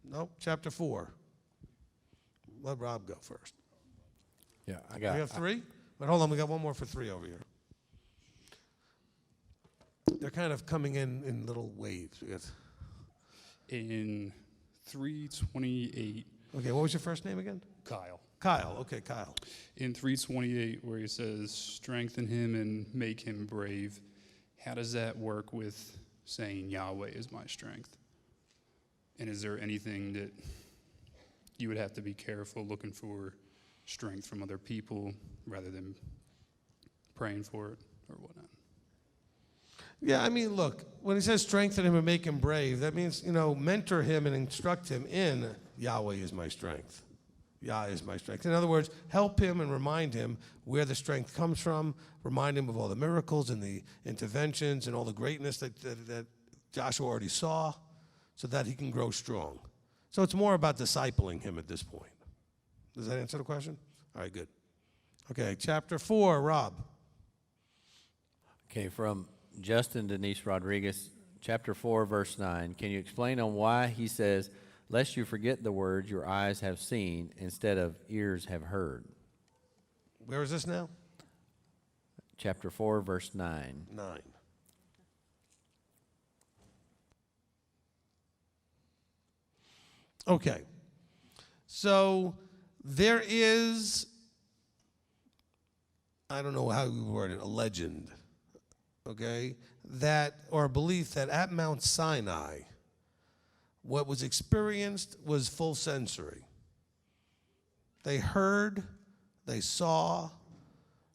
Nope. Chapter 4. Let Rob go first. Yeah, We have 3? But hold on, we got one more for 3 over here. They're kind of coming in little waves. In 3:28. Okay, what was your first name again? Kyle. Kyle, okay, Kyle. In 3:28, where he says, strengthen him and make him brave, how does that work with saying Yahweh is my strength? And is there anything that you would have to be careful looking for strength from other people rather than praying for it or whatnot? Yeah, I mean, look, when he says strengthen him and make him brave, that means, mentor him and instruct him in Yahweh is my strength. Yah is my strength. In other words, help him and remind him where the strength comes from, remind him of all the miracles and the interventions and all the greatness that Joshua already saw so that he can grow strong. So it's more about discipling him at this point. Does that answer the question? All right, good. Okay, chapter 4, Rob. Okay, from Justin Denise Rodriguez, chapter 4, verse 9. Can you explain on why he says, lest you forget the words your eyes have seen instead of ears have heard? Where is this now? Chapter 4, verse 9. 9. Okay. So there is, I don't know how you word it, a legend, okay, or a belief that at Mount Sinai, what was experienced was full sensory. They heard, they saw.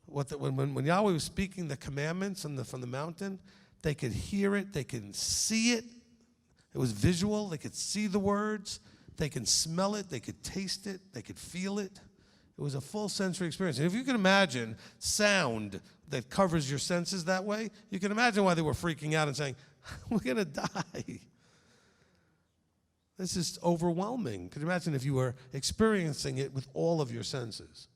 When Yahweh was speaking the commandments from the mountain, they could hear it, they could see it. It was visual, they could see the words, they could smell it, they could taste it, they could feel it. It was a full sensory experience. And if you can imagine sound that covers your senses that way, you can imagine why they were freaking out and saying, we're going to die. This is overwhelming. Could you imagine if you were experiencing it with all of your senses?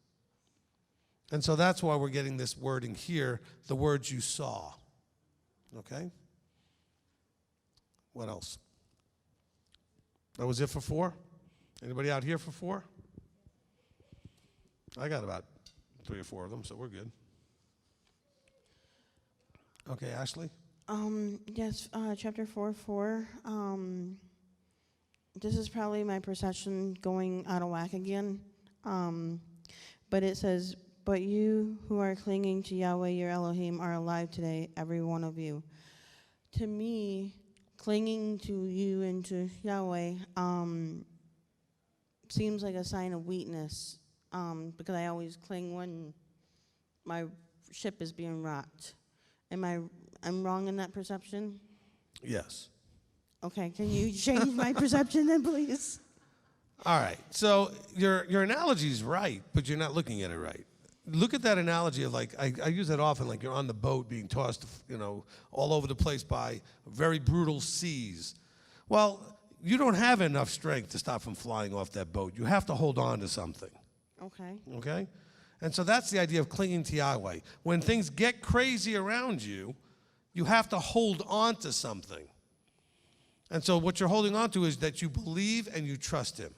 And so that's why we're getting this wording here, the words you saw. Okay? What else? That was it for 4? Anybody out here for 4? I got about 3 or 4 of them, so we're good. Okay, Ashley? Yes, chapter 4:4. This is probably my perception going out of whack again. But it says, but you who are clinging to Yahweh your Elohim are alive today, every one of you. To me, clinging to you and to Yahweh seems like a sign of weakness, because I always cling when my ship is being rocked. I'm wrong in that perception? Yes. Okay, can you change my perception then, please? All right, so your analogy is right, but you're not looking at it right. Look at that analogy of I use that often, like you're on the boat being tossed, all over the place by very brutal seas. Well, you don't have enough strength to stop from flying off that boat. You have to hold on to something. Okay. Okay? And so that's the idea of clinging to Yahweh. When things get crazy around you, you have to hold on to something. And so what you're holding on to is that you believe and you trust him.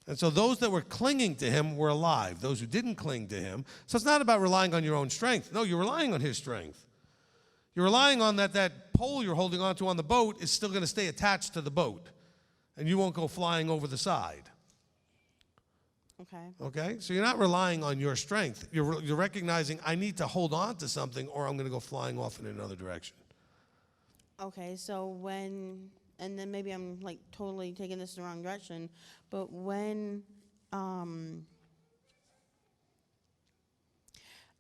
And so those that were clinging to him were alive. Those who didn't cling to him. So it's not about relying on your own strength. No, you're relying on his strength. You're relying on that pole you're holding onto on the boat is still going to stay attached to the boat. And you won't go flying over the side. Okay. Okay? So you're not relying on your strength. You're recognizing I need to hold on to something or I'm going to go flying off in another direction. Okay, so and then maybe I'm totally taking this the wrong direction, but when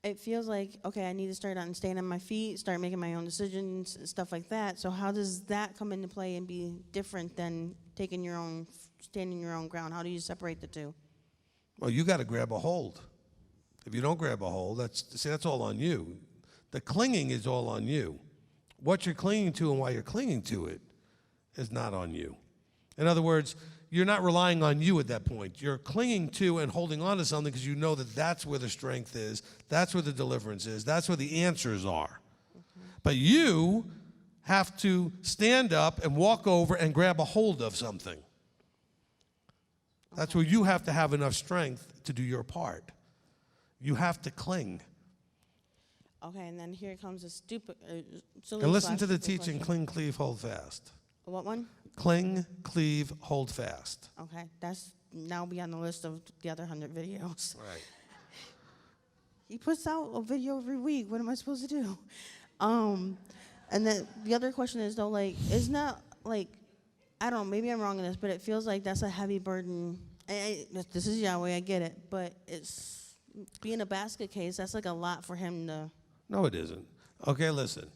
it feels like, okay, I need to start on staying on my feet, start making my own decisions, stuff like that. So how does that come into play and be different than standing your own ground? How do you separate the two? Well, you got to grab a hold. If you don't grab a hold, that's all on you. The clinging is all on you. What you're clinging to and why you're clinging to it is not on you. In other words, you're not relying on you at that point. You're clinging to and holding on to something because you know that that's where the strength is, that's where the deliverance is, that's where the answers are. But you have to stand up and walk over and grab a hold of something. That's where you have to have enough strength to do your part. You have to cling. Okay, and then here comes a stupid. Silly And listen to the stupid teaching, question. cling, cleave, hold fast. What one? Cling, cleave, hold fast. Okay, that's now be on the list of the other 100 videos. Right. He puts out a video every week. What am I supposed to do? And then the other question is though, like, it's not like, I don't know, maybe I'm wrong in this, but it feels like that's a heavy burden. This is Yahweh, I get it, but it's being a basket case. That's like a lot for him to. No, it isn't. Okay, listen.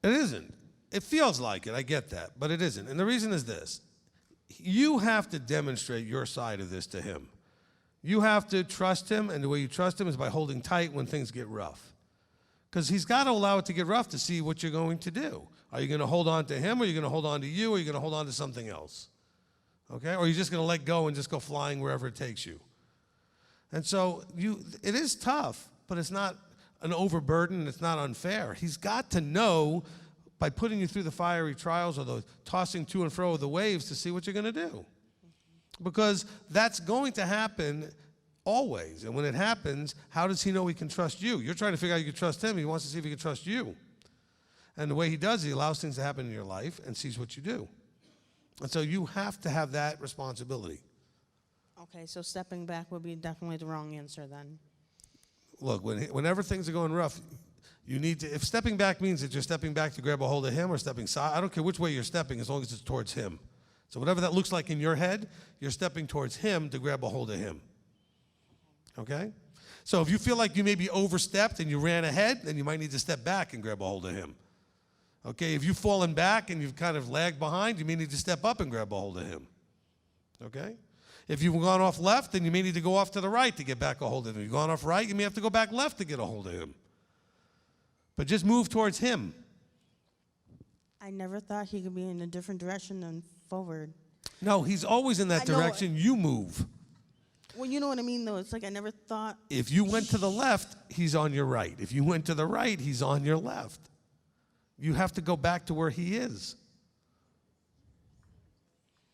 It isn't. It feels like it, I get that, but it isn't. And the reason is this. You have to demonstrate your side of this to him. You have to trust him, and the way you trust him is by holding tight when things get rough. Because he's got to allow it to get rough to see what you're going to do. Are you going to hold on to him, or are you going to hold on to you, or are you going to hold on to something else? Okay? Or are you just going to let go and just go flying wherever it takes you? And so it is tough, but it's not an overburden, and it's not unfair. He's got to know by putting you through the fiery trials or the tossing to and fro of the waves to see what you're going to do. Because that's going to happen always. And when it happens, how does he know he can trust you? You're trying to figure out you can trust him. He wants to see if he can trust you. And the way he does, he allows things to happen in your life and sees what you do. And so you have to have that responsibility. Okay, so stepping back would be definitely the wrong answer then. Look, whenever things are going rough, you need to, if stepping back means that you're stepping back to grab a hold of him or stepping side, I don't care which way you're stepping as long as it's towards him. So whatever that looks like in your head, you're stepping towards him to grab a hold of him. Okay? So if you feel like you maybe overstepped and you ran ahead, then you might need to step back and grab a hold of him. Okay? If you've fallen back and you've kind of lagged behind, you may need to step up and grab a hold of him. Okay? If you've gone off left, then you may need to go off to the right to get back a hold of him. If you've gone off right, you may have to go back left to get a hold of him. But just move towards him. I never thought he could be in a different direction than forward. No, he's always in that direction. You move. Well, you know what I mean, though. It's like I never thought. If you went to the left, he's on your right. If you went to the right, he's on your left. You have to go back to where he is.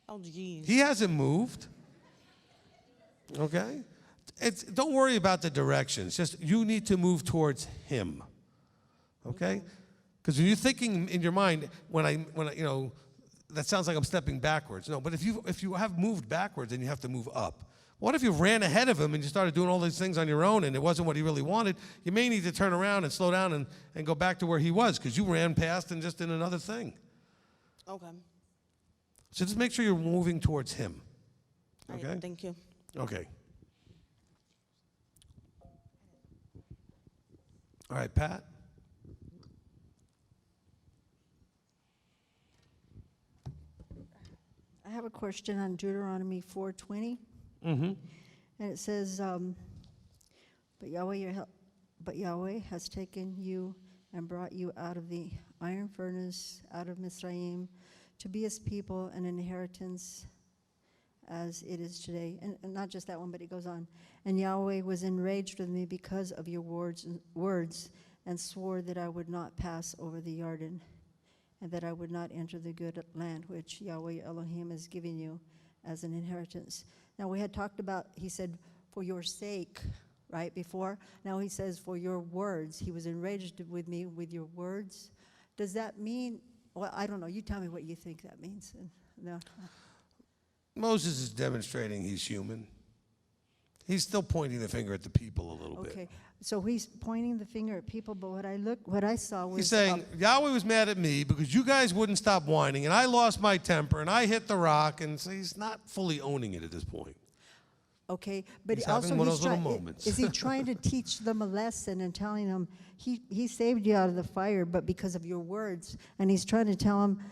Oh, geez. He hasn't moved. Okay? Don't worry about the directions. Just you need to move towards him. Okay? Because when you're thinking in your mind, when I, that sounds like I'm stepping backwards. No, but if you have moved backwards, then you have to move up. What if you ran ahead of him and you started doing all these things on your own and it wasn't what he really wanted? You may need to turn around and slow down and go back to where he was because you ran past and just did another thing. Okay. So just make sure you're moving towards him. Okay? All right, thank you. Okay. All right, Pat? I have a question on Deuteronomy 4:20. Mm-hmm. And it says, but Yahweh has taken you and brought you out of the iron furnace, out of Mizraim, to be his people, an inheritance as it is today. And not just that one, but it goes on. And Yahweh was enraged with me because of your words and swore that I would not pass over the Jordan and that I would not enter the good land which Yahweh Elohim is giving you as an inheritance. Now, we had talked about, he said, for your sake, right, before. Now he says, for your words. He was enraged with me with your words. Does that mean, well, I don't know. You tell me what you think that means. No. Moses is demonstrating he's human. He's still pointing the finger at the people a little bit. Okay, so he's pointing the finger at people, but what I saw was... He's saying, Yahweh was mad at me because you guys wouldn't stop whining, and I lost my temper, and I hit the rock, and so he's not fully owning it at this point. Okay, but he's also having one of those little moments. Is he trying to teach them a lesson and telling them, he saved you out of the fire, but because of your words, and he's trying to tell them,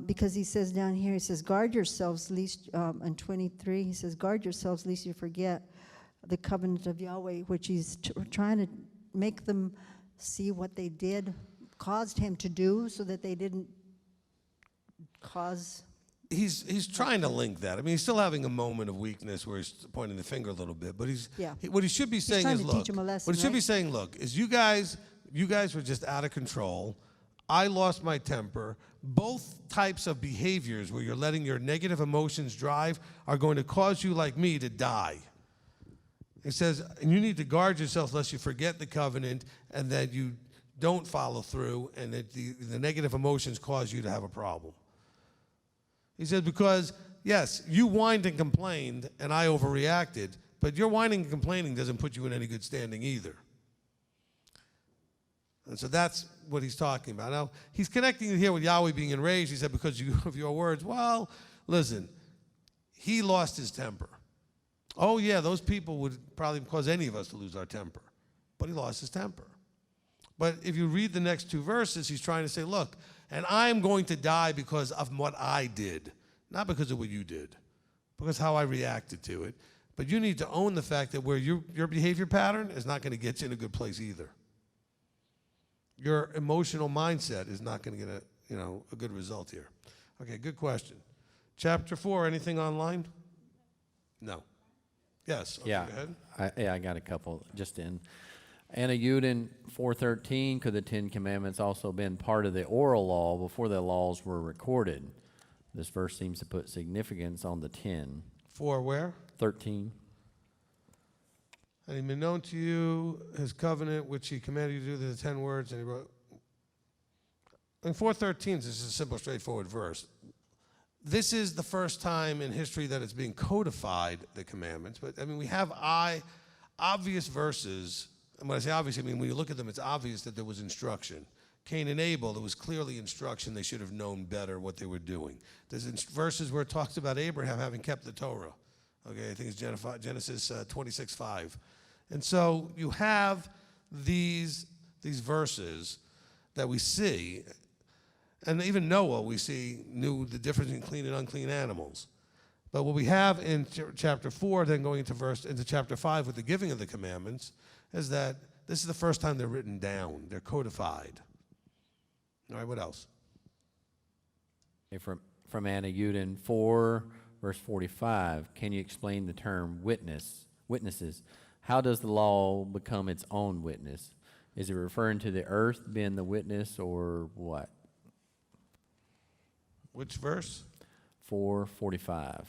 because he says down here, he says, guard yourselves, lest, in 23, he says, guard yourselves, lest you forget the covenant of Yahweh, which he's trying to make them see what they did, caused him to do, so that they didn't cause. He's trying to link that. I mean, he's still having a moment of weakness where he's pointing the finger a little bit, but what he should be saying is, look, what he should be saying, look, is you guys were just out of control. I lost my temper. Both types of behaviors where you're letting your negative emotions drive are going to cause you, like me, to die. He says, and you need to guard yourself lest you forget the covenant and that you don't follow through and that the negative emotions cause you to have a problem. He says, because, yes, you whined and complained, and I overreacted, but your whining and complaining doesn't put you in any good standing either. And so that's what he's talking about. Now, he's connecting it here with Yahweh being enraged. He said, because of your words. Well, listen, he lost his temper. Oh, yeah, those people would probably cause any of us to lose our temper. But he lost his temper. But if you read the next two verses, he's trying to say, look, and I am going to die because of what I did, not because of what you did, because how I reacted to it. But you need to own the fact that where your behavior pattern is not going to get you in a good place either. Your emotional mindset is not going to get a good result here. Okay, good question. Chapter 4, anything online? No. Yes. Okay, yeah. Go ahead. I got a couple just in. Anna Yudin 4:13, could the Ten Commandments also been part of the oral law before the laws were recorded? This verse seems to put significance on the 10. 4 where? 13. And he made known to you his covenant, which he commanded you to do, the 10 words, and he wrote. In 4:13, this is a simple, straightforward verse. This is the first time in history that it's being codified, the commandments. But, I mean, we have obvious verses. And when I say obvious, I mean when you look at them, it's obvious that there was instruction. Cain and Abel, there was clearly instruction. They should have known better what they were doing. There's verses where it talks about Abraham having kept the Torah. Okay, I think it's Genesis 26:5. And so you have these verses that we see, and even Noah, we see, knew the difference between clean and unclean animals. But what we have in chapter 4, then going into chapter 5 with the giving of the commandments, is that this is the first time they're written down. They're codified. All right, what else? Okay, from Anna Yudin 4, verse 45, can you explain the term witnesses? How does the law become its own witness? Is it referring to the earth being the witness or what? Which verse? 4:45.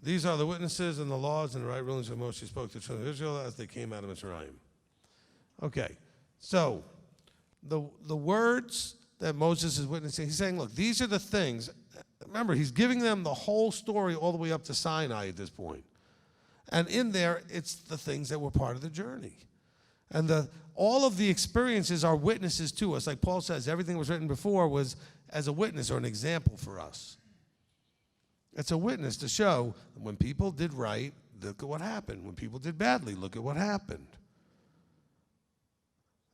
These are the witnesses and the laws and the right rulings of Moshe spoke to the children of Israel as they came out of Mitzrayim. Okay, so the words that Moses is witnessing, he's saying, look, these are the things. Remember, he's giving them the whole story all the way up to Sinai at this point. And in there, it's the things that were part of the journey. And all of the experiences are witnesses to us. Like Paul says, everything that was written before was as a witness or an example for us. It's a witness to show when people did right, look at what happened. When people did badly, look at what happened.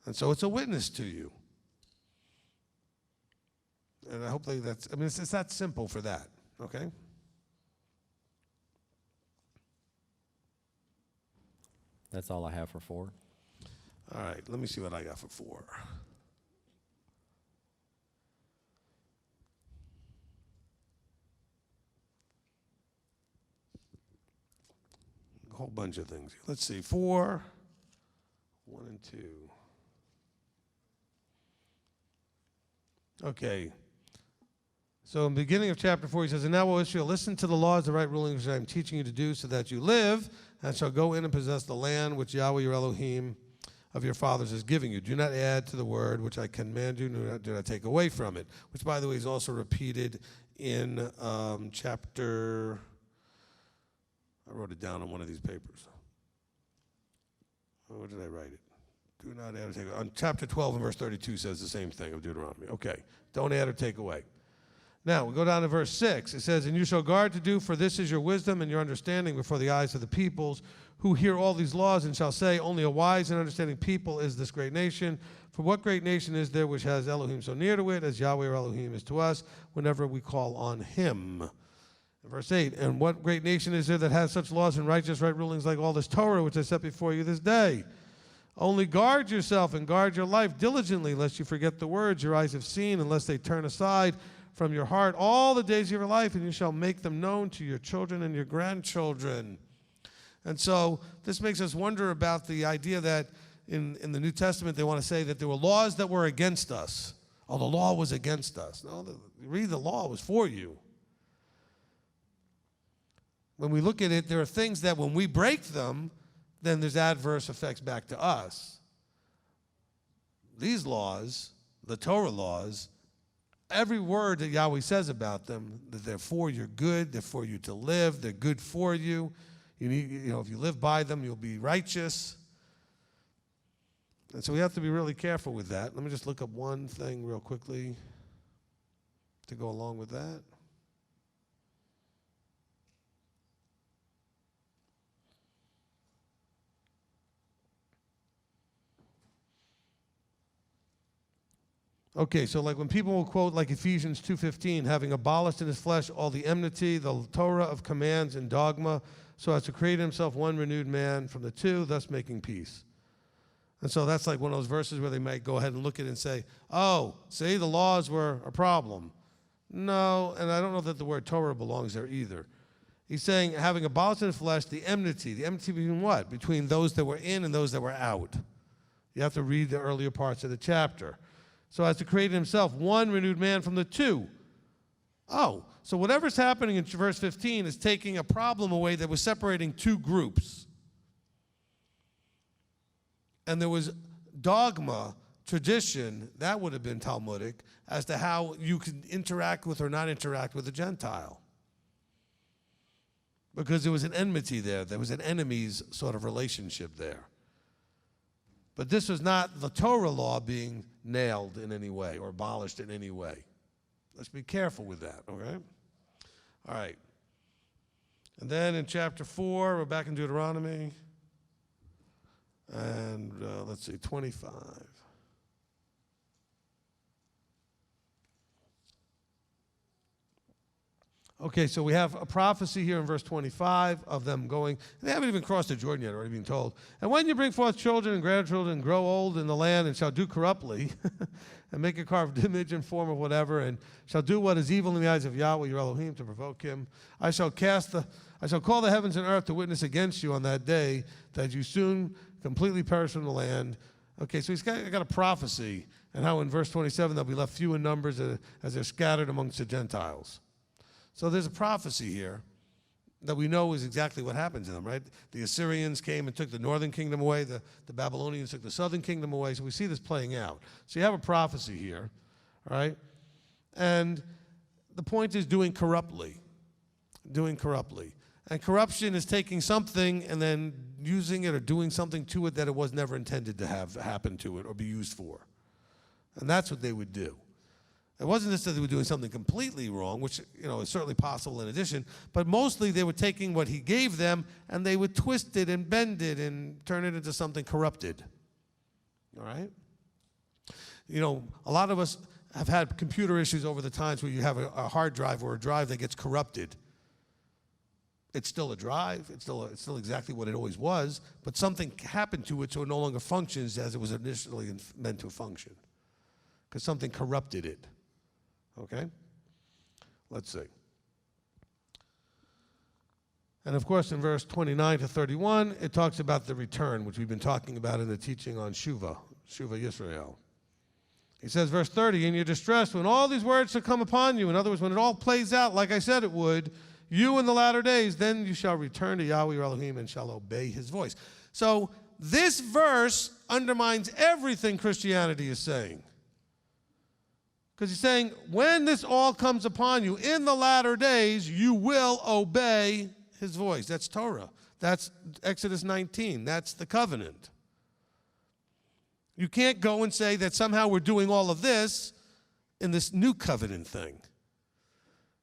And so it's a witness to you. And I hope it's that simple for that, okay? That's all I have for 4. All right, let me see what I got for 4. A whole bunch of things. Let's see, 4, 1 and 2. Okay. So in the beginning of chapter 4, he says, and now, O Israel, listen to the laws, the right rulings which I am teaching you to do, so that you live, and shall go in and possess the land which Yahweh your Elohim of your fathers is giving you. Do not add to the word which I command you, do not take away from it. Which, by the way, is also repeated in chapter, I wrote it down on one of these papers. Where did I write it? Do not add or take away. On chapter 12 and verse 32 says the same thing of Deuteronomy. Okay, don't add or take away. Now, we go down to verse 6. It says, and you shall guard to do, for this is your wisdom and your understanding before the eyes of the peoples, who hear all these laws and shall say, only a wise and understanding people is this great nation. For what great nation is there which has Elohim so near to it, as Yahweh or Elohim is to us, whenever we call on him? Verse 8, and what great nation is there that has such laws and righteous right rulings like all this Torah which I set before you this day? Only guard yourself and guard your life diligently, lest you forget the words your eyes have seen, unless they turn aside from your heart all the days of your life, and you shall make them known to your children and your grandchildren. And so this makes us wonder about the idea that in the New Testament they want to say that there were laws that were against us. Oh, the law was against us. No, read the law was for you. When we look at it, there are things that when we break them, then there's adverse effects back to us. These laws, the Torah laws, every word that Yahweh says about them, that they're for your good, they're for you to live, they're good for you. You need, if you live by them, you'll be righteous. And so we have to be really careful with that. Let me just look up one thing real quickly to go along with that. Okay, so like when people will quote like Ephesians 2:15, having abolished in his flesh all the enmity, the Torah of commands and dogma, so as to create himself one renewed man from the two, thus making peace. And so that's like one of those verses where they might go ahead and look at it and say, oh, see, the laws were a problem. No, and I don't know that the word Torah belongs there either. He's saying, having abolished in his flesh the enmity between what? Between those that were in and those that were out. You have to read the earlier parts of the chapter. So as to create himself one renewed man from the two. Oh, so whatever's happening in verse 15 is taking a problem away that was separating two groups. And there was dogma, tradition, that would have been Talmudic, as to how you could interact with or not interact with a Gentile. Because there was an enmity there. There was an enemies sort of relationship there. But this was not the Torah law being nailed in any way or abolished in any way. Let's be careful with that, okay? All right. And then in chapter 4, we're back in Deuteronomy. And let's see, 25. Okay, so we have a prophecy here in verse 25 of them going, they haven't even crossed the Jordan yet, already being told. And when you bring forth children and grandchildren and grow old in the land and shall do corruptly and make a carved image and form of whatever and shall do what is evil in the eyes of Yahweh your Elohim to provoke him, I shall call the heavens and earth to witness against you on that day that you soon completely perish from the land. Okay, so he's got a prophecy and how in verse 27 they'll be left few in numbers as they're scattered amongst the Gentiles. So there's a prophecy here that we know is exactly what happened to them, right? The Assyrians came and took the northern kingdom away. The Babylonians took the southern kingdom away. So we see this playing out. So you have a prophecy here, all right? And the point is doing corruptly. Doing corruptly. And corruption is taking something and then using it or doing something to it that it was never intended to have happen to it or be used for. And that's what they would do. It wasn't just that they were doing something completely wrong, which is certainly possible in addition, but mostly they were taking what he gave them and they would twist it and bend it and turn it into something corrupted. All right? A lot of us have had computer issues over the times where you have a hard drive or a drive that gets corrupted. It's still a drive. It's still exactly what it always was, but something happened to it so it no longer functions as it was initially meant to function because something corrupted it. Okay? Let's see. And of course, in verse 29 to 31, it talks about the return, which we've been talking about in the teaching on Shuvah Yisrael. He says, verse 30, in your distress, when all these words shall come upon you, in other words, when it all plays out like I said it would, you in the latter days, then you shall return to Yahweh your Elohim and shall obey his voice. So this verse undermines everything Christianity is saying. Because he's saying, when this all comes upon you, in the latter days, you will obey his voice. That's Torah. That's Exodus 19. That's the covenant. You can't go and say that somehow we're doing all of this in this new covenant thing.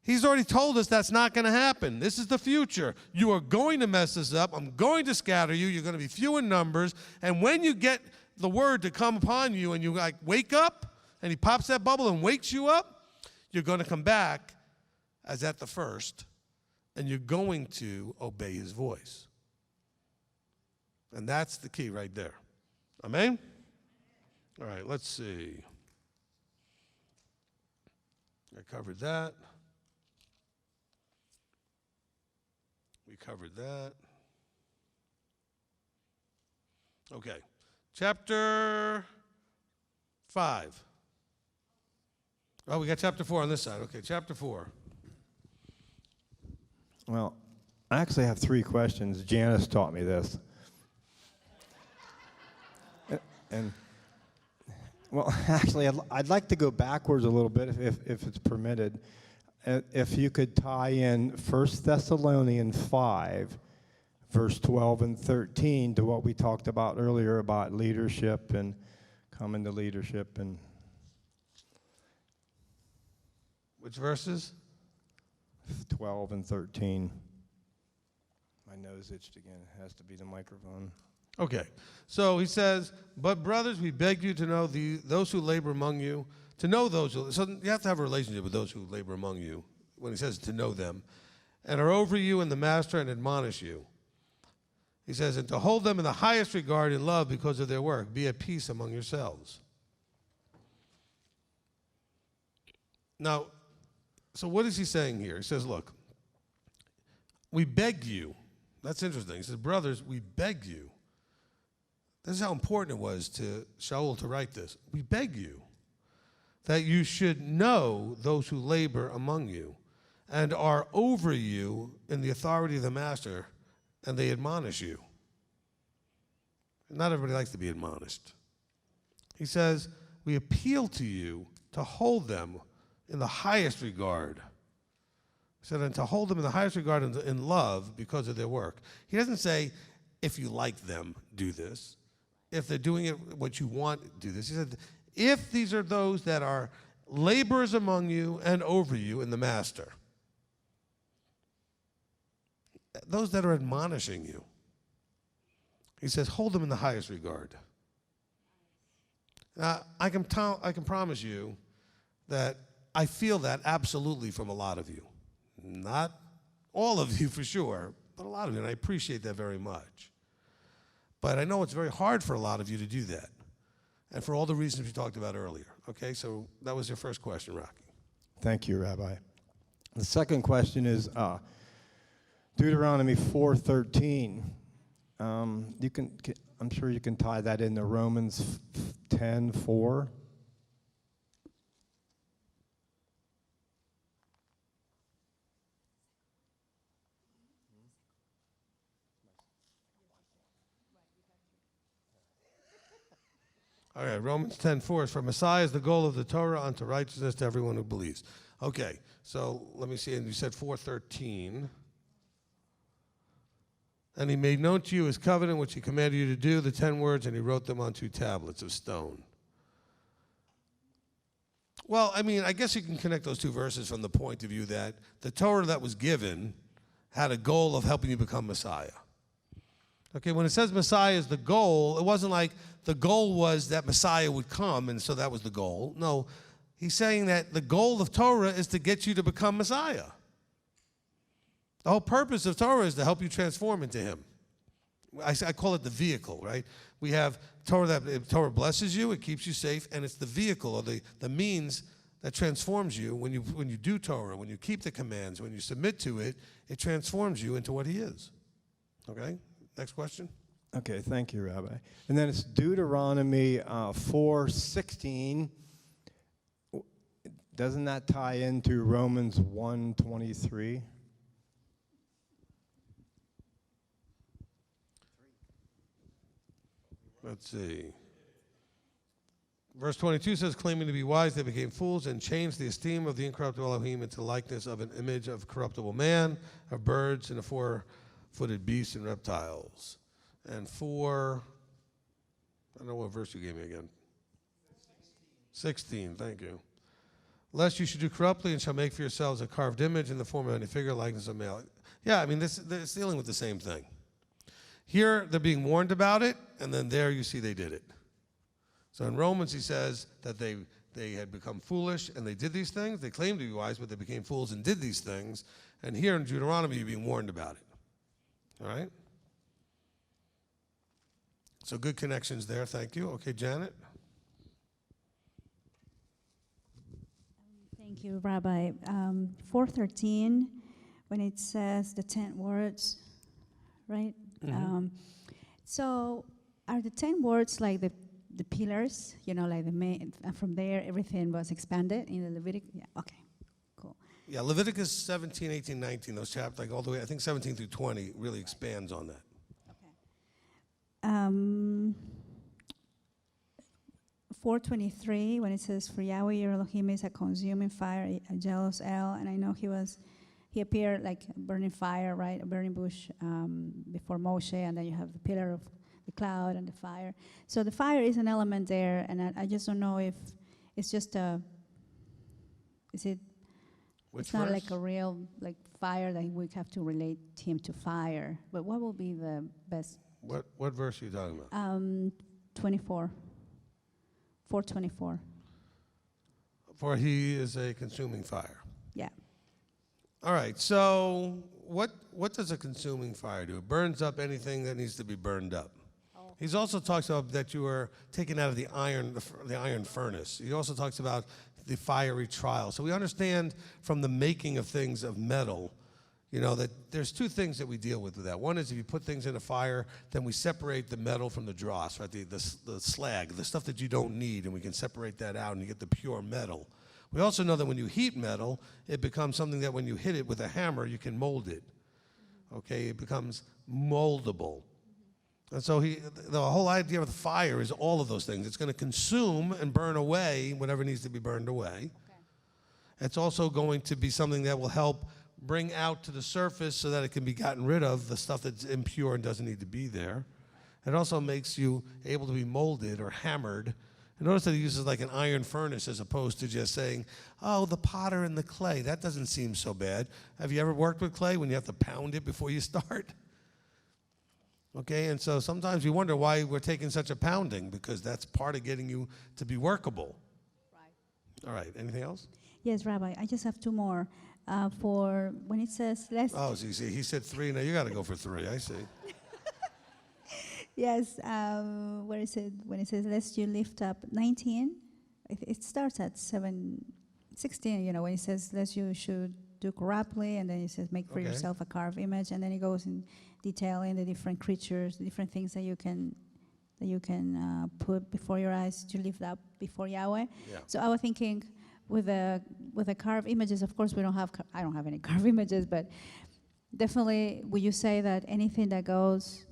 He's already told us that's not going to happen. This is the future. You are going to mess this up. I'm going to scatter you. You're going to be few in numbers. And when you get the word to come upon you and you wake up, and he pops that bubble and wakes you up, you're going to come back as at the first, and you're going to obey his voice. And that's the key right there. Amen? All right, let's see. I covered that. We covered that. Okay. Chapter 5. Oh, we got chapter 4 on this side. Okay, chapter 4. Well, I actually have 3 questions. Janice taught me this. And well, actually, I'd like to go backwards a little bit if it's permitted. If you could tie in 1 Thessalonians 5, verse 12 and 13 to what we talked about earlier about leadership and coming to leadership. And which verses? 12 and 13. My nose itched again. It has to be the microphone. Okay, so he says, but brothers, we beg you to know those who labor among you, to know those who, so you have to have a relationship with those who labor among you, when he says to know them, and are over you in the master and admonish you. He says, and to hold them in the highest regard in love because of their work. Be at peace among yourselves. Now, so what is he saying here? He says, look, we beg you. That's interesting. He says, brothers, we beg you. This is how important it was to Shaul to write this. We beg you that you should know those who labor among you and are over you in the authority of the master, and they admonish you. Not everybody likes to be admonished. He says, we appeal to you to hold them in the highest regard. He said, and to hold them in the highest regard in love because of their work. He doesn't say, if you like them, do this. If they're doing it what you want, do this. He said, if these are those that are laborers among you and over you in the master, those that are admonishing you, he says, hold them in the highest regard. Now, I can promise you that I feel that absolutely from a lot of you. Not all of you for sure, but a lot of you, and I appreciate that very much. But I know it's very hard for a lot of you to do that, and for all the reasons we talked about earlier. Okay, so that was your first question, Rocky. Thank you, Rabbi. The second question is Deuteronomy 4:13. I'm sure you can tie that into Romans 10:4. All right, Romans 10:4 is, for Messiah is the goal of the Torah unto righteousness to everyone who believes. Okay, so let me see, and you said 4:13. And he made known to you his covenant, which he commanded you to do, the 10 words, and he wrote them on 2 tablets of stone. Well, I mean, I guess you can connect those 2 verses from the point of view that the Torah that was given had a goal of helping you become Messiah. Okay, when it says Messiah is the goal, it wasn't like the goal was that Messiah would come, and so that was the goal. No, he's saying that the goal of Torah is to get you to become Messiah. The whole purpose of Torah is to help you transform into him. I call it the vehicle, right? We have Torah Torah blesses you, it keeps you safe, and it's the vehicle or the means that transforms you when you do Torah, when you keep the commands, when you submit to it, it transforms you into what he is. Okay? Next question. Okay, thank you, Rabbi. And then it's Deuteronomy 4:16. Doesn't that tie into Romans 1:23? Let's see. Verse 22 says, claiming to be wise, they became fools and changed the esteem of the incorruptible Elohim into the likeness of an image of corruptible man, of birds, and of 4-footed beasts and reptiles. And I don't know what verse you gave me again. 16, thank you. Lest you should do corruptly and shall make for yourselves a carved image in the form of any figure, likeness of male. Yeah, I mean, it's dealing with the same thing. Here, they're being warned about it, and then there you see they did it. So in Romans, he says that they they had become foolish and they did these things. They claimed to be wise, but they became fools and did these things. And here in Deuteronomy, you're being warned about it. All right? So good connections there. Thank you. Okay, Janet. Thank you, Rabbi. 4:13, when it says the 10 words, right? Mhm. So are the 10 words like the pillars, like the main, and from there everything was expanded in the Leviticus? Yeah, okay, cool. Yeah, Leviticus 17, 18, 19, those chapters, like all the way, I think 17 through 20 really expands on that. 4:23, when it says, "For Yahweh your Elohim is a consuming fire, a jealous El," and I know he appeared like a burning fire, right, a burning bush before Moshe, and then you have the pillar of the cloud and the fire. So the fire is an element there, and I just don't know if it's just it's not like a real like fire that we have to relate him to fire, but what will be the best? What verse are you talking about? 24. 4:24. For he is a consuming fire. Yeah. All right, so what does a consuming fire do? It burns up anything that needs to be burned up. He also talks about that you were taken out of the iron furnace. He also talks about the fiery trial. So we understand from the making of things of metal, that there's two things that we deal with that. One is if you put things in a fire, then we separate the metal from the dross, right? The slag, the stuff that you don't need, and we can separate that out and you get the pure metal. We also know that when you heat metal, it becomes something that when you hit it with a hammer, you can mold it. Okay, it becomes moldable. And so the whole idea of the fire is all of those things. It's going to consume and burn away whatever needs to be burned away. Okay. It's also going to be something that will help bring out to the surface so that it can be gotten rid of, the stuff that's impure and doesn't need to be there. It also makes you able to be molded or hammered. And notice that he uses like an iron furnace as opposed to just saying, oh, the potter and the clay. That doesn't seem so bad. Have you ever worked with clay when you have to pound it before you start? Okay, and so sometimes we wonder why we're taking such a pounding, because that's part of getting you to be workable. Right. All right, anything else? Yes, Rabbi, I just have two more. For when it says lest. Oh, so you see, he said 3. Now you got to go for 3. I see. Yes, when it says lest you lift up 19, it starts at 16. When it says lest you should do corruptly, and then it says make for yourself a carved image, and then it goes in detailing the different creatures, the different things that you can put before your eyes to lift up before Yahweh. Yeah. So I was thinking, with the carved images, of course, I don't have any carved images, but definitely, would you say that anything that goes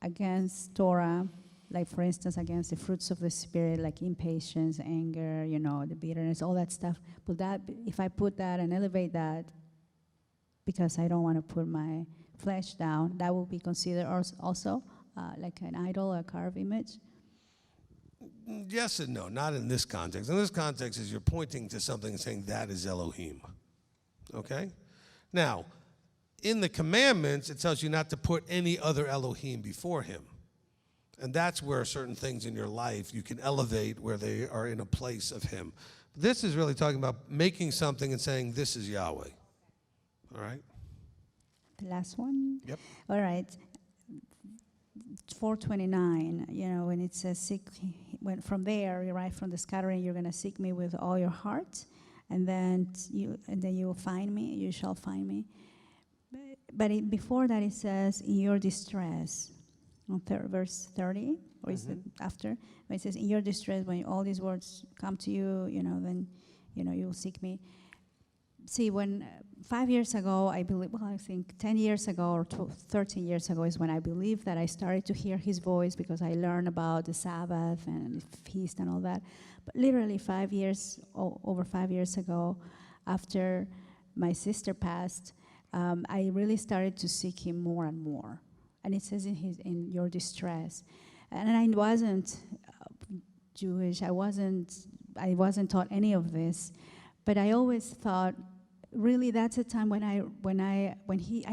against Torah, like for instance, against the fruits of the Spirit, like impatience, anger, the bitterness, all that stuff, if I put that and elevate that, because I don't want to put my flesh down, that will be considered also like an idol, a carved image? Yes and no, not in this context. In this context is you're pointing to something and saying that is Elohim. Okay? Now, in the commandments, it tells you not to put any other Elohim before him. And that's where certain things in your life you can elevate where they are in a place of him. This is really talking about making something and saying this is Yahweh. All right? The last one? Yep. All right. 4:29, when it says seek, from there, right from the scattering, you're going to seek me with all your heart, and then you will find me. You shall find me. But before that, it says in your distress, on verse 30, or is it after? When it says in your distress, when all these words come to you, then you will seek me. See, when 5 years ago, I think 10 years ago or 13 years ago is when I believe that I started to hear his voice, because I learned about the Sabbath and the feast and all that. But literally over 5 years ago, after my sister passed, I really started to seek him more and more. And it says in your distress. And I wasn't Jewish. I wasn't taught any of this. But I always thought, really, that's a time when I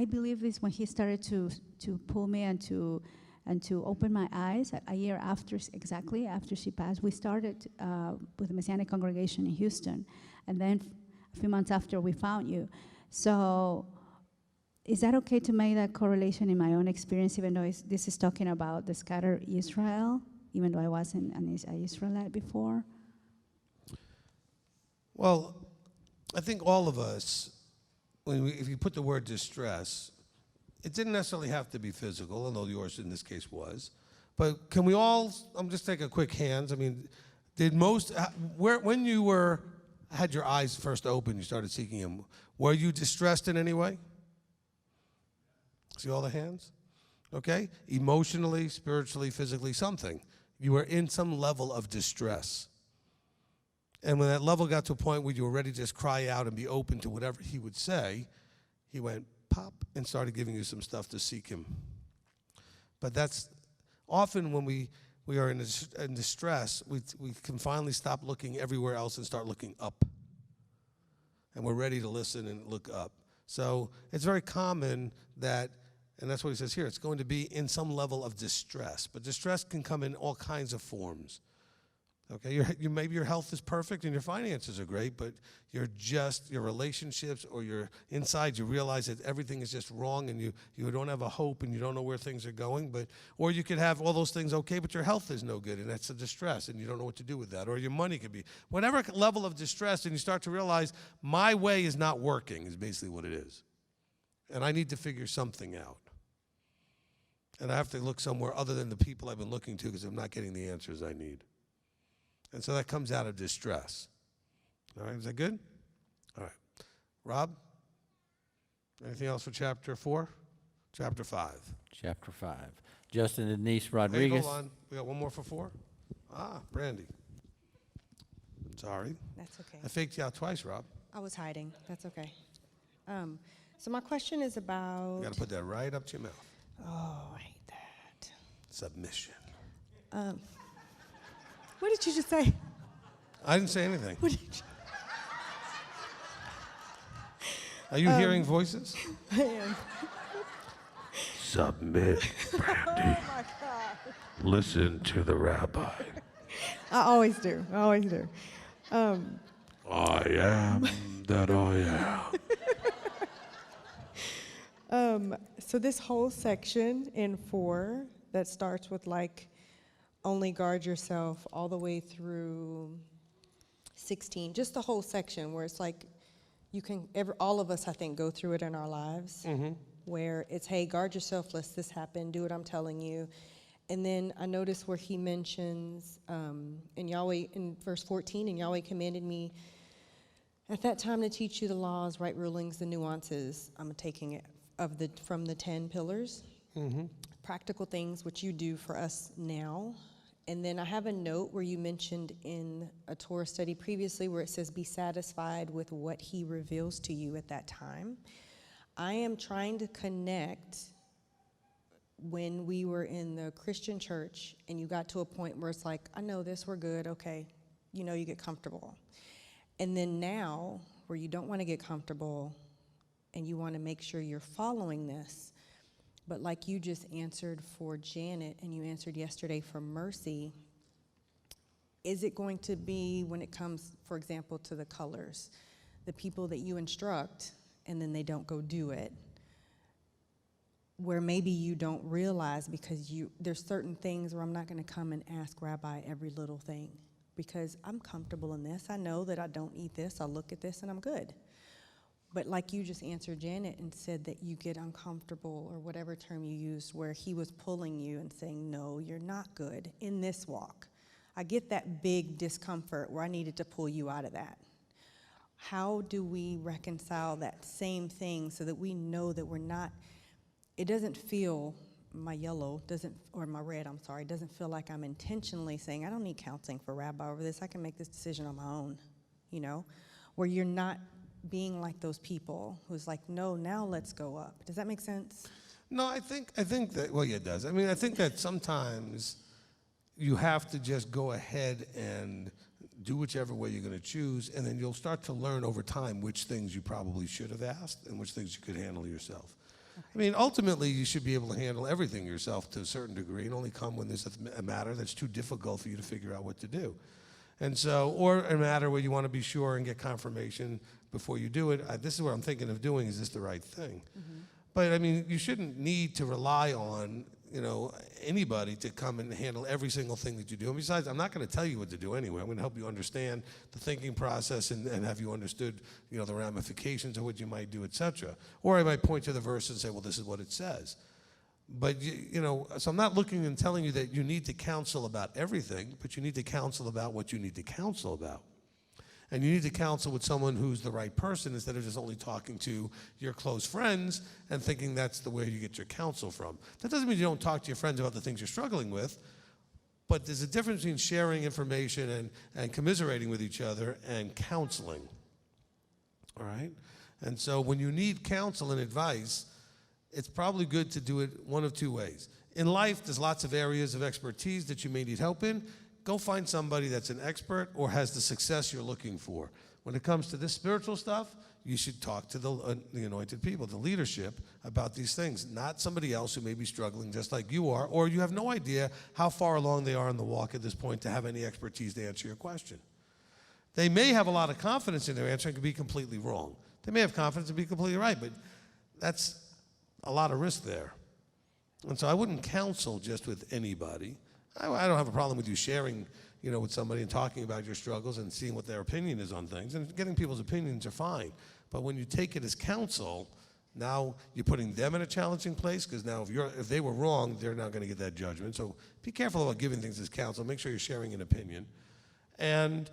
believe this, when he started to pull me and to and to open my eyes. A year after, exactly after she passed, we started with the Messianic congregation in Houston, and then a few months after, we found you. So is that okay to make that correlation in my own experience, even though this is talking about the scattered Israel, even though I wasn't an Israelite before? Well, I think all of us, if you put the word distress, it didn't necessarily have to be physical, although yours in this case was. But can we all, I'm just take a quick hands. I mean, when you had your eyes first open, you started seeking him, were you distressed in any way? See all the hands? Okay? Emotionally, spiritually, physically, something. You were in some level of distress. And when that level got to a point where you were ready to just cry out and be open to whatever he would say, he went pop and started giving you some stuff to seek him. But that's often when we are in distress, we can finally stop looking everywhere else and start looking up. And we're ready to listen and look up. So it's very common that, and that's what he says here, it's going to be in some level of distress. But distress can come in all kinds of forms. Okay, maybe your health is perfect and your finances are great, but your relationships or your inside, you realize that everything is just wrong and you don't have a hope and you don't know where things are going. Or you could have all those things okay, but your health is no good and that's a distress and you don't know what to do with that. Or your money could be, whatever level of distress, and you start to realize my way is not working is basically what it is. And I need to figure something out. And I have to look somewhere other than the people I've been looking to because I'm not getting the answers I need. And so that comes out of distress. All right, is that good? All right. Rob, anything else for chapter 4? Chapter 5. Chapter 5. Justin and Denise Hey, Rodriguez. hold on. We got one more for 4? Brandy. Sorry. That's okay. I faked you out twice, Rob. I was hiding. That's okay. So my question is about... You got to put that right up to your mouth. Oh, I hate that. Submission. What did you just say? I didn't say anything. What did you... Are you hearing voices? I am. Submit, Brandy. Oh, my God. Listen to the rabbi. I always do. I always do. I am that I am. So this whole section in 4 that starts with only guard yourself all the way through 16, just the whole section where it's all of us, I think, go through it in our lives, where it's, hey, guard yourself, lest this happen, do what I'm telling you. And then I notice where he mentions in Yahweh, in verse 14, and Yahweh commanded me at that time to teach you the laws, right rulings, the nuances. I'm taking it from the 10 pillars, practical things which you do for us now. And then I have a note where you mentioned in a Torah study previously where it says, be satisfied with what he reveals to you at that time. I am trying to connect when we were in the Christian church and you got to a point where it's like, I know this, we're good, okay. You get comfortable. And then now, where you don't want to get comfortable and you want to make sure you're following this, but like you just answered for Janet and you answered yesterday for Mercy, is it going to be when it comes, for example, to the colors, the people that you instruct and then they don't go do it, where maybe you don't realize because there's certain things where I'm not going to come and ask Rabbi every little thing because I'm comfortable in this. I know that I don't eat this. I look at this and I'm good. But like you just answered Janet and said that you get uncomfortable or whatever term you used where he was pulling you and saying, no, you're not good in this walk. I get that big discomfort where I needed to pull you out of that. How do we reconcile that same thing so that we know that we're not, it doesn't feel, my yellow doesn't, or my red, I'm sorry, doesn't feel like I'm intentionally saying, I don't need counseling for Rabbi over this. I can make this decision on my own, where you're not being like those people who's like, no, now let's go up. Does that make sense? No, I think that, well, yeah, it does. I mean, I think that sometimes you have to just go ahead and do whichever way you're going to choose, and then you'll start to learn over time which things you probably should have asked and which things you could handle yourself. I mean, ultimately, you should be able to handle everything yourself to a certain degree and only come when there's a matter that's too difficult for you to figure out what to do. And so, or a matter where you want to be sure and get confirmation before you do it. This is what I'm thinking of doing. Is this the right thing? But I mean, you shouldn't need to rely on, anybody to come and handle every single thing that you do. And besides, I'm not going to tell you what to do anyway. I'm going to help you understand the thinking process and have you understood, the ramifications of what you might do, etc. Or I might point to the verse and say, well, this is what it says. But, so I'm not looking and telling you that you need to counsel about everything, but you need to counsel about what you need to counsel about. And you need to counsel with someone who's the right person instead of just only talking to your close friends and thinking that's the way you get your counsel from. That doesn't mean you don't talk to your friends about the things you're struggling with, but there's a difference between sharing information and commiserating with each other and counseling. All right? And so when you need counsel and advice, it's probably good to do it one of two ways. In life, there's lots of areas of expertise that you may need help in. Go find somebody that's an expert or has the success you're looking for. When it comes to this spiritual stuff, you should talk to the anointed people, the leadership, about these things, not somebody else who may be struggling just like you are, or you have no idea how far along they are in the walk at this point to have any expertise to answer your question. They may have a lot of confidence in their answer and could be completely wrong. They may have confidence and be completely right, but that's a lot of risk there. And so I wouldn't counsel just with anybody. I don't have a problem with you sharing, with somebody and talking about your struggles and seeing what their opinion is on things. And getting people's opinions are fine. But when you take it as counsel, now you're putting them in a challenging place because now if they were wrong, they're not going to get that judgment. So be careful about giving things as counsel. Make sure you're sharing an opinion. And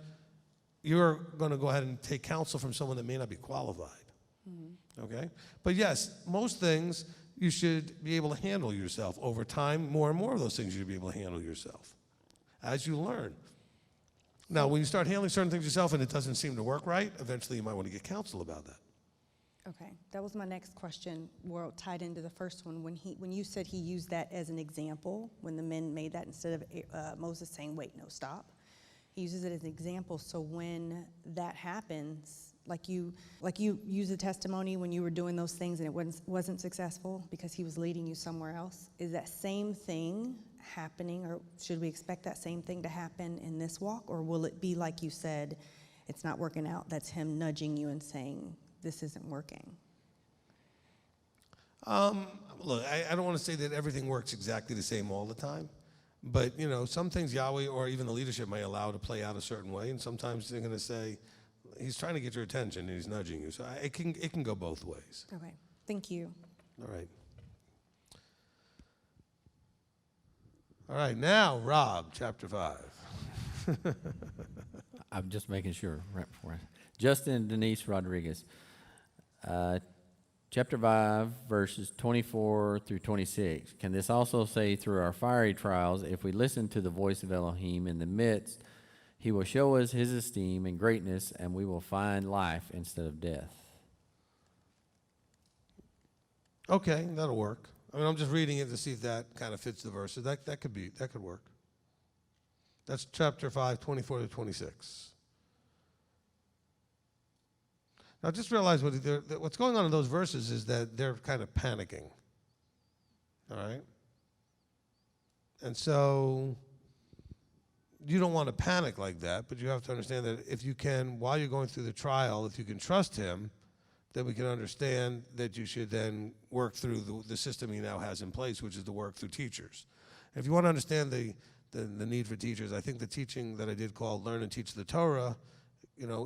you're going to go ahead and take counsel from someone that may not be qualified. Okay? But yes, most things you should be able to handle yourself. Over time, more and more of those things you should be able to handle yourself as you learn. Now, when you start handling certain things yourself and it doesn't seem to work right, eventually you might want to get counsel about that. Okay, that was my next question, tied into the first one. When you said he used that as an example, when the men made that instead of Moses saying, wait, no, stop. He uses it as an example, so when that happens, like you use a testimony when you were doing those things and it wasn't successful because he was leading you somewhere else. Is that same thing happening, or should we expect that same thing to happen in this walk? Or will it be like you said, it's not working out, that's him nudging you and saying, this isn't working? Look, I don't want to say that everything works exactly the same all the time. But, some things Yahweh or even the leadership may allow to play out a certain way, and sometimes they're going to say, he's trying to get your attention and he's nudging you. So it can go both ways. Okay, thank you. All right. All right, now, Rob, chapter 5. I'm just making sure. Right before Justin and Denise Rodriguez. Chapter 5, verses 24 through 26. Can this also say through our fiery trials, if we listen to the voice of Elohim in the midst, he will show us his esteem and greatness, and we will find life instead of death. Okay, that'll work. I mean, I'm just reading it to see if that kind of fits the verses. That could work. That's chapter 5, 24 to 26. Now, just realize what's going on in those verses is that they're kind of panicking. All right? And so you don't want to panic like that, but you have to understand that if you can, while you're going through the trial, if you can trust him, then we can understand that you should then work through the system he now has in place, which is to work through teachers. If you want to understand the need for teachers, I think the teaching that I did called Learn and Teach the Torah,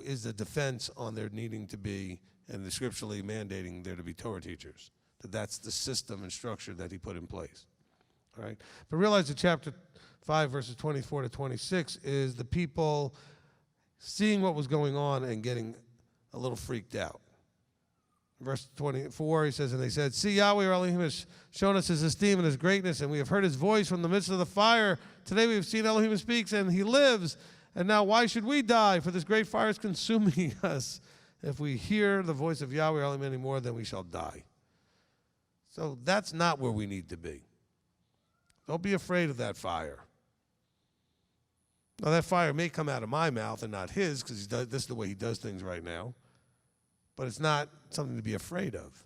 is the defense on there needing to be, and the scripturally mandating there to be Torah teachers. That's the system and structure that he put in place. All right? But realize that chapter 5, verses 24 to 26 is the people seeing what was going on and getting a little freaked out. Verse 24, he says, and they said, see, Yahweh our Elohim has shown us his esteem and his greatness, and we have heard his voice from the midst of the fire. Today we have seen Elohim speaks, and he lives. And now why should we die? For this great fire is consuming us. If we hear the voice of Yahweh Elohim anymore, then we shall die. So that's not where we need to be. Don't be afraid of that fire. Now, that fire may come out of my mouth and not his, because this is the way he does things right now. But it's not something to be afraid of.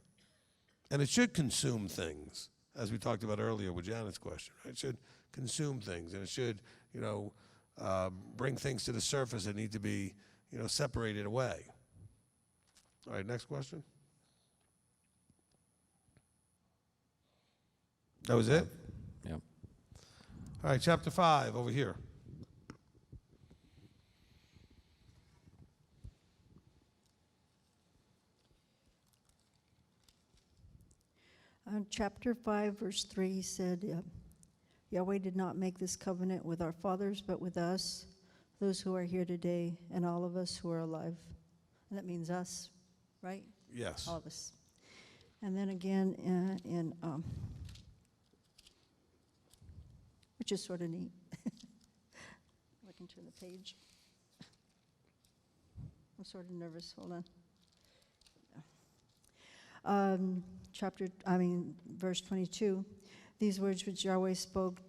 And it should consume things, as we talked about earlier with Janet's question. Right? It should consume things, and it should, bring things to the surface that need to be, separated away. All right, next question. That was it? Yep. All right, chapter 5, over here. Chapter 5, verse 3 said, Yahweh did not make this covenant with our fathers, but with us, those who are here today, and all of us who are alive. And that means us, right? Yes. All of us. And then again which is sort of neat. I can turn the page. I'm sort of nervous. Hold on. Verse 22. These words which Yahweh spoke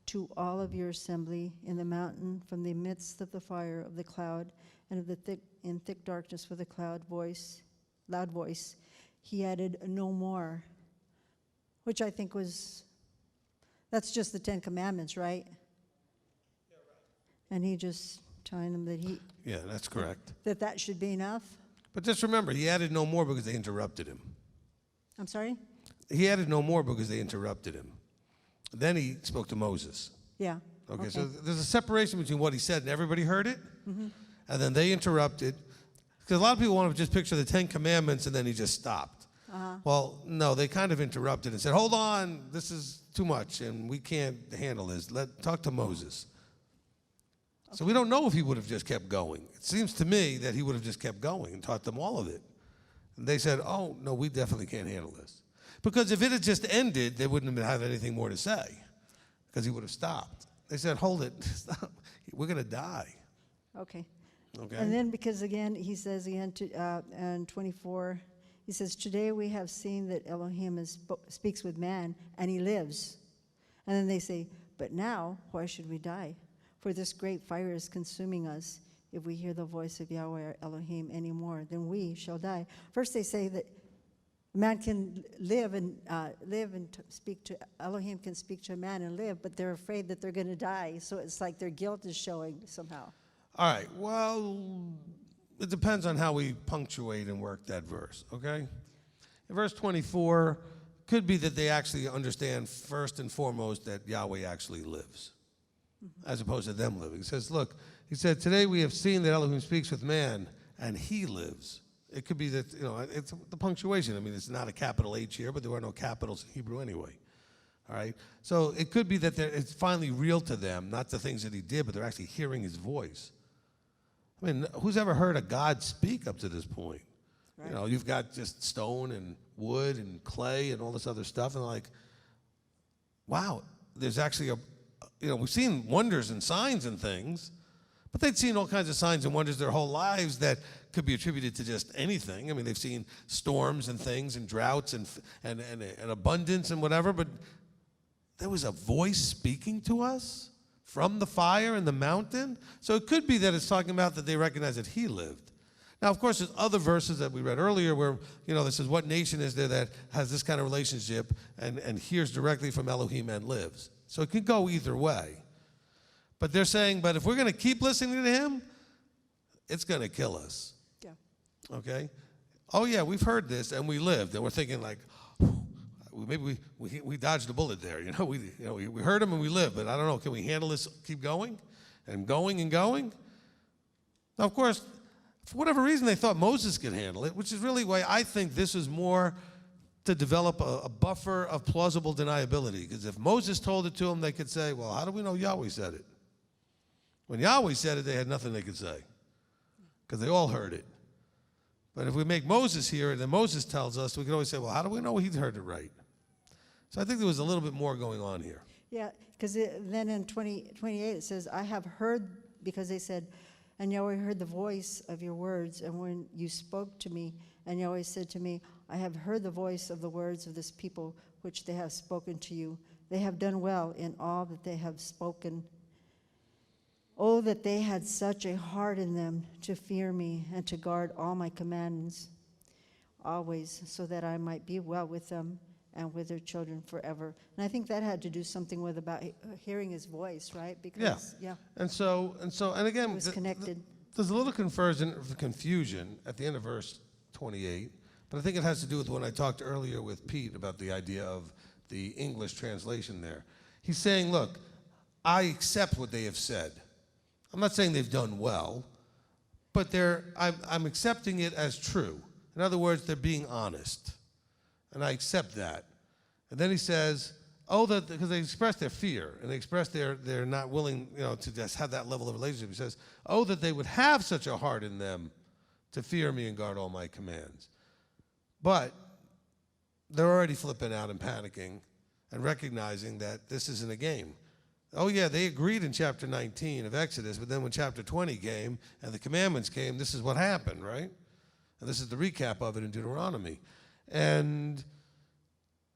to all of your assembly in the mountain from the midst of the fire of the cloud and of the thick darkness with a loud voice. He added no more, which I think that's just the 10 Commandments, right? Yeah, right. And he just telling them that Yeah, that's correct. That should be enough. But just remember, he added no more because they interrupted him. I'm sorry? He added no more because they interrupted him. Then he spoke to Moses. Yeah. Okay, so there's a separation between what he said and everybody heard it, Mm-hmm. and then they interrupted. Because a lot of people want to just picture the 10 Commandments and then he just stopped. Uh-huh. Well, no, they kind of interrupted and said, hold on, this is too much and we can't handle this. Talk to Moses. Okay. So we don't know if he would have just kept going. It seems to me that he would have just kept going and taught them all of it. And they said, oh, no, we definitely can't handle this. Because if it had just ended, they wouldn't have anything more to say because he would have stopped. They said, hold it, stop. We're going to die. Okay. Okay. And then because again, he says again in 24, he says, today we have seen that Elohim speaks with man and he lives. And then they say, but now why should we die? For this great fire is consuming us. If we hear the voice of Yahweh our Elohim anymore, then we shall die. First they say that man can live and speak to, Elohim can speak to a man and live, but they're afraid that they're going to die. So it's like their guilt is showing somehow. All right, well, it depends on how we punctuate and work that verse, okay? In verse 24, could be that they actually understand first and foremost that Yahweh actually lives, as opposed to them living. He says, look, he said, today we have seen that Elohim speaks with man, and he lives. It could be that, it's the punctuation. I mean, it's not a capital H here, but there are no capitals in Hebrew anyway. All right? So it could be that it's finally real to them, not the things that he did, but they're actually hearing his voice. I mean, who's ever heard a God speak up to this point? Right. You've got just stone and wood and clay and all this other stuff, and like, wow, there's actually we've seen wonders and signs and things, but they'd seen all kinds of signs and wonders their whole lives that could be attributed to just anything. I mean, they've seen storms and things and droughts and abundance and whatever, but there was a voice speaking to us from the fire and the mountain. So it could be that it's talking about that they recognize that he lived. Now, of course, there's other verses that we read earlier where, this is what nation is there that has this kind of relationship and hears directly from Elohim and lives. So it could go either way. But they're saying, but if we're going to keep listening to him, it's going to kill us. Yeah. Okay? Oh, yeah, we've heard this and we lived. And we're thinking like, maybe we dodged a bullet there. We heard him and we lived, but I don't know. Can we handle this? Keep going and going and going? Now, of course, for whatever reason, they thought Moses could handle it, which is really why I think this is more to develop a buffer of plausible deniability. Because if Moses told it to them, they could say, well, how do we know Yahweh said it? When Yahweh said it, they had nothing they could say because they all heard it. But if we make Moses hear it and Moses tells us, we can always say, well, how do we know he heard it right? So I think there was a little bit more going on here. Yeah, because then in 28 it says, I have heard, because they said, and Yahweh heard the voice of your words, and when you spoke to me, and Yahweh said to me, I have heard the voice of the words of this people, which they have spoken to you. They have done well in all that they have spoken. Oh, that they had such a heart in them to fear me and to guard all my commandments. always, so that I might be well with them and with their children forever. And I think that had to do something with about hearing his voice, right? Because, yeah. And again, It was connected. There's a little confusion at the end of verse 28, but I think it has to do with when I talked earlier with Pete about the idea of the English translation there. He's saying, look, I accept what they have said. I'm not saying they've done well, but I'm accepting it as true. In other words, they're being honest, and I accept that. And then he says, because they express their fear, and they express they're not willing, to just have that level of relationship. He says, that they would have such a heart in them to fear me and guard all my commands. But they're already flipping out and panicking and recognizing that this isn't a game. Oh yeah, they agreed in chapter 19 of Exodus, but then when chapter 20 came and the commandments came, this is what happened, right? And this is the recap of it in Deuteronomy. And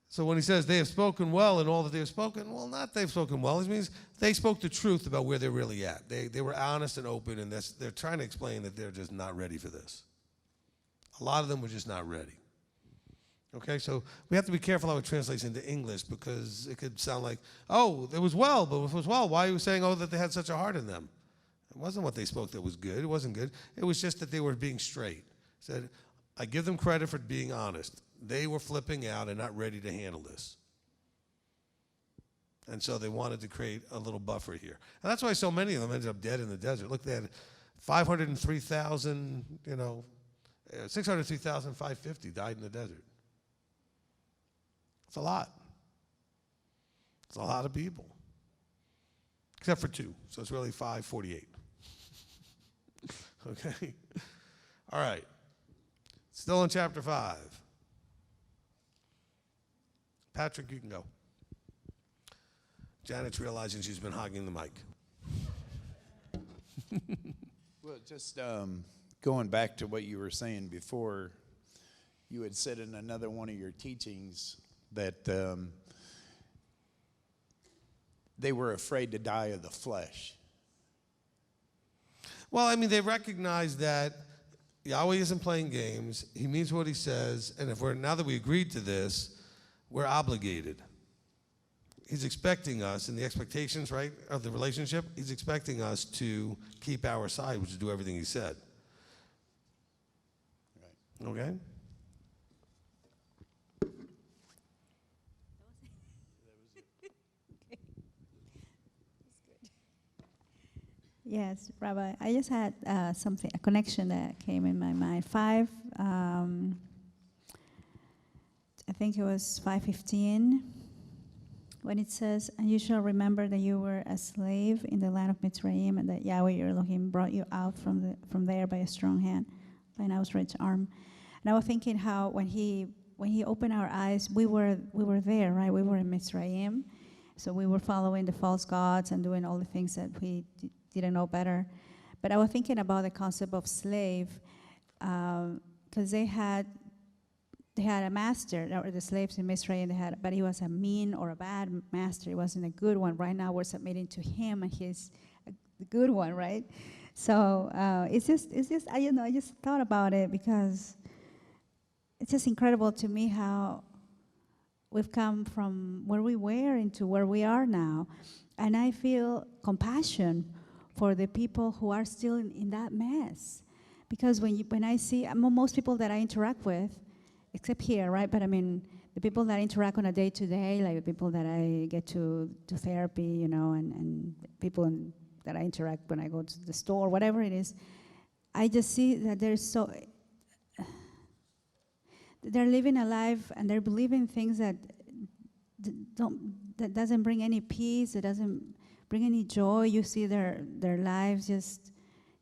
so when he says they have spoken well in all that they have spoken, well, not they've spoken well. It means they spoke the truth about where they're really at. They were honest and open, and they're trying to explain that they're just not ready for this. A lot of them were just not ready. Okay, so we have to be careful how it translates into English, because it could sound like, it was well, but if it was well, why are you saying, that they had such a heart in them? It wasn't what they spoke that was good. It wasn't good. It was just that they were being straight. Said, I give them credit for being honest. They were flipping out and not ready to handle this. And so they wanted to create a little buffer here. And that's why so many of them ended up dead in the desert. Look, they had 503,000, 603,550 died in the desert. It's a lot. It's a lot of people. Except for 2. So it's really 548. Okay? All right. Still in chapter 5. Patrick, you can go. Janet's realizing she's been hogging the mic. Well, just going back to what you were saying before, you had said in another one of your teachings that they were afraid to die of the flesh. Well, they recognize that Yahweh isn't playing games. He means what he says, and now that we agreed to this, we're obligated. He's expecting us, and the expectations, right, of the relationship, he's expecting us to keep our side, which is do everything he said. Right. Okay? Yes, Rabbi, I just had a connection that came in my mind. 5, I think it was 5:15, when it says, and you shall remember that you were a slave in the land of Mitzrayim, and that Yahweh your Elohim brought you out from there by a strong hand, by an outstretched arm. And I was thinking how when he opened our eyes, we were there, right? We were in Mitzrayim, so we were following the false gods and doing all the things that we didn't know better. But I was thinking about the concept of slave, because they had a master, or the slaves in Mitzrayim, but he was a mean or a bad master. He wasn't a good one. Right now we're submitting to him, and he's the good one, right? So it's just I just thought about it, because it's just incredible to me how we've come from where we were into where we are now. And I feel compassion for the people who are still in that mess. Because when I see, most people that I interact with, except here, right? But the people that I interact on a day-to-day, like the people that I get to therapy, and people that I interact when I go to the store, whatever it is, I just see that they're living a life and they're believing things that doesn't bring any peace, it doesn't bring any joy. You see their lives just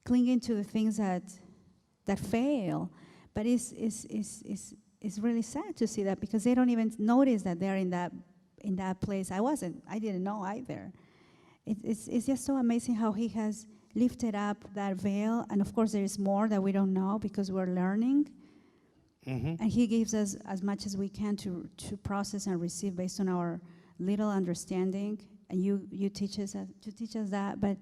clinging to the things that fail. But it's really sad to see that, because they don't even notice that they're in that place. I didn't know either. It's just so amazing how he has lifted up that veil, and of course there is more that we don't know because we're learning. Mm-hmm. And he gives us as much as we can to process and receive based on our little understanding. And you teach us that, but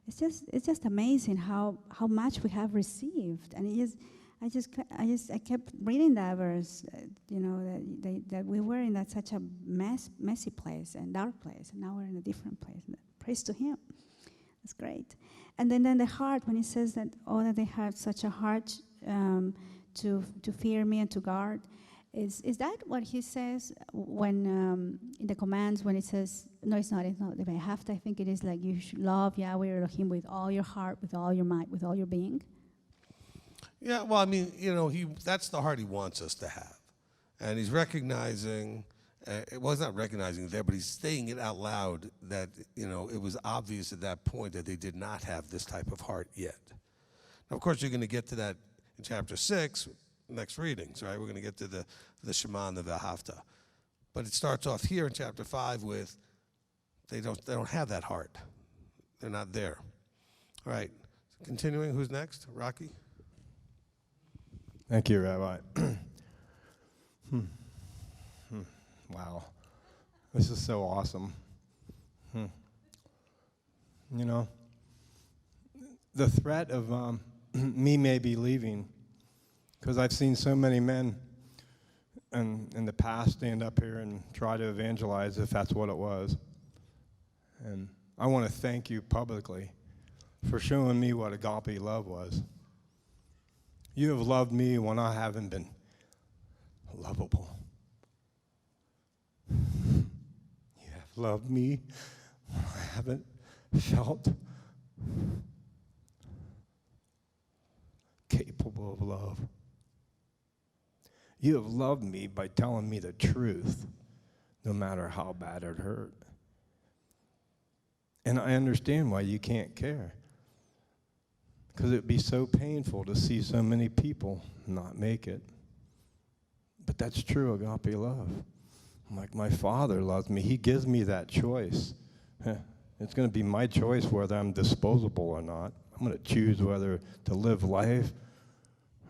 it's just amazing how much we have received. And I kept reading that verse, that we were in that such a messy place and dark place, and now we're in a different place. Praise to Him. That's great. And then the heart, when it says that, that they have such a heart to fear me and to guard, is that what He says when in the commands, when it says, no, it's not the behafta, I think it is like you should love Yahweh your Elohim with all your heart, with all your might, with all your being? Yeah, well, I mean, that's the heart He wants us to have. And He's recognizing, he's not recognizing it there, but He's saying it out loud that, it was obvious at that point that they did not have this type of heart yet. Now, of course, you're going to get to that in chapter 6, next readings, right? We're going to get to the Shema and the V'ahavta. But it starts off here in chapter 5 with, they don't have that heart. They're not there. All right, continuing, who's next? Rocky? Thank you, Rabbi. Wow. This is so awesome. The threat of me maybe leaving, because I've seen so many men in the past stand up here and try to evangelize if that's what it was. And I want to thank you publicly for showing me what agape love was. You have loved me when I haven't been lovable. You have loved me when I haven't felt capable of love. You have loved me by telling me the truth, no matter how bad it hurt. And I understand why you can't care. Because it would be so painful to see so many people not make it. But that's true agape love. Like my Father loves me. He gives me that choice. It's going to be my choice whether I'm disposable or not. I'm going to choose whether to live life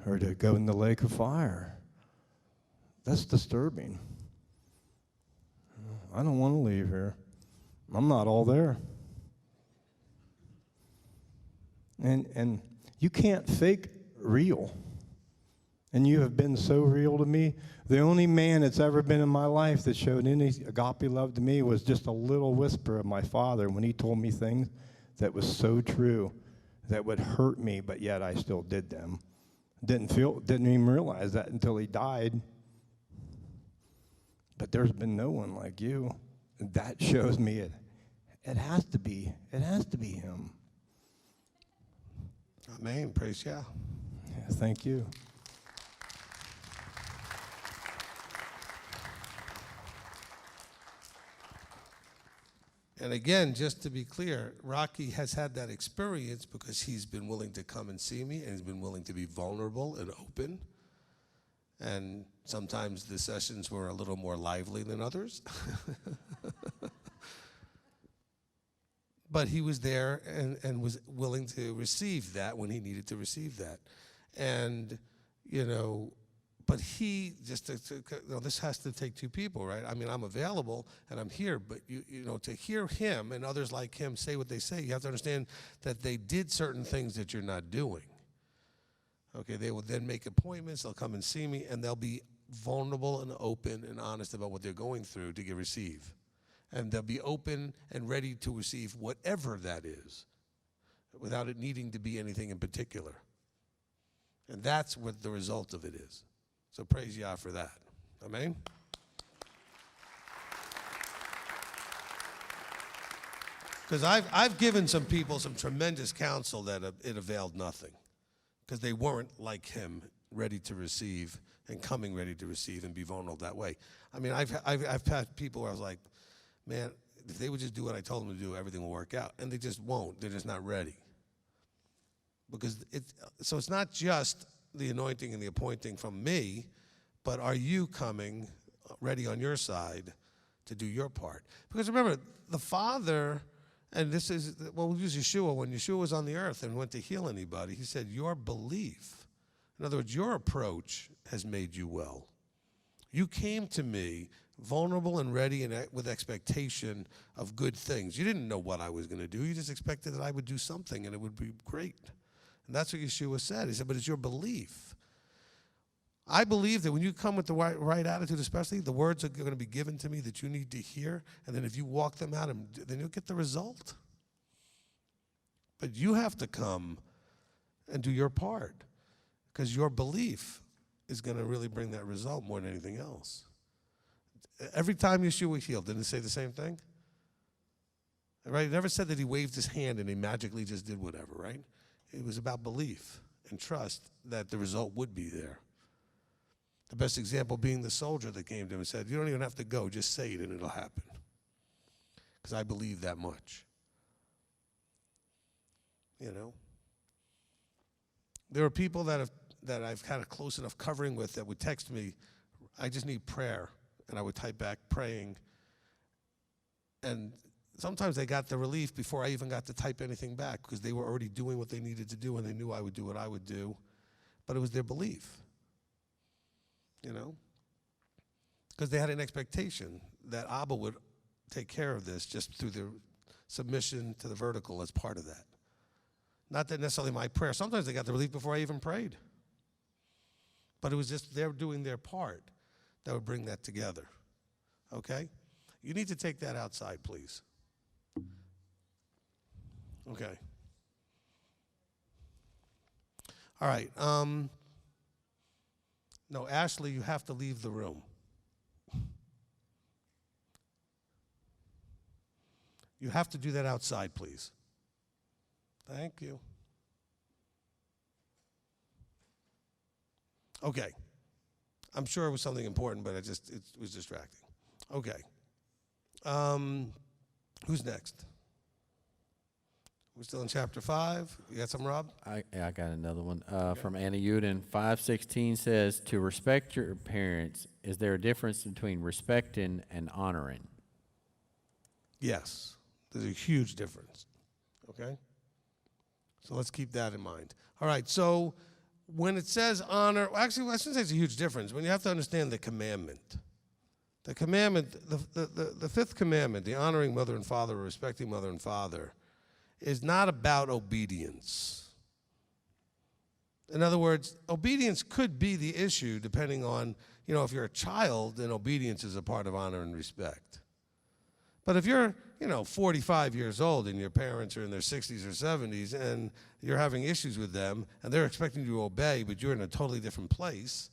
or to go in the lake of fire. That's disturbing. I don't want to leave here. I'm not all there. And you can't fake real. And you have been so real to me. The only man that's ever been in my life that showed any agape love to me was just a little whisper of my Father when He told me things that was so true that would hurt me, but yet I still did them. Didn't even realize that until He died. But there's been no one like you. That shows me it has to be Him. Amen. Praise Yah. Yeah, thank you. And again, just to be clear, Rocky has had that experience because he's been willing to come and see me, and he's been willing to be vulnerable and open. And sometimes the sessions were a little more lively than others. But he was there and was willing to receive that when he needed to receive that. And, but he just, this has to take two people, right? I mean, I'm available and I'm here, but, to hear him and others like him say what they say, you have to understand that they did certain things that you're not doing. Okay, they will then make appointments, they'll come and see me, and they'll be vulnerable and open and honest about what they're going through to receive. And they'll be open and ready to receive whatever that is, without it needing to be anything in particular. And that's what the result of it is. So praise Yah for that. Amen? Because I've given some people some tremendous counsel that it availed nothing. Because they weren't like him, ready to receive and coming ready to receive and be vulnerable that way. I mean, I've had people where I was like, man, if they would just do what I told them to do, everything will work out. And they just won't. They're just not ready. Because so it's not just the anointing and the appointing from me, but are you coming ready on your side to do your part? Because remember, the Father, and this is, well, we'll use Yeshua. When Yeshua was on the earth and went to heal anybody, he said, your belief, in other words, your approach has made you well. You came to me vulnerable and ready and with expectation of good things. You didn't know what I was going to do. You just expected that I would do something and it would be great. And that's what Yeshua said. He said, but it's your belief. I believe that when you come with the right attitude, especially, the words are going to be given to me that you need to hear, and then if you walk them out, then you'll get the result. But you have to come and do your part, because your belief is going to really bring that result more than anything else. Every time Yeshua healed, didn't it say the same thing? Right? It never said that he waved his hand and he magically just did whatever, right? It was about belief and trust that the result would be there. The best example being the soldier that came to him and said, you don't even have to go, just say it and it'll happen. Because I believe that much. You know? There are people that I've had a close enough covering with that would text me, I just need prayer. And I would type back, praying. And sometimes they got the relief before I even got to type anything back, because they were already doing what they needed to do and they knew I would do what I would do. But it was their belief. You know? Because they had an expectation that Abba would take care of this just through the submission to the vertical as part of that. Not that necessarily my prayer. Sometimes they got the relief before I even prayed. But it was just they're doing their part that would bring that together. Okay? You need to take that outside, please. Okay. All right. No, Ashley, you have to leave the room. You have to do that outside, please. Thank you. Okay. I'm sure it was something important, but it was distracting. Okay. Who's next? We're still in chapter 5. You got some, Rob? I got another one from Anna Uden. 5:16 says, to respect your parents, is there a difference between respecting and honoring? Yes. There's a huge difference. Okay? So let's keep that in mind. All right, so when it says honor, actually, I shouldn't say it's a huge difference. When you have to understand the commandment. The commandment, the fifth commandment, the honoring mother and father, or respecting mother and father, is not about obedience. In other words, obedience could be the issue depending on, if you're a child, then obedience is a part of honor and respect. But if you're, 45 years old and your parents are in their 60s or 70s and you're having issues with them and they're expecting you to obey, but you're in a totally different place,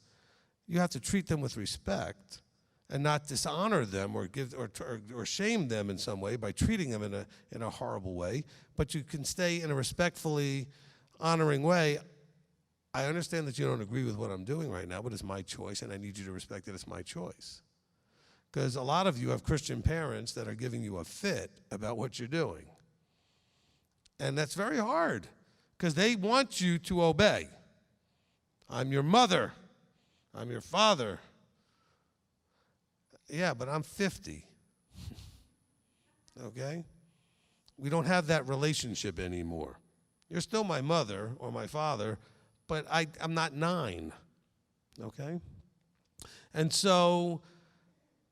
you have to treat them with respect and not dishonor them or shame them in some way by treating them in a horrible way. But you can stay in a respectfully honoring way. I understand that you don't agree with what I'm doing right now, but it's my choice, and I need you to respect that it's my choice. Because a lot of you have Christian parents that are giving you a fit about what you're doing. And that's very hard, because they want you to obey. I'm your mother. I'm your father. Yeah, but I'm 50. Okay? We don't have that relationship anymore. You're still my mother or my father, but I'm not 9. Okay? And so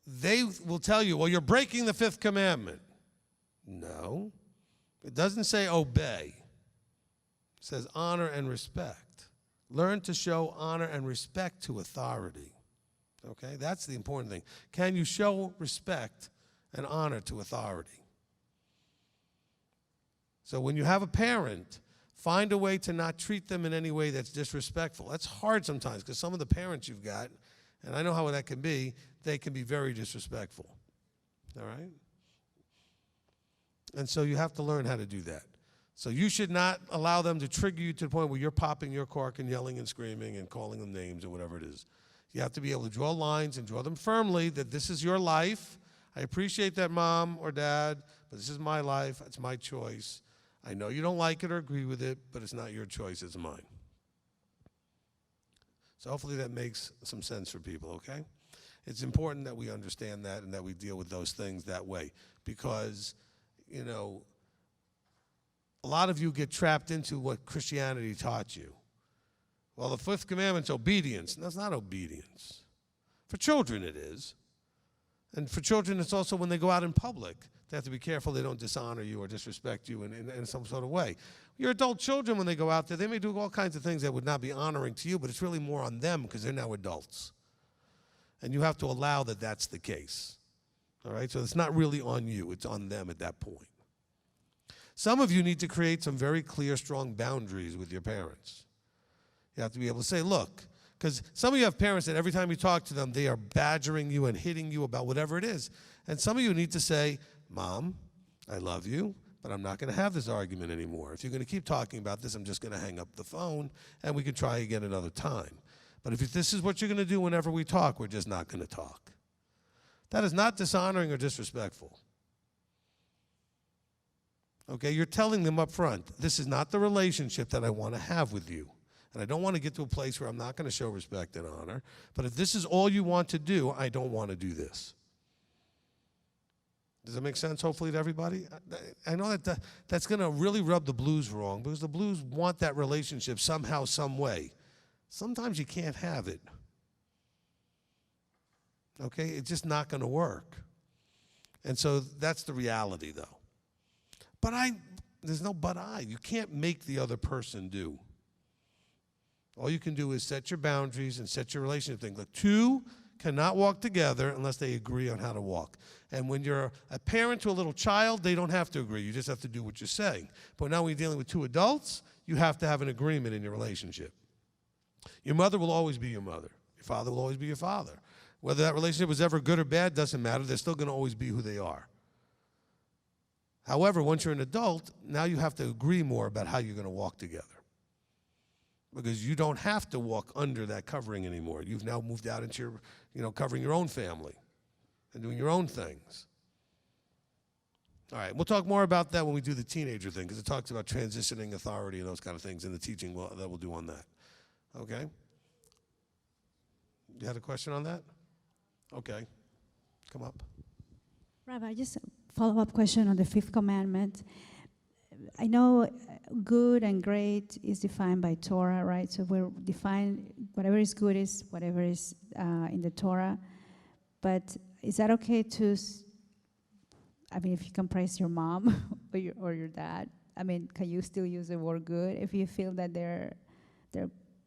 they will tell you, well, you're breaking the fifth commandment. No. It doesn't say obey. It says honor and respect. Learn to show honor and respect to authority. Okay? That's the important thing. Can you show respect and honor to authority? So when you have a parent, find a way to not treat them in any way that's disrespectful. That's hard sometimes, because some of the parents you've got, and I know how that can be, they can be very disrespectful. All right? And so you have to learn how to do that. So you should not allow them to trigger you to the point where you're popping your cork and yelling and screaming and calling them names or whatever it is. You have to be able to draw lines and draw them firmly that this is your life. I appreciate that, Mom or Dad, but this is my life. It's my choice. I know you don't like it or agree with it, but it's not your choice, it's mine. So hopefully that makes some sense for people, okay? It's important that we understand that and that we deal with those things that way, because, a lot of you get trapped into what Christianity taught you. Well, the fifth commandment's obedience. And that's not obedience. For children it is. And for children it's also when they go out in public. They have to be careful they don't dishonor you or disrespect you in some sort of way. Your adult children, when they go out there, they may do all kinds of things that would not be honoring to you, but it's really more on them because they're now adults. And you have to allow that that's the case. All right? So it's not really on you. It's on them at that point. Some of you need to create some very clear, strong boundaries with your parents. You have to be able to say, look, because some of you have parents that every time you talk to them, they are badgering you and hitting you about whatever it is. And some of you need to say, Mom, I love you, but I'm not going to have this argument anymore. If you're going to keep talking about this, I'm just going to hang up the phone, and we can try again another time. But if this is what you're going to do whenever we talk, we're just not going to talk. That is not dishonoring or disrespectful. Okay, you're telling them up front, this is not the relationship that I want to have with you. And I don't want to get to a place where I'm not going to show respect and honor. But if this is all you want to do, I don't want to do this. Does that make sense, hopefully, to everybody? I know that that's going to really rub the Blues wrong because the Blues want that relationship somehow, some way. Sometimes you can't have it. Okay? It's just not going to work. And so that's the reality, though. But there's no but I. You can't make the other person do. All you can do is set your boundaries and set your relationship thing. Look, two cannot walk together unless they agree on how to walk. And when you're a parent to a little child, they don't have to agree. You just have to do what you're saying. But now when you're dealing with two adults, you have to have an agreement in your relationship. Your mother will always be your mother. Your father will always be your father. Whether that relationship was ever good or bad doesn't matter. They're still going to always be who they are. However, once you're an adult, now you have to agree more about how you're going to walk together. Because you don't have to walk under that covering anymore. You've now moved out into your, covering your own family and doing your own things. All right, we'll talk more about that when we do the teenager thing, because it talks about transitioning authority and those kind of things in the teaching that we'll do on that. Okay? You had a question on that? Okay. Come up. Rabbi, just a follow-up question on the fifth commandment. I know good and great is defined by Torah, right? So we're defined, whatever is good is whatever is in the Torah. But is that okay to, if you can praise your mom or your dad, can you still use the word good if you feel that they're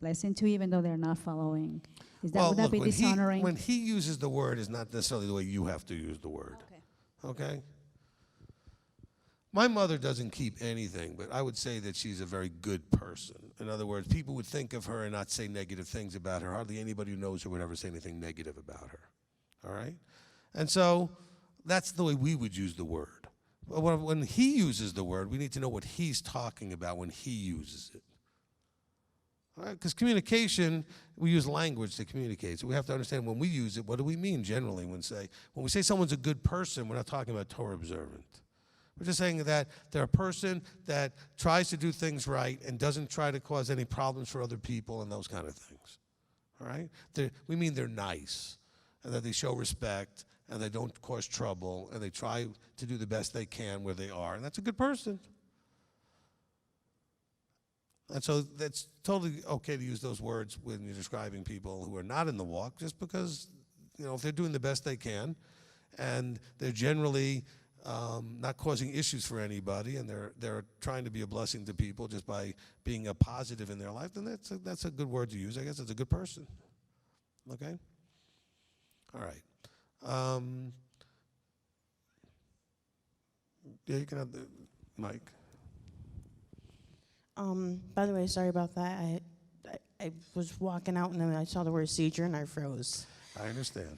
blessing to you even though they're not following? Would that be dishonoring? When he uses the word is not necessarily the way you have to use the word. Okay? My mother doesn't keep anything, but I would say that she's a very good person. In other words, people would think of her and not say negative things about her. Hardly anybody who knows her would ever say anything negative about her. All right? And so that's the way we would use the word. But when he uses the word, we need to know what he's talking about when he uses it. All right? Because communication, we use language to communicate. So we have to understand when we use it, what do we mean generally when we say someone's a good person, we're not talking about Torah observant. We're just saying that they're a person that tries to do things right and doesn't try to cause any problems for other people and those kind of things. All right? We mean they're nice and that they show respect and they don't cause trouble and they try to do the best they can where they are. And that's a good person. And so that's totally okay to use those words when you're describing people who are not in the walk, just because, if they're doing the best they can and they're generally not causing issues for anybody, and they're trying to be a blessing to people just by being a positive in their life, then that's a good word to use. I guess it's a good person. Okay? All right. Yeah, you can have the mic. By the way, sorry about that. I was walking out and then I saw the word seizure and I froze. I understand.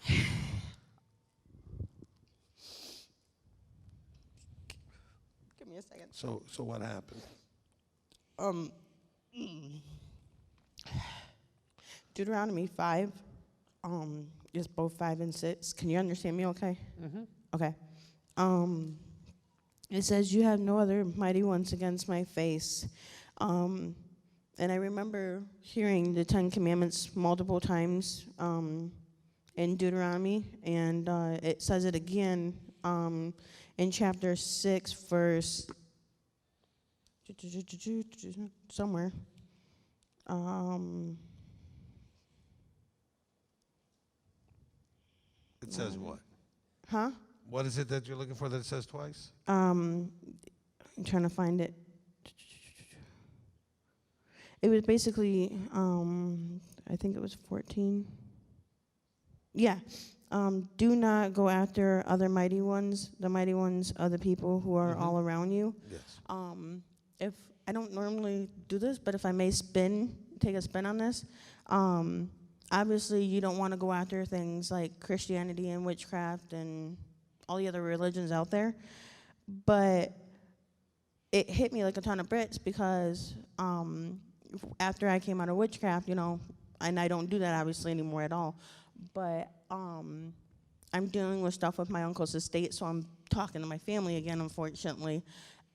Give me a second. So what happened? Deuteronomy 5, is both 5 and 6. Can you understand me okay? Mm-hmm. Okay. It says, you have no other mighty ones against my face. And I remember hearing the 10 Commandments multiple times in Deuteronomy, and it says it again in chapter 6, verse somewhere. It says what? Huh? What is it that you're looking for that it says twice? I'm trying to find it. It was basically, I think it was 14. Yeah. Do not go after other mighty ones. The mighty ones are the people who are all around you. Yes. If I don't normally do this, but if I may take a spin on this, obviously you don't want to go after things like Christianity and witchcraft and all the other religions out there. But it hit me like a ton of bricks because after I came out of witchcraft, and I don't do that obviously anymore at all, but I'm dealing with stuff with my uncle's estate, so I'm talking to my family again, unfortunately,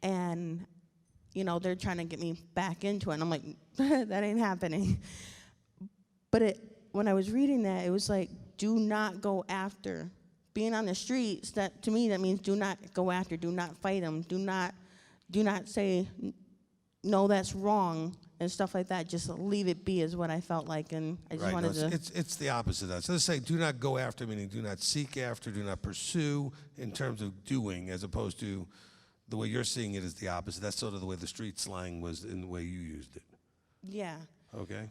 and they're trying to get me back into it, and I'm like, that ain't happening. But when I was reading that, it was like, do not go after. Being on the streets, that to me, that means do not go after, do not fight them, do not say, no, that's wrong, and stuff like that. Just leave it be is what I felt like, and I just wanted to. It's the opposite of that. So let's say do not go after, meaning do not seek after, do not pursue in terms of doing, as opposed to the way you're seeing it is the opposite. That's sort of the way the street slang was in the way you used it. Yeah. Okay.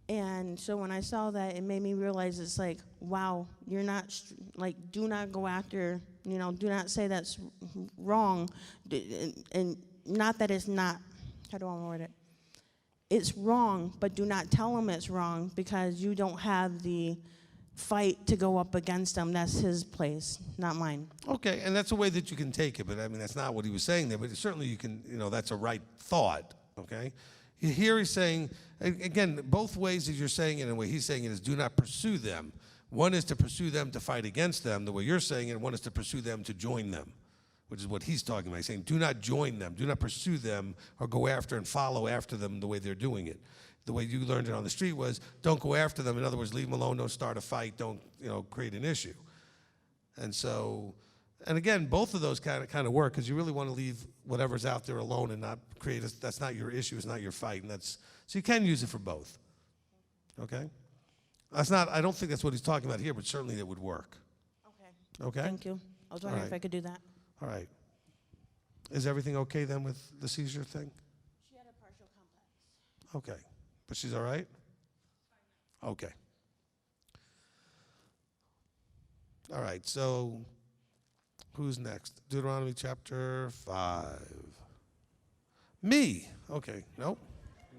And so when I saw that, it made me realize it's like, wow, you're not, do not go after, do not say that's wrong. And not that it's not, how do I word it? It's wrong, but do not tell him it's wrong because you don't have the fight to go up against him. That's his place, not mine. Okay, and that's a way that you can take it, but I mean, that's not what he was saying there, but certainly you can, that's a right thought, okay? Here he's saying, again, both ways that you're saying it and the way he's saying it is do not pursue them. One is to pursue them to fight against them, the way you're saying it, and one is to pursue them to join them, which is what he's talking about. He's saying do not join them, do not pursue them or go after and follow after them the way they're doing it. The way you learned it on the street was don't go after them. In other words, leave them alone, don't start a fight, don't create an issue. And so, and again, both of those kind of work because you really want to leave whatever's out there alone and not create that's not your issue, it's not your fight, and so you can use it for both. Okay? I don't think that's what he's talking about here, but certainly it would work. Okay. Okay? Thank you. I was wondering if I could do that. All right. Is everything okay then with the seizure thing? She had a partial complex. Okay. But she's all right? Okay. All right, so who's next? Deuteronomy chapter 5. Me. Okay, nope.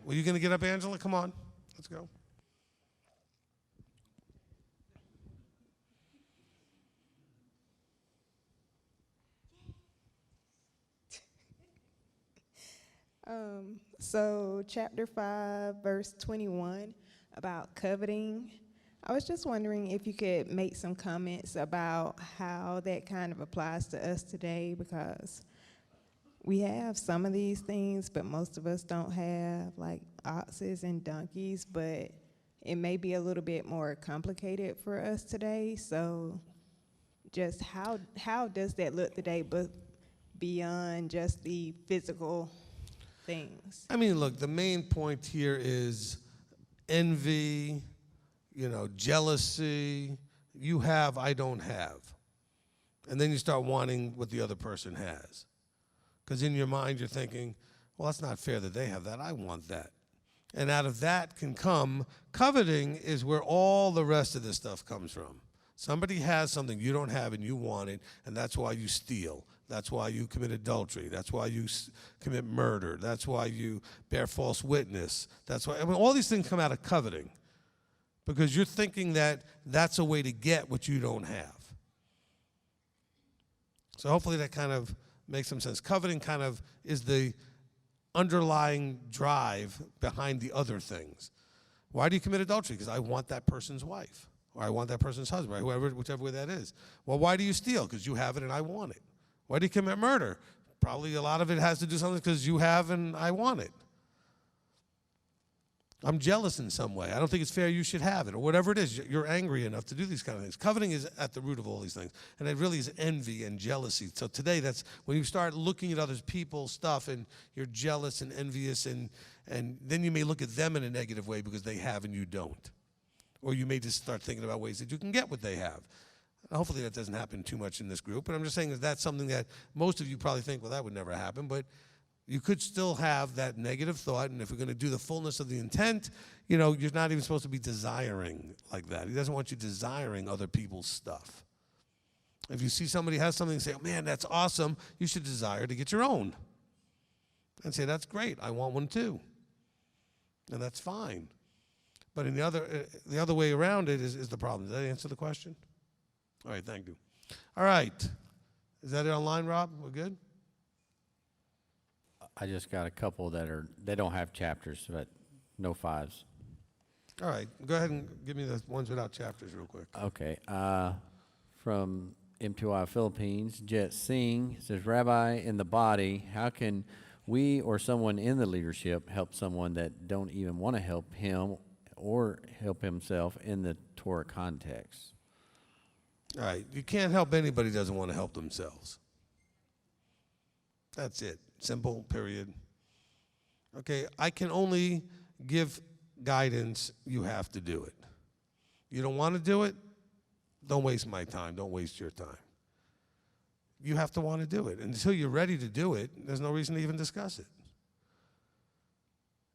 Were you going to get up, Angela? Come on. Let's go. So chapter 5, verse 21, about coveting. I was just wondering if you could make some comments about how that kind of applies to us today, because we have some of these things, but most of us don't have, like oxes and donkeys, but it may be a little bit more complicated for us today. So just how does that look today, but beyond just the physical things? I mean, look, the main point here is envy, jealousy. You have, I don't have. And then you start wanting what the other person has. Because in your mind you're thinking, well, that's not fair that they have that. I want that. And out of that can come, coveting is where all the rest of this stuff comes from. Somebody has something you don't have and you want it, and that's why you steal. That's why you commit adultery. That's why you commit murder. That's why you bear false witness. That's why, all these things come out of coveting because you're thinking that that's a way to get what you don't have. So hopefully that kind of makes some sense. Coveting kind of is the underlying drive behind the other things. Why do you commit adultery? Because I want that person's wife, or I want that person's husband, or whichever way that is. Well, why do you steal? Because you have it and I want it. Why do you commit murder? Probably a lot of it has to do something because you have and I want it. I'm jealous in some way. I don't think it's fair you should have it, or whatever it is. You're angry enough to do these kind of things. Coveting is at the root of all these things, and it really is envy and jealousy. So today, that's when you start looking at other people's stuff, and you're jealous and envious, and then you may look at them in a negative way because they have and you don't. Or you may just start thinking about ways that you can get what they have. Hopefully that doesn't happen too much in this group, but I'm just saying that that's something that most of you probably think, well, that would never happen, but you could still have that negative thought, and if we're going to do the fullness of the intent, you're not even supposed to be desiring like that. He doesn't want you desiring other people's stuff. If you see somebody has something and say, oh, man, that's awesome, you should desire to get your own. And say, that's great, I want one too. And that's fine. But in the other way around it is the problem. Does that answer the question? All right, thank you. All right. Is that it online, Rob? We're good? I just got a couple they don't have chapters, but no 5s. All right. Go ahead and give me the ones without chapters real quick. Okay. From M2I Philippines, Jet Singh says, Rabbi, in the body, how can we or someone in the leadership help someone that don't even want to help him or help himself in the Torah context? All right. You can't help anybody who doesn't want to help themselves. That's it. Simple, period. Okay, I can only give guidance. You have to do it. You don't want to do it? Don't waste my time. Don't waste your time. You have to want to do it. And until you're ready to do it, there's no reason to even discuss it.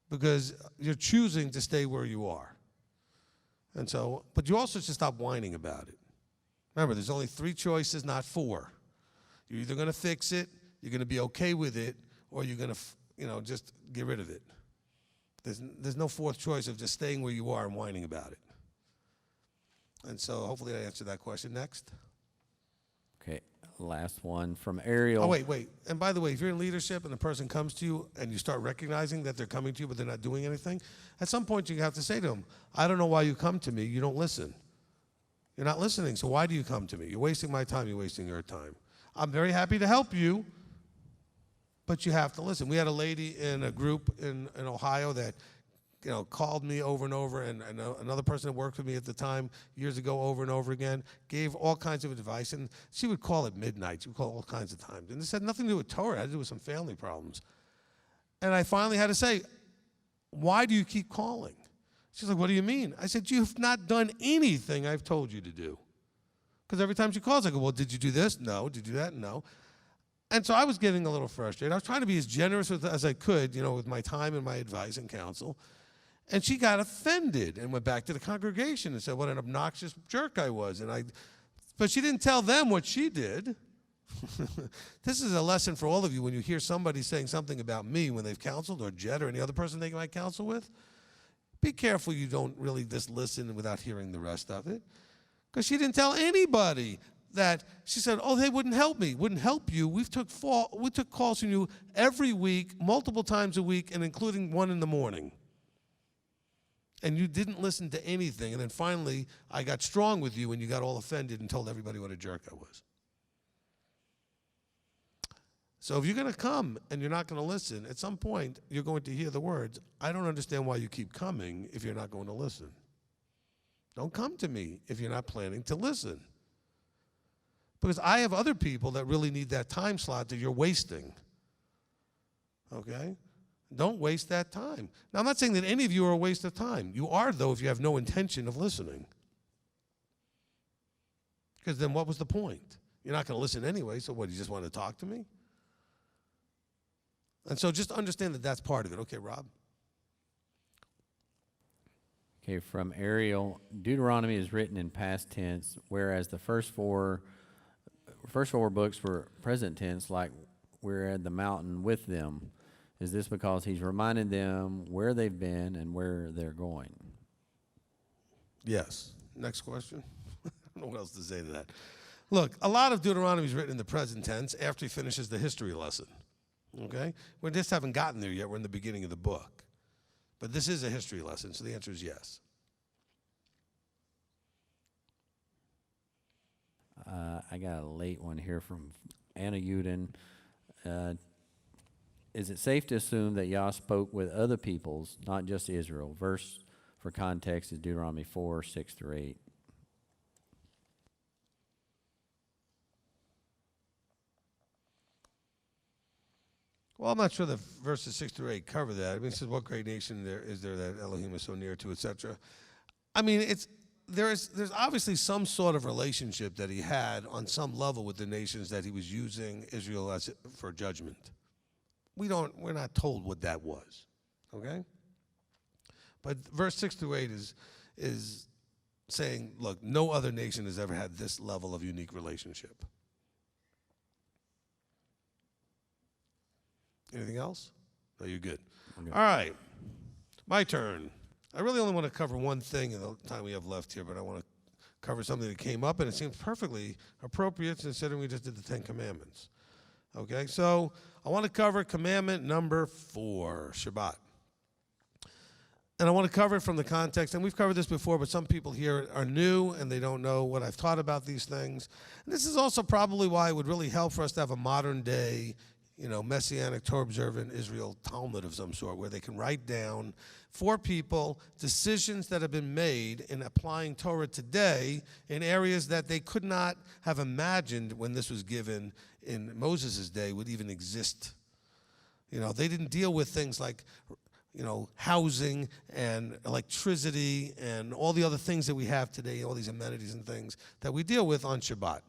Because you're choosing to stay where you are. And so, but you also should stop whining about it. Remember, there's only 3 choices, not 4. You're either going to fix it, you're going to be okay with it, or you're going to, just get rid of it. There's no 4th choice of just staying where you are and whining about it. And so hopefully I answered that question. Next. Okay, last one from Ariel. Oh, wait. And by the way, if you're in leadership and the person comes to you and you start recognizing that they're coming to you but they're not doing anything, at some point you have to say to them, I don't know why you come to me. You don't listen. You're not listening, so why do you come to me? You're wasting my time. You're wasting your time. I'm very happy to help you, but you have to listen. We had a lady in a group in Ohio that called me over and over, and another person that worked with me at the time years ago over and over again, gave all kinds of advice, and she would call at midnight. She would call all kinds of times. And this had nothing to do with Torah. It had to do with some family problems. And I finally had to say, why do you keep calling? She's like, what do you mean? I said, you've not done anything I've told you to do. Because every time she calls, I go, well, did you do this? No. Did you do that? No. And so I was getting a little frustrated. I was trying to be as generous as I could, with my time and my advice and counsel. And she got offended and went back to the congregation and said what an obnoxious jerk I was. But she didn't tell them what she did. This is a lesson for all of you when you hear somebody saying something about me when they've counseled, or Jed or any other person they might counsel with. Be careful you don't really just listen without hearing the rest of it. Because she didn't tell anybody that. She said, oh, they wouldn't help me. Wouldn't help you. We took calls from you every week, multiple times a week, and including one in the morning. And you didn't listen to anything. And then finally, I got strong with you and you got all offended and told everybody what a jerk I was. So if you're going to come and you're not going to listen, at some point you're going to hear the words, I don't understand why you keep coming if you're not going to listen. Don't come to me if you're not planning to listen. Because I have other people that really need that time slot that you're wasting. Okay? Don't waste that time. Now, I'm not saying that any of you are a waste of time. You are, though, if you have no intention of listening. Because then what was the point? You're not going to listen anyway, so what, you just want to talk to me? And so just understand that that's part of it. Okay, Rob? Okay, from Ariel, Deuteronomy is written in past tense, whereas the first four books were present tense, like we're at the mountain with them. Is this because he's reminding them where they've been and where they're going? Yes. Next question. I don't know what else to say to that. Look, a lot of Deuteronomy is written in the present tense after he finishes the history lesson. Okay? We just haven't gotten there yet. We're in the beginning of the book. But this is a history lesson, so the answer is yes. I got a late one here from Anna Uden. Is it safe to assume that Yah spoke with other peoples, not just Israel? Verse for context is Deuteronomy 4, 6 through 8. Well, I'm not sure that verses 6 through 8 cover that. I mean, it says, what great nation is there that Elohim is so near to, etc. I mean, there's obviously some sort of relationship that he had on some level with the nations that he was using Israel as for judgment. We're not told what that was, okay? But verse 6 through 8 is saying, look, no other nation has ever had this level of unique relationship. Anything else? No, you're good. All right, my turn. I really only want to cover one thing in the time we have left here, but I want to cover something that came up, and it seems perfectly appropriate considering we just did the Ten Commandments. Okay, so I want to cover commandment number 4, Shabbat. And I want to cover it from the context, and we've covered this before, but some people here are new and they don't know what I've taught about these things. And this is also probably why it would really help for us to have a modern day, Messianic, Torah observant Israel Talmud of some sort, where they can write down for people decisions that have been made in applying Torah today in areas that they could not have imagined when this was given in Moses' day would even exist. They didn't deal with things like housing and electricity and all the other things that we have today, all these amenities and things that we deal with on Shabbat.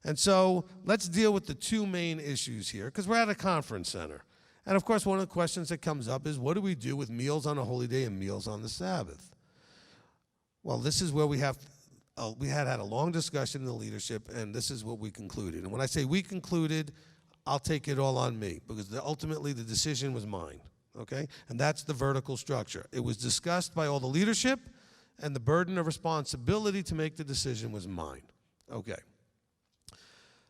And so let's deal with the two main issues here, because we're at a conference center. And of course, one of the questions that comes up is, what do we do with meals on a holy day and meals on the Sabbath? Well, this is where we had a long discussion in the leadership, and this is what we concluded. And when I say we concluded, I'll take it all on me, because ultimately the decision was mine. Okay? And that's the vertical structure. It was discussed by all the leadership, and the burden of responsibility to make the decision was mine. Okay.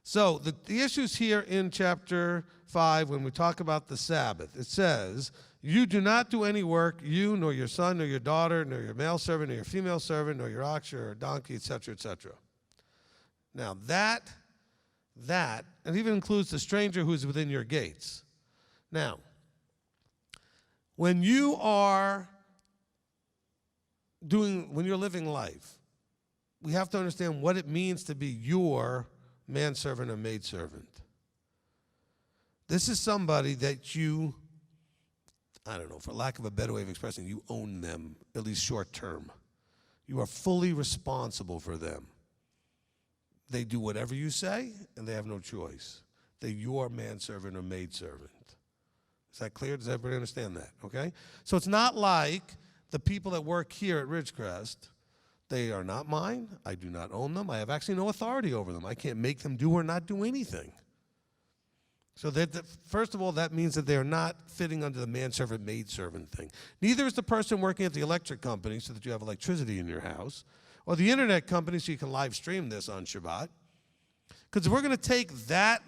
So the issues here in chapter 5, when we talk about the Sabbath, it says, you do not do any work, you, nor your son, nor your daughter, nor your male servant, nor your female servant, nor your ox or donkey, etc., etc. Now that, and it even includes the stranger who is within your gates. Now, when you're living life, we have to understand what it means to be your manservant or maidservant. This is somebody that you, for lack of a better way of expressing, you own them, at least short term. You are fully responsible for them. They do whatever you say, and they have no choice. They're your manservant or maidservant. Is that clear? Does everybody understand that? Okay? So it's not like the people that work here at Ridgecrest. They are not mine. I do not own them. I have actually no authority over them. I can't make them do or not do anything. So first of all, that means that they are not fitting under the manservant, maidservant thing. Neither is the person working at the electric company so that you have electricity in your house, or the internet company so you can live stream this on Shabbat. Because if we're going to take that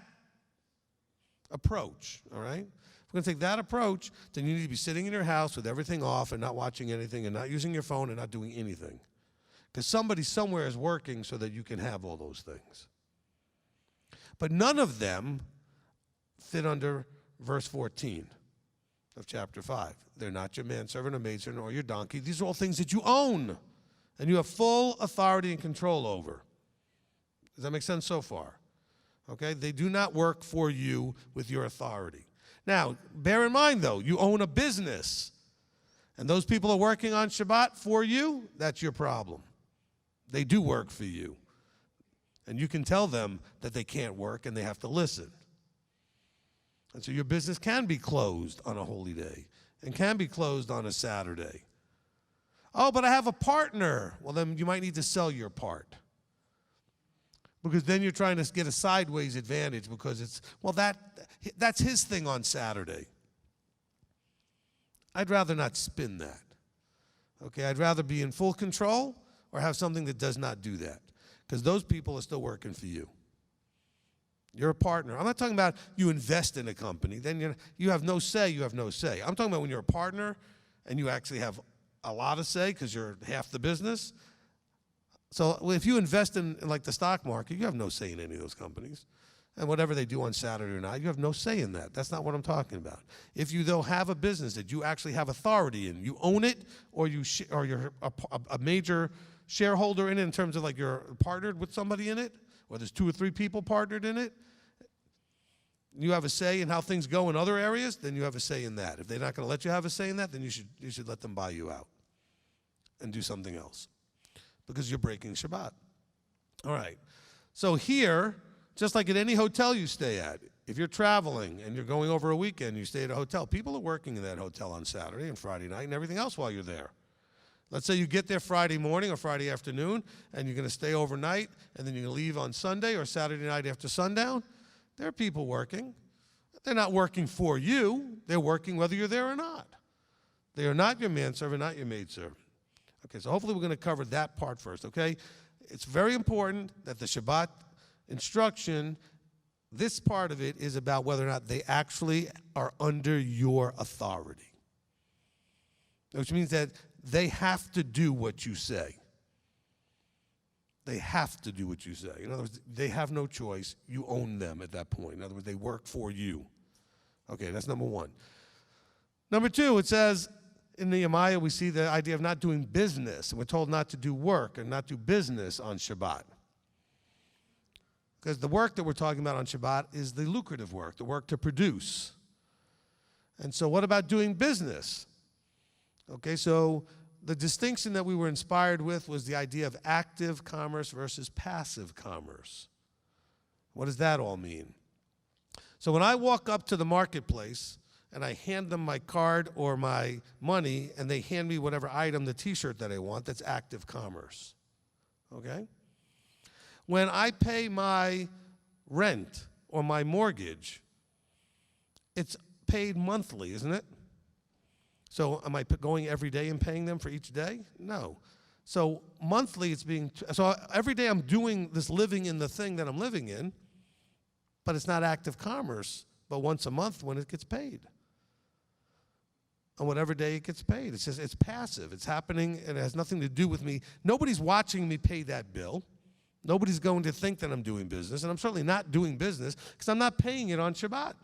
approach, all right? If we're going to take that approach, then you need to be sitting in your house with everything off and not watching anything and not using your phone and not doing anything. Because somebody somewhere is working so that you can have all those things. But none of them fit under verse 14 of chapter 5. They're not your manservant or maidservant or your donkey. These are all things that you own and you have full authority and control over. Does that make sense so far? Okay? They do not work for you with your authority. Now, bear in mind, though, you own a business. And those people are working on Shabbat for you, that's your problem. They do work for you. And you can tell them that they can't work and they have to listen. And so your business can be closed on a holy day and can be closed on a Saturday. Oh, but I have a partner. Well, then you might need to sell your part. Because then you're trying to get a sideways advantage because that's his thing on Saturday. I'd rather not spin that. Okay, I'd rather be in full control or have something that does not do that. Because those people are still working for you. You're a partner. I'm not talking about you invest in a company. Then you have no say, you have no say. I'm talking about when you're a partner and you actually have a lot of say because you're half the business. So if you invest in like the stock market, you have no say in any of those companies. And whatever they do on Saturday or not, you have no say in that. That's not what I'm talking about. If you, though, have a business that you actually have authority in, you own it, or you're a major shareholder in it in terms of like you're partnered with somebody in it, or there's 2 or 3 people partnered in it, you have a say in how things go in other areas, then you have a say in that. If they're not going to let you have a say in that, then you should let them buy you out and do something else. because you're breaking Shabbat. All right. So here, just like at any hotel you stay at, if you're traveling and you're going over a weekend, you stay at a hotel, people are working in that hotel on Saturday and Friday night and everything else while you're there. Let's say you get there Friday morning or Friday afternoon, and you're going to stay overnight, and then you're going to leave on Sunday or Saturday night after sundown. There are people working. They're not working for you. They're working whether you're there or not. They are not your manservant, not your maidservant. Okay, so hopefully we're going to cover that part first, okay? It's very important that the Shabbat instruction, this part of it is about whether or not they actually are under your authority, which means that they have to do what you say. They have to do what you say. In other words, they have no choice. You own them at that point. In other words, they work for you. Okay, that's number one. Number two, it says in Nehemiah, we see the idea of not doing business. And we're told not to do work and not do business on Shabbat. Because the work that we're talking about on Shabbat is the lucrative work, the work to produce. And so what about doing business? Okay, so the distinction that we were inspired with was the idea of active commerce versus passive commerce. What does that all mean? So when I walk up to the marketplace and I hand them my card or my money and they hand me whatever item, the t-shirt that I want, that's active commerce. Okay? When I pay my rent or my mortgage, it's paid monthly, isn't it? So am I going every day and paying them for each day? No. So monthly it's being, so every day I'm doing this living in the thing that I'm living in, but it's not active commerce, but once a month when it gets paid. On whatever day it gets paid. It's just, it's passive. It's happening and it has nothing to do with me. Nobody's watching me pay that bill. Nobody's going to think that I'm doing business, and I'm certainly not doing business because I'm not paying it on Shabbat.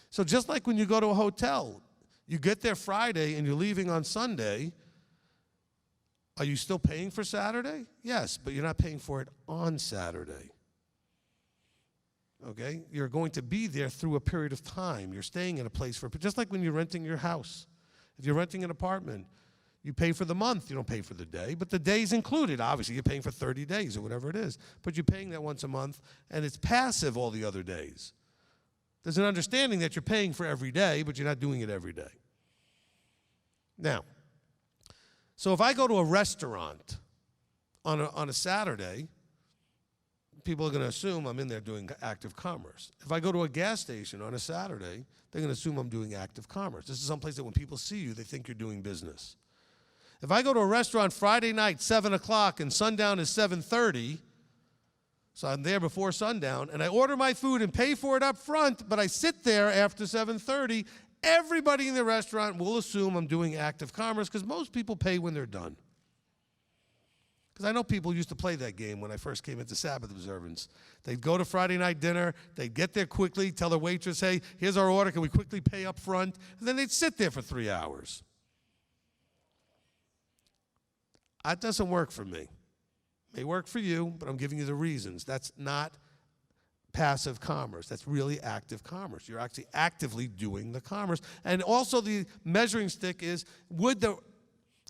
So just like when you go to a hotel, you get there Friday and you're leaving on Sunday, are you still paying for Saturday? Yes, but you're not paying for it on Saturday. Okay? You're going to be there through a period of time. You're staying in a place for, just like when you're renting your house. If you're renting an apartment, you pay for the month, you don't pay for the day, but the day's included. Obviously, you're paying for 30 days or whatever it is, but you're paying that once a month, and it's passive all the other days. There's an understanding that you're paying for every day, but you're not doing it every day. Now, so if I go to a restaurant on a Saturday, people are going to assume I'm in there doing active commerce. If I go to a gas station on a Saturday, they're going to assume I'm doing active commerce. This is someplace that when people see you, they think you're doing business. If I go to a restaurant Friday night, 7 o'clock, and sundown is 7:30, so I'm there before sundown, and I order my food and pay for it up front, but I sit there after 7:30, everybody in the restaurant will assume I'm doing active commerce because most people pay when they're done. Because I know people used to play that game when I first came into Sabbath observance. They'd go to Friday night dinner, they'd get there quickly, tell the waitress, hey, here's our order, can we quickly pay up front? And then they'd sit there for 3 hours. That doesn't work for me. May work for you, but I'm giving you the reasons. That's not passive commerce. That's really active commerce. You're actually actively doing the commerce. And also the measuring stick is, would the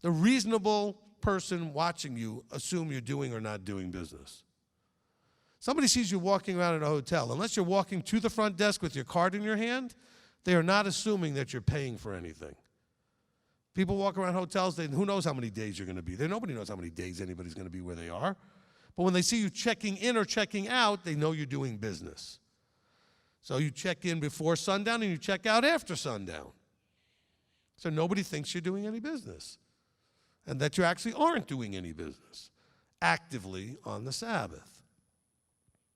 reasonable person watching you assume you're doing or not doing business? Somebody sees you walking around in a hotel. Unless you're walking to the front desk with your card in your hand, they are not assuming that you're paying for anything. People walk around hotels, who knows how many days you're going to be there? Nobody knows how many days anybody's going to be where they are. But when they see you checking in or checking out, they know you're doing business. So you check in before sundown and you check out after sundown. So nobody thinks you're doing any business and that you actually aren't doing any business actively on the Sabbath.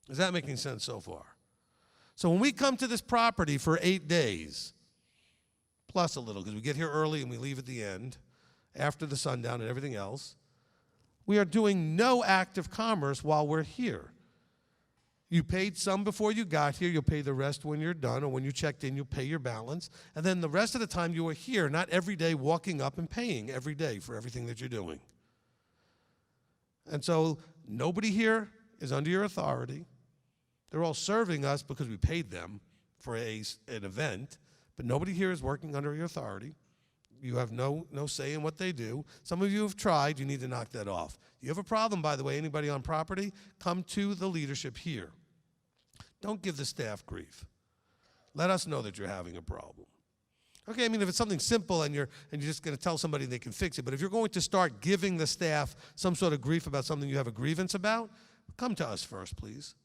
Is that making sense so far? So when we come to this property for 8 days, plus a little, because we get here early and we leave at the end, after the sundown and everything else, we are doing no active commerce while we're here. You paid some before you got here, you'll pay the rest when you're done, or when you checked in, you'll pay your balance, and then the rest of the time you are here, not every day walking up and paying every day for everything that you're doing. And so nobody here is under your authority. They're all serving us because we paid them for an event, but nobody here is working under your authority. You have no say in what they do. Some of you have tried. You need to knock that off. You have a problem, by the way, anybody on property, come to the leadership here. Don't give the staff grief. Let us know that you're having a problem. Okay, I mean, if it's something simple and you're just going to tell somebody they can fix it, but if you're going to start giving the staff some sort of grief about something you have a grievance about, come to us first, please.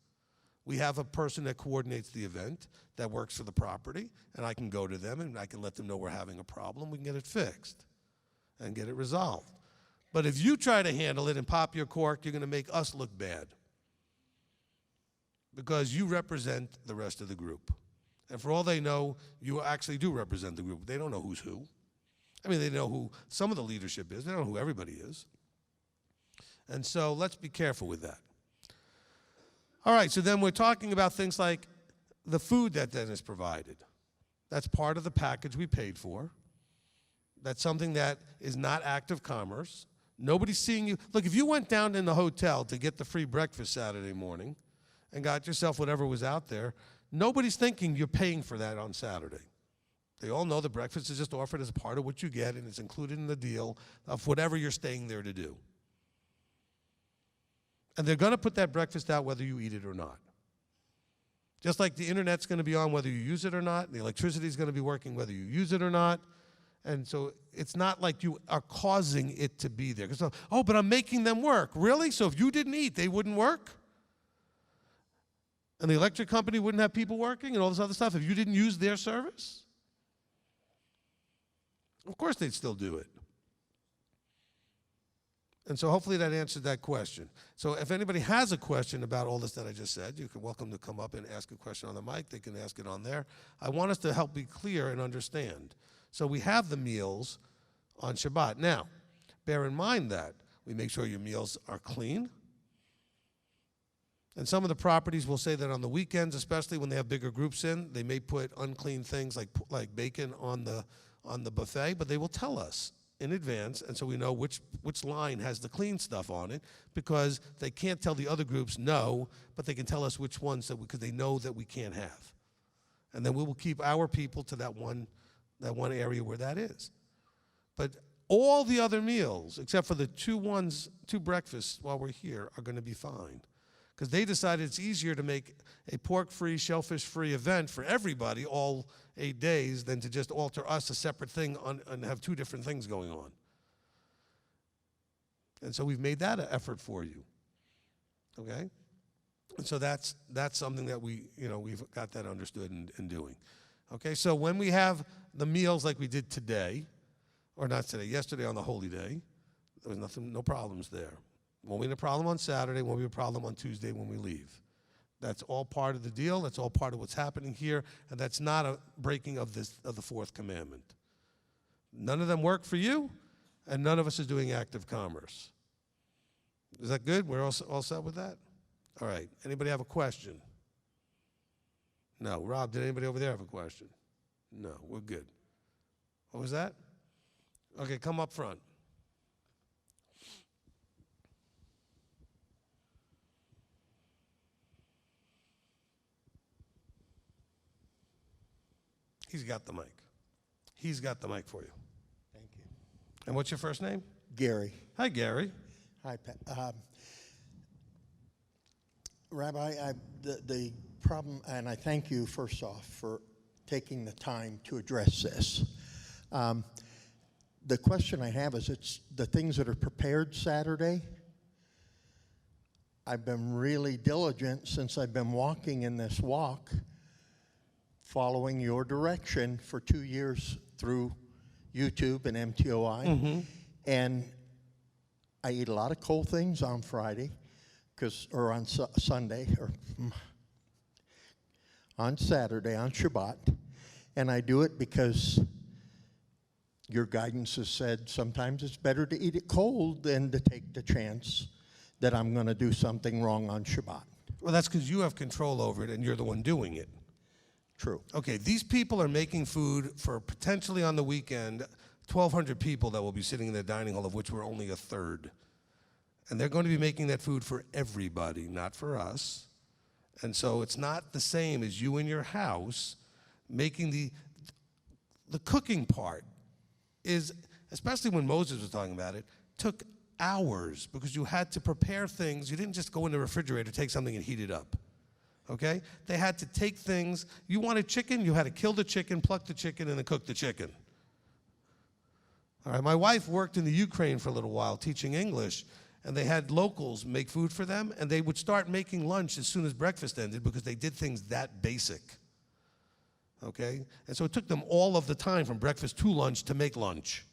We have a person that coordinates the event that works for the property, and I can go to them and I can let them know we're having a problem. We can get it fixed and get it resolved. But if you try to handle it and pop your cork, you're going to make us look bad because you represent the rest of the group. And for all they know, you actually do represent the group. They don't know who's who. I mean, they know who some of the leadership is. They don't know who everybody is. And so let's be careful with that. All right, so then we're talking about things like the food that then is provided. That's part of the package we paid for. That's something that is not active commerce. Nobody's seeing you. Look, if you went down in the hotel to get the free breakfast Saturday morning and got yourself whatever was out there, nobody's thinking you're paying for that on Saturday. They all know the breakfast is just offered as part of what you get, and it's included in the deal of whatever you're staying there to do. And they're going to put that breakfast out whether you eat it or not. Just like the internet's going to be on whether you use it or not, the electricity is going to be working whether you use it or not. And so it's not like you are causing it to be there. So, oh, but I'm making them work. Really? So if you didn't eat, they wouldn't work? And the electric company wouldn't have people working and all this other stuff if you didn't use their service? Of course they'd still do it. And so hopefully that answered that question. So if anybody has a question about all this that I just said, you're welcome to come up and ask a question on the mic. They can ask it on there. I want us to help be clear and understand. So we have the meals on Shabbat. Now, bear in mind that we make sure your meals are clean. And some of the properties will say that on the weekends, especially when they have bigger groups in, they may put unclean things like bacon on the buffet, but they will tell us in advance, and so we know which line has the clean stuff on it, because they can't tell the other groups no, but they can tell us which ones, because they know that we can't have. And then we will keep our people to that one area where that is. But all the other meals, except for the two breakfasts while we're here, are going to be fine. Because they decided it's easier to make a pork-free, shellfish-free event for everybody all 8 days than to just alter us a separate thing and have two different things going on. And so we've made that an effort for you. Okay? And so that's something that we've got that understood and doing. Okay, so when we have the meals like we did today, or not today, yesterday on the holy day, there was no problems there. Won't be a problem on Saturday, won't be a problem on Tuesday when we leave. That's all part of the deal, that's all part of what's happening here, and that's not a breaking of the fourth commandment. None of them work for you, and none of us is doing active commerce. Is that good? We're all set with that? All right, anybody have a question? No. Rob, did anybody over there have a question? No, we're good. What was that? Okay, come up front. He's got the mic. He's got the mic for you. Thank you. And what's your first name? Gary. Hi, Gary. Hi, Pat. Rabbi, the problem, and I thank you first off for taking the time to address this. The question I have is, it's the things that are prepared Saturday. I've been really diligent since I've been walking in this walk, following your direction for 2 years through YouTube and MTOI. Mm-hmm. And I eat a lot of cold things on Friday, or on Sunday, or on Saturday, on Shabbat. And I do it because your guidance has said sometimes it's better to eat it cold than to take the chance that I'm going to do something wrong on Shabbat. Well, that's because you have control over it and you're the one doing it. True. Okay, these people are making food for potentially on the weekend 1,200 people that will be sitting in the dining hall, of which we're only a third. And they're going to be making that food for everybody, not for us. And so it's not the same as you in your house making the cooking part. is, especially when Moses was talking about it, took hours because you had to prepare things. You didn't just go in the refrigerator, take something and heat it up. Okay? They had to take things. You wanted chicken, you had to kill the chicken, pluck the chicken, and then cook the chicken. All right, my wife worked in the Ukraine for a little while teaching English, and they had locals make food for them, and they would start making lunch as soon as breakfast ended because they did things that basic. Okay? And so it took them all of the time from breakfast to lunch to make lunch.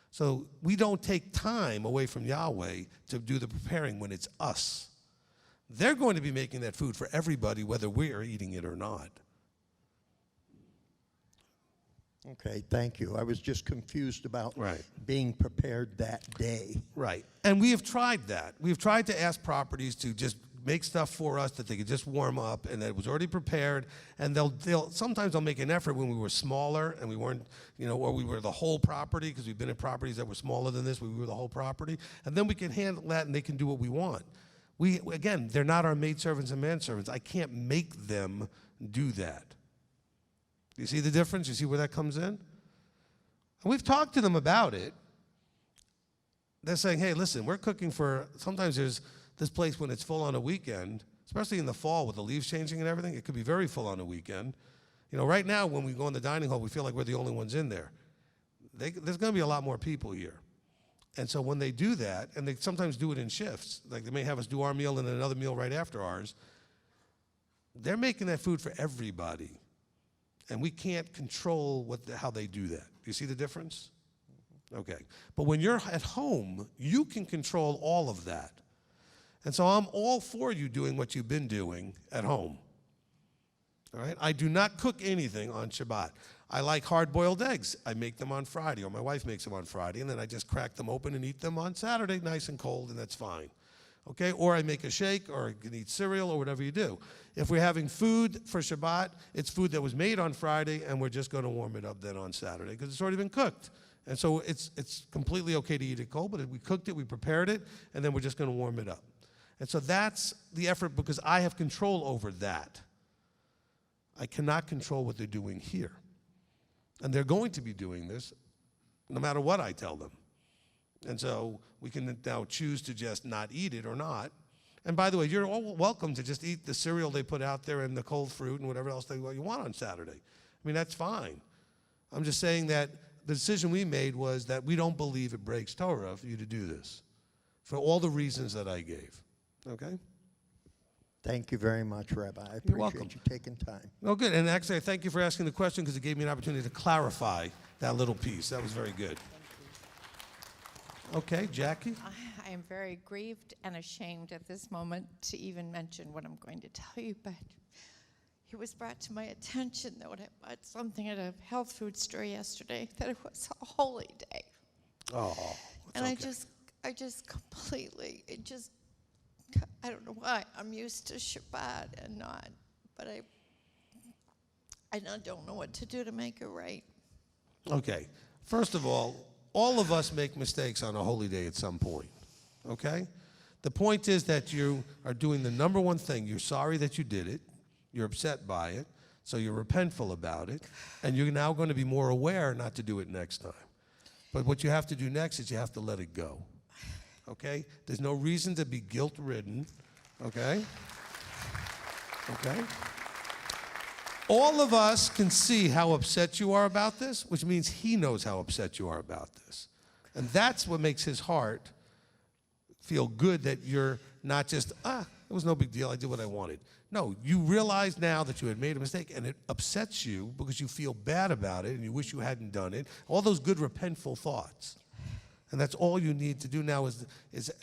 So we don't take time away from Yahweh to do the preparing when it's us. They're going to be making that food for everybody, whether we are eating it or not. Okay, thank you. I was just confused about being prepared that day. Right. And we have tried that. We've tried to ask properties to just make stuff for us that they could just warm up and that it was already prepared. And sometimes they'll make an effort when we were smaller and we weren't, or we were the whole property, because we've been in properties that were smaller than this, we were the whole property. And then we can handle that and they can do what we want. Again, they're not our maidservants and manservants. I can't make them do that. You see the difference? You see where that comes in? And we've talked to them about it. They're saying, hey, listen, we're cooking for, sometimes there's this place when it's full on a weekend, especially in the fall with the leaves changing and everything, it could be very full on a weekend. Right now when we go in the dining hall, we feel like we're the only ones in there. There's going to be a lot more people here. And so when they do that, and they sometimes do it in shifts, like they may have us do our meal and then another meal right after ours, they're making that food for everybody. And we can't control how they do that. Do you see the difference? Okay. But when you're at home, you can control all of that. And so I'm all for you doing what you've been doing at home. All right? I do not cook anything on Shabbat. I like hard-boiled eggs. I make them on Friday, or my wife makes them on Friday, and then I just crack them open and eat them on Saturday, nice and cold, and that's fine. Okay? Or I make a shake, or I can eat cereal, or whatever you do. If we're having food for Shabbat, it's food that was made on Friday, and we're just going to warm it up then on Saturday, because it's already been cooked. And so it's completely okay to eat it cold, but we cooked it, we prepared it, and then we're just going to warm it up. And so that's the effort, because I have control over that. I cannot control what they're doing here. And they're going to be doing this no matter what I tell them. And so we can now choose to just not eat it or not. And by the way, you're all welcome to just eat the cereal they put out there and the cold fruit and whatever else you want on Saturday. I mean, that's fine. I'm just saying that the decision we made was that we don't believe it breaks Torah for you to do this, for all the reasons that I gave. Okay? Thank you very much, Rabbi. I You're welcome. appreciate you taking time. Oh, good. And actually, I thank you for asking the question, because it gave me an opportunity to clarify that little piece. That was very good. Okay, Jackie? I am very grieved and ashamed at this moment to even mention what I'm going to tell you, but it was brought to my attention that when I bought something at a health food store yesterday, that it was a holy day. Oh, and okay. I just completely, I don't know why. I'm used to Shabbat and not, but I don't know what to do to make it right. Okay. First of all of us make mistakes on a holy day at some point, okay? The point is that you are doing the number one thing. You're sorry that you did it. You're upset by it. So you're repentful about it. And you're now going to be more aware not to do it next time. But what you have to do next is you have to let it go, okay? There's no reason to be guilt-ridden, okay? Okay? All of us can see how upset you are about this, which means he knows how upset you are about this. And that's what makes his heart feel good, that you're not just, it was no big deal, I did what I wanted. No, you realize now that you had made a mistake, and it upsets you because you feel bad about it and you wish you hadn't done it. All those good repentful thoughts. And that's all you need to do now is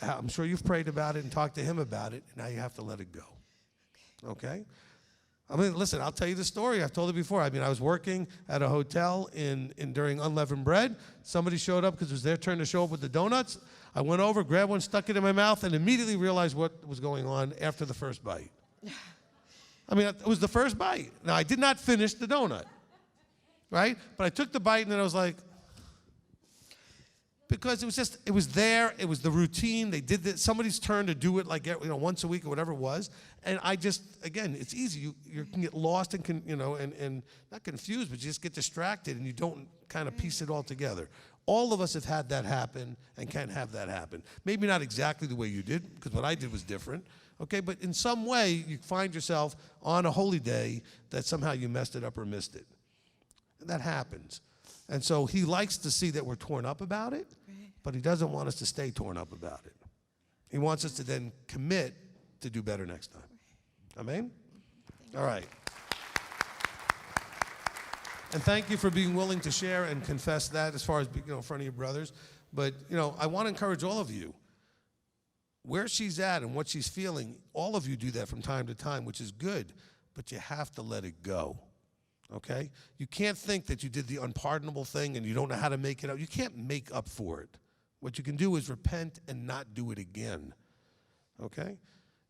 I'm sure you've prayed about it and talked to him about it, and now you have to let it go. Okay? I mean, listen, I'll tell you the story. I've told it before. I mean, I was working at a hotel during unleavened bread. Somebody showed up because it was their turn to show up with the donuts. I went over, grabbed one, stuck it in my mouth, and immediately realized what was going on after the first bite. I mean, it was the first bite. Now, I did not finish the donut, right? But I took the bite, and then I was like, Because it was there, it was the routine. They did this, somebody's turn to do it like, once a week or whatever it was. And I just, again, it's easy. You can get lost and, and not confused, but you just get distracted and you don't kind of piece it all together. All of us have had that happen and can have that happen. Maybe not exactly the way you did, because what I did was different. Okay, but in some way, you find yourself on a holy day that somehow you messed it up or missed it. And that happens. And so he likes to see that we're torn up about it, but he doesn't want us to stay torn up about it. He wants us to then commit to do better next time. Amen? All right. And thank you for being willing to share and confess that as far as in front of your brothers. But, I want to encourage all of you. Where she's at and what she's feeling, all of you do that from time to time, which is good, but you have to let it go. Okay? You can't think that you did the unpardonable thing and you don't know how to make it up. You can't make up for it. What you can do is repent and not do it again. Okay?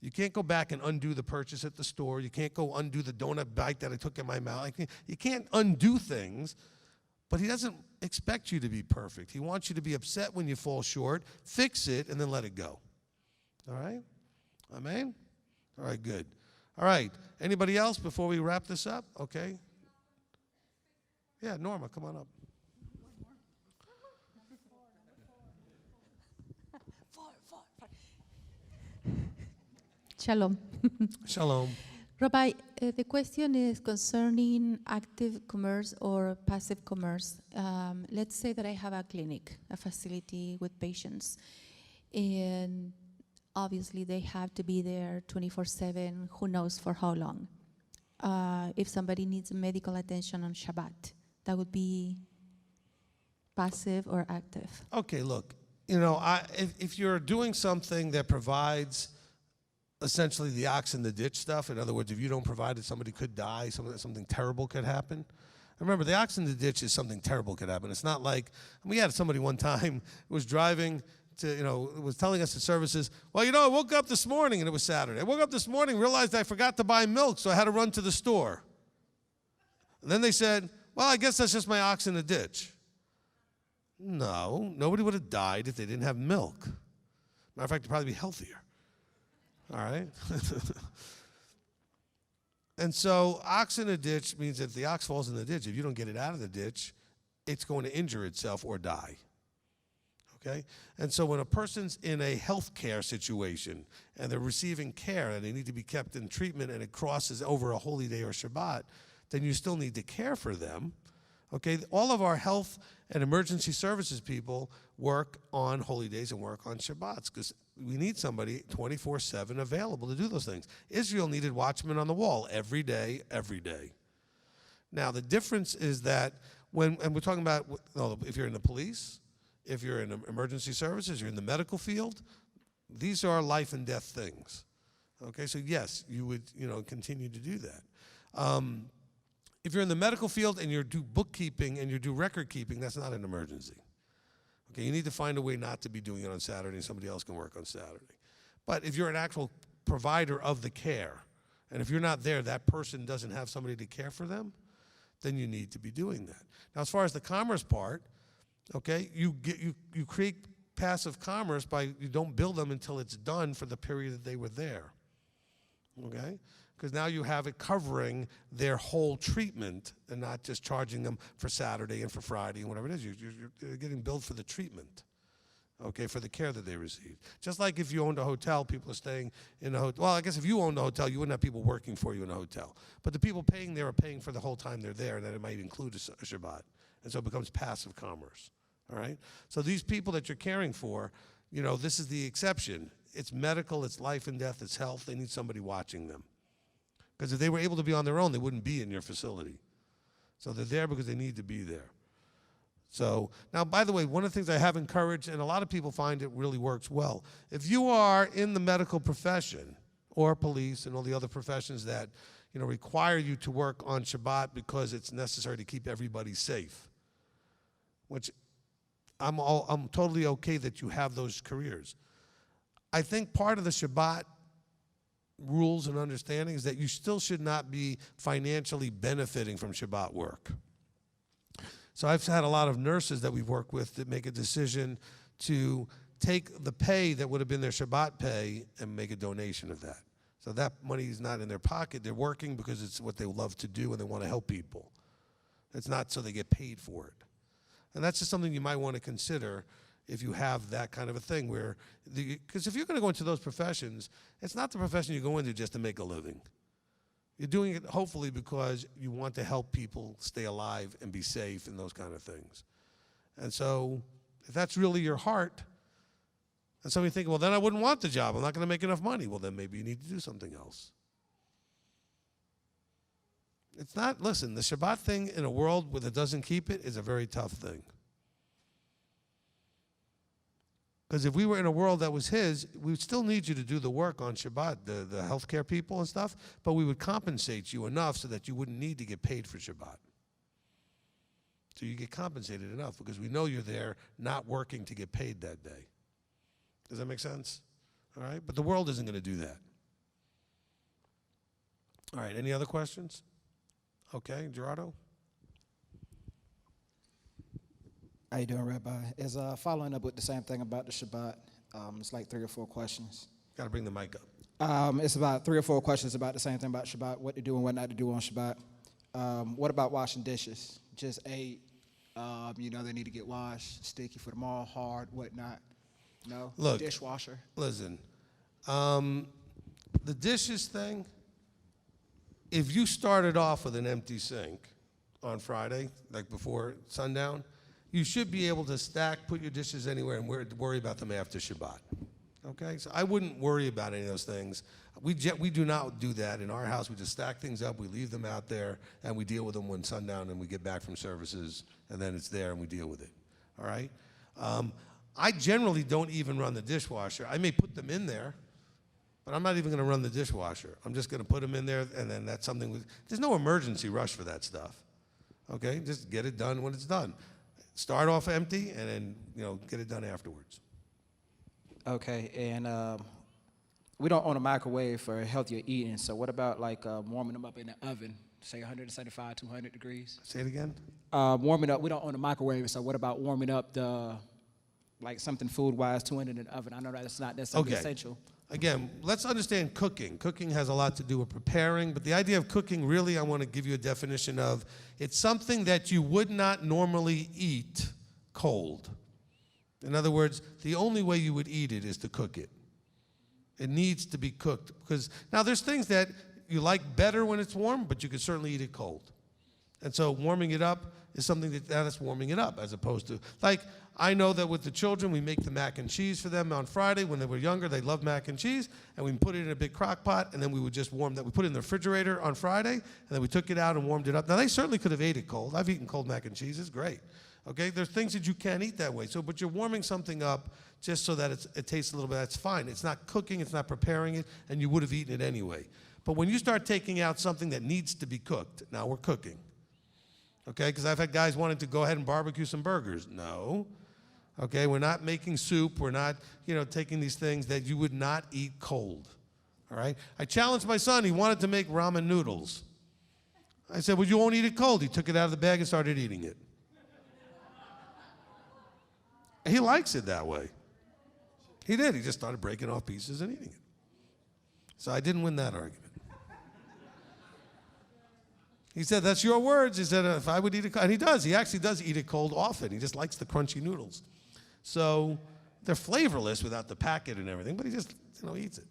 You can't go back and undo the purchase at the store. You can't go undo the donut bite that I took in my mouth. You can't undo things, but he doesn't expect you to be perfect. He wants you to be upset when you fall short, fix it, and then let it go. All right? Amen? All right, good. All right. Anybody else before we wrap this up? Okay. Yeah, Norma, come on up. Shalom. Shalom. Rabbi, the question is concerning active commerce or passive commerce. Let's say that I have a clinic, a facility with patients, and obviously they have to be there 24/7, who knows for how long. If somebody needs medical attention on Shabbat, that would be passive or active? Okay, look, if you're doing something that provides essentially the ox in the ditch stuff, in other words, if you don't provide it, somebody could die, something terrible could happen. Remember, the ox in the ditch is something terrible could happen. It's not like, we had somebody one time who was driving to, was telling us at services, well, I woke up this morning, and it was Saturday. I woke up this morning, realized I forgot to buy milk, so I had to run to the store. And then they said, well, I guess that's just my ox in the ditch. No, nobody would have died if they didn't have milk. Matter of fact, they'd probably be healthier. All right? And so ox in a ditch means that if the ox falls in the ditch, if you don't get it out of the ditch, it's going to injure itself or die. Okay? And so when a person's in a health care situation and they're receiving care and they need to be kept in treatment and it crosses over a holy day or Shabbat, then you still need to care for them. Okay? All of our health and emergency services people work on holy days and work on Shabbats because we need somebody 24/7 available to do those things. Israel needed watchmen on the wall every day, every day. Now, the difference is that and we're talking about, if you're in the police, if you're in emergency services, you're in the medical field, these are life and death things. Okay, so yes, you would, continue to do that. If you're in the medical field and you do bookkeeping and you do record keeping, that's not an emergency. Okay, you need to find a way not to be doing it on Saturday and somebody else can work on Saturday. But if you're an actual provider of the care, and if you're not there, that person doesn't have somebody to care for them, then you need to be doing that. Now, as far as the commerce part, okay, you create passive commerce by you don't bill them until it's done for the period that they were there. Okay? Because now you have it covering their whole treatment and not just charging them for Saturday and for Friday and whatever it is. You're getting billed for the treatment, okay, for the care that they received. Just like if you owned a hotel, people are staying in a hotel. Well, I guess if you owned a hotel, you wouldn't have people working for you in a hotel. But the people paying there are paying for the whole time they're there, and that it might include a Shabbat. And so it becomes passive commerce, all right? So these people that you're caring for, this is the exception. It's medical, it's life and death, it's health. They need somebody watching them. Because if they were able to be on their own, they wouldn't be in your facility. So they're there because they need to be there. So, now, by the way, one of the things I have encouraged, and a lot of people find it really works well, if you are in the medical profession or police and all the other professions that, require you to work on Shabbat because it's necessary to keep everybody safe, which I'm totally okay that you have those careers. I think part of the Shabbat rules and understandings that you still should not be financially benefiting from Shabbat work. So I've had a lot of nurses that we've worked with that make a decision to take the pay that would have been their Shabbat pay and make a donation of that. So that money is not in their pocket. They're working because it's what they love to do and they want to help people. It's not so they get paid for it. And that's just something you might want to consider if you have that kind of a thing where, because if you're going to go into those professions, it's not the profession you go into just to make a living. You're doing it hopefully because you want to help people stay alive and be safe and those kind of things. And so if that's really your heart, and somebody think, well, then I wouldn't want the job. I'm not going to make enough money. Well, then maybe you need to do something else. It's not, listen, the Shabbat thing in a world where it doesn't keep it is a very tough thing. Because if we were in a world that was his, we would still need you to do the work on Shabbat, the healthcare people and stuff, but we would compensate you enough so that you wouldn't need to get paid for Shabbat. So you get compensated enough because we know you're there not working to get paid that day. Does that make sense? All right, but the world isn't going to do that. All right, any other questions? Okay, Gerardo? How you doing, Rabbi? As following up with the same thing about the Shabbat, it's like 3 or 4 questions. Got to bring the mic up. It's about 3 or 4 questions about the same thing about Shabbat, what to do and what not to do on Shabbat. What about washing dishes? Just ate, they need to get washed, sticky for tomorrow, hard, whatnot. No? Look, dishwasher. Listen, the dishes thing, if you started off with an empty sink on Friday, like before sundown, you should be able to stack, put your dishes anywhere, and worry about them after Shabbat. Okay? So I wouldn't worry about any of those things. We do not do that in our house. We just stack things up, we leave them out there, and we deal with them when sundown and we get back from services, and then it's there and we deal with it. All right? I generally don't even run the dishwasher. I may put them in there, but I'm not even going to run the dishwasher. I'm just going to put them in there, and then that's something. There's no emergency rush for that stuff. Okay? Just get it done when it's done. Start off empty, and then get it done afterwards. Okay, and we don't own a microwave for healthier eating, so what about like warming them up in the oven, say 175, 200 degrees? Say it again? Warming up, we don't own a microwave, so what about warming up like something food-wise, 200 in the oven? I know that's not necessarily essential. Again, let's understand cooking. Cooking has a lot to do with preparing, but the idea of cooking, really, I want to give you a definition of, it's something that you would not normally eat cold. In other words, the only way you would eat it is to cook it. It needs to be cooked, because now there's things that you like better when it's warm, but you can certainly eat it cold. And so warming it up is something that's warming it up, as opposed to, like, I know that with the children, we make the mac and cheese for them on Friday. When they were younger, they loved mac and cheese, and we put it in a big crock pot, and then we would just warm that. We put it in the refrigerator on Friday, and then we took it out and warmed it up. Now, they certainly could have ate it cold. I've eaten cold mac and cheese. It's great. Okay? There's things that you can't eat that way. So, but you're warming something up just so that it tastes a little bit. That's fine. It's not cooking. It's not preparing it, and you would have eaten it anyway. But when you start taking out something that needs to be cooked, now we're cooking. Okay? Because I've had guys wanting to go ahead and barbecue some burgers. No. Okay, we're not making soup. We're not, taking these things that you would not eat cold. All right? I challenged my son. He wanted to make ramen noodles. I said, well, you won't eat it cold. He took it out of the bag and started eating it. He likes it that way. He did. He just started breaking off pieces and eating it. So I didn't win that argument. He said, that's your words. He said, if I would eat it cold. And he does. He actually does eat it cold often. He just likes the crunchy noodles. So they're flavorless without the packet and everything, but he just, eats it.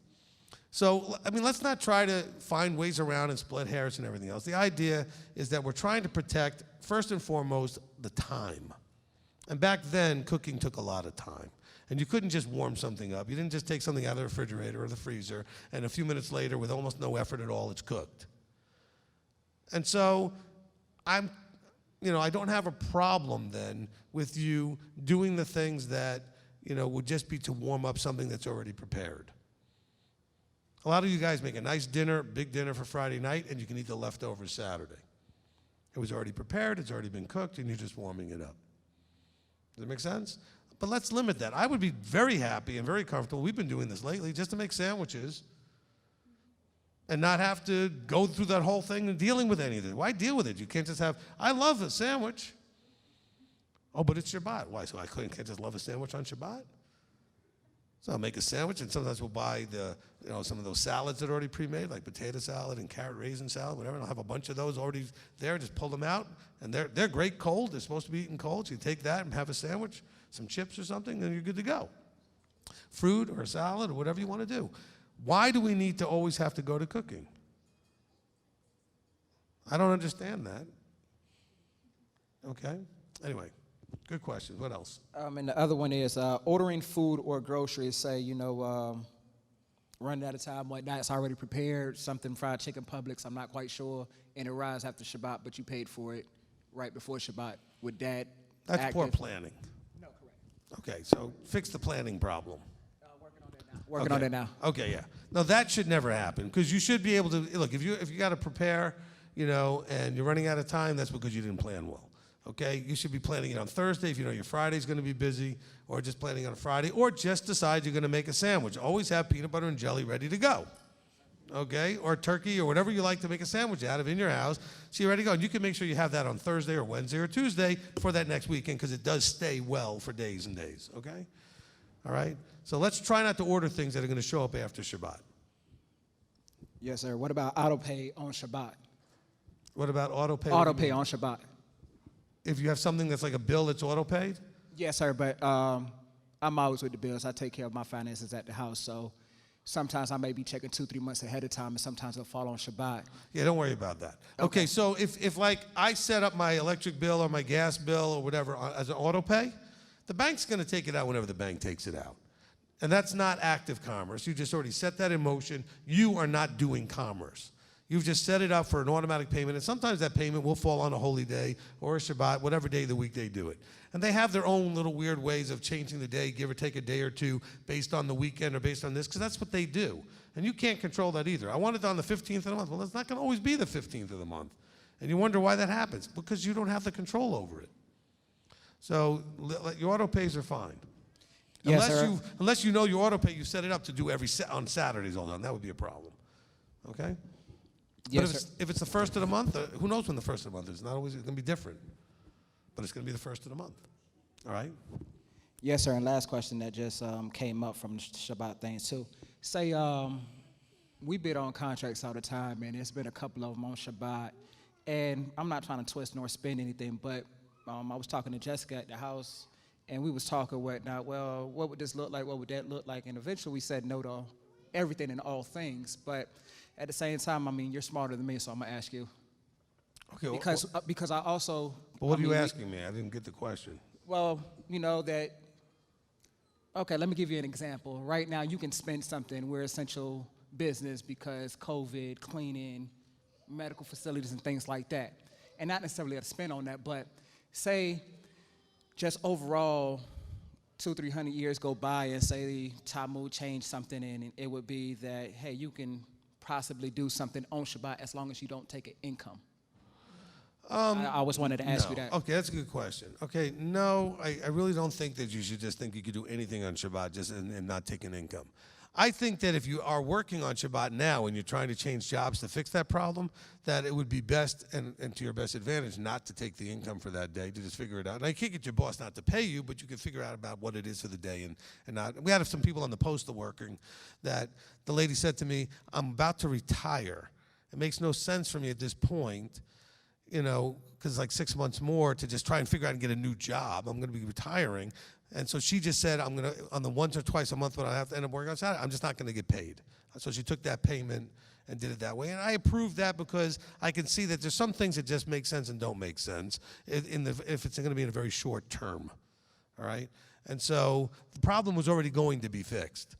So, let's not try to find ways around and split hairs and everything else. The idea is that we're trying to protect, first and foremost, the time. And back then, cooking took a lot of time. And you couldn't just warm something up. You didn't just take something out of the refrigerator or the freezer, and a few minutes later, with almost no effort at all, it's cooked. And so I don't have a problem then with you doing the things that, would just be to warm up something that's already prepared. A lot of you guys make a nice dinner, big dinner for Friday night, and you can eat the leftovers Saturday. It was already prepared, it's already been cooked, and you're just warming it up. Does that make sense? But let's limit that. I would be very happy and very comfortable, we've been doing this lately, just to make sandwiches and not have to go through that whole thing and dealing with any of it. Why deal with it? You can't just have, I love a sandwich. Oh, but it's Shabbat. Why? So I can't just love a sandwich on Shabbat? So I'll make a sandwich, and sometimes we'll buy some of those salads that are already pre-made, like potato salad and carrot raisin salad, whatever. And I'll have a bunch of those already there. Just pull them out, and they're great cold. They're supposed to be eaten cold. So you take that and have a sandwich, some chips or something, and you're good to go. Fruit or salad or whatever you want to do. Why do we need to always have to go to cooking? I don't understand that. Okay. Anyway. Good question. What else? And the other one is ordering food or groceries, say, running out of time, whatnot, it's already prepared, something fried chicken Publix, I'm not quite sure, and it arrives after Shabbat, but you paid for it right before Shabbat. Would that That's poor planning. No, correct. Okay, so fix the planning problem. Working on it now. Okay, yeah. No, that should never happen, because you should be able to, look, if you got to prepare, and you're running out of time, that's because you didn't plan well. Okay, you should be planning it on Thursday if you know your Friday's going to be busy, or just planning on a Friday, or just decide you're going to make a sandwich. Always have peanut butter and jelly ready to go. Okay, or turkey or whatever you like to make a sandwich out of in your house, so you're ready to go. And you can make sure you have that on Thursday or Wednesday or Tuesday for that next weekend, because it does stay well for days and days. Okay, all right. So let's try not to order things that are going to show up after Shabbat. Yes, sir. What about auto pay on Shabbat? What about auto pay? Auto pay on Shabbat. If you have something that's like a bill that's auto paid? Yes, sir, but I'm always with the bills. I take care of my finances at the house, so sometimes I may be checking 2-3 months ahead of time, and sometimes it'll fall on Shabbat. Yeah, don't worry about that. Okay, so if like I set up my electric bill or my gas bill or whatever as an auto pay, the bank's going to take it out whenever the bank takes it out. And that's not active commerce. You just already set that in motion. You are not doing commerce. You've just set it up for an automatic payment, and sometimes that payment will fall on a holy day or a Shabbat, whatever day of the week they do it. And they have their own little weird ways of changing the day, give or take a day or two, based on the weekend or based on this, because that's what they do. And you can't control that either. I want it on the 15th of the month. Well, it's not going to always be the 15th of the month. And you wonder why that happens, because you don't have the control over it. So your auto pays are fine. Yes, sir. Unless you know your auto pay, you set it up to do on Saturdays all done. That would be a problem. Okay? Yes, but if it's the first of the month, who knows when the first of the month is? It's not always going to be different. But it's going to be the first of the month. All right? Yes, sir. And last question that just came up from the Shabbat thing. So say we bid on contracts all the time, and there's been a couple of them on Shabbat. And I'm not trying to twist nor spin anything, but I was talking to Jessica at the house, and we was talking whatnot. Well, what would this look like? What would that look like? And eventually we said no to everything and all things. But at the same time, I mean, you're smarter than me, so I'm going to ask you. Okay. Because I also... But what are you asking me? I didn't get the question. Well, that... Okay, let me give you an example. Right now, you can spend something. We're essential business because COVID, cleaning, medical facilities, and things like that. And not necessarily a spend on that, but say just overall 200-300 years go by and say the Talmud changed something, and it would be that, hey, you can possibly do something on Shabbat as long as you don't take an income. I always wanted to ask you that. Okay, that's a good question. Okay, no, I really don't think that you should just think you could do anything on Shabbat just and not take an income. I think that if you are working on Shabbat now and you're trying to change jobs to fix that problem, that it would be best and to your best advantage not to take the income for that day, to just figure it out. Now, you can't get your boss not to pay you, but you can figure out about what it is for the day and not. We had some people on the postal working that the lady said to me, I'm about to retire. It makes no sense for me at this point, because it's like 6 months more to just try and figure out and get a new job. I'm going to be retiring. And so she just said, I'm going to, on the once or twice a month when I have to end up working on Saturday, I'm just not going to get paid. So she took that payment and did it that way. And I approve that because I can see that there's some things that just make sense and don't make sense if it's going to be in a very short term. All right? And so the problem was already going to be fixed.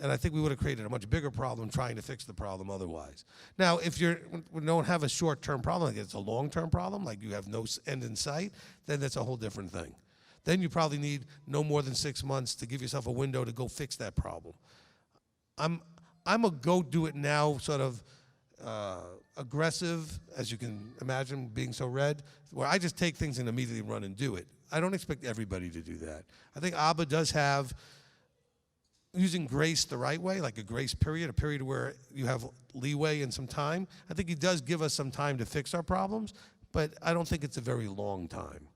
And I think we would have created a much bigger problem trying to fix the problem otherwise. Now, if we don't have a short-term problem, like it's a long-term problem, like you have no end in sight, then that's a whole different thing. Then you probably need no more than 6 months to give yourself a window to go fix that problem. I'm a go-do-it-now sort of aggressive, as you can imagine, being so red, where I just take things and immediately run and do it. I don't expect everybody to do that. I think Abba does have, using grace the right way, like a grace period, a period where you have leeway and some time. I think he does give us some time to fix our problems, but I don't think it's a very long time.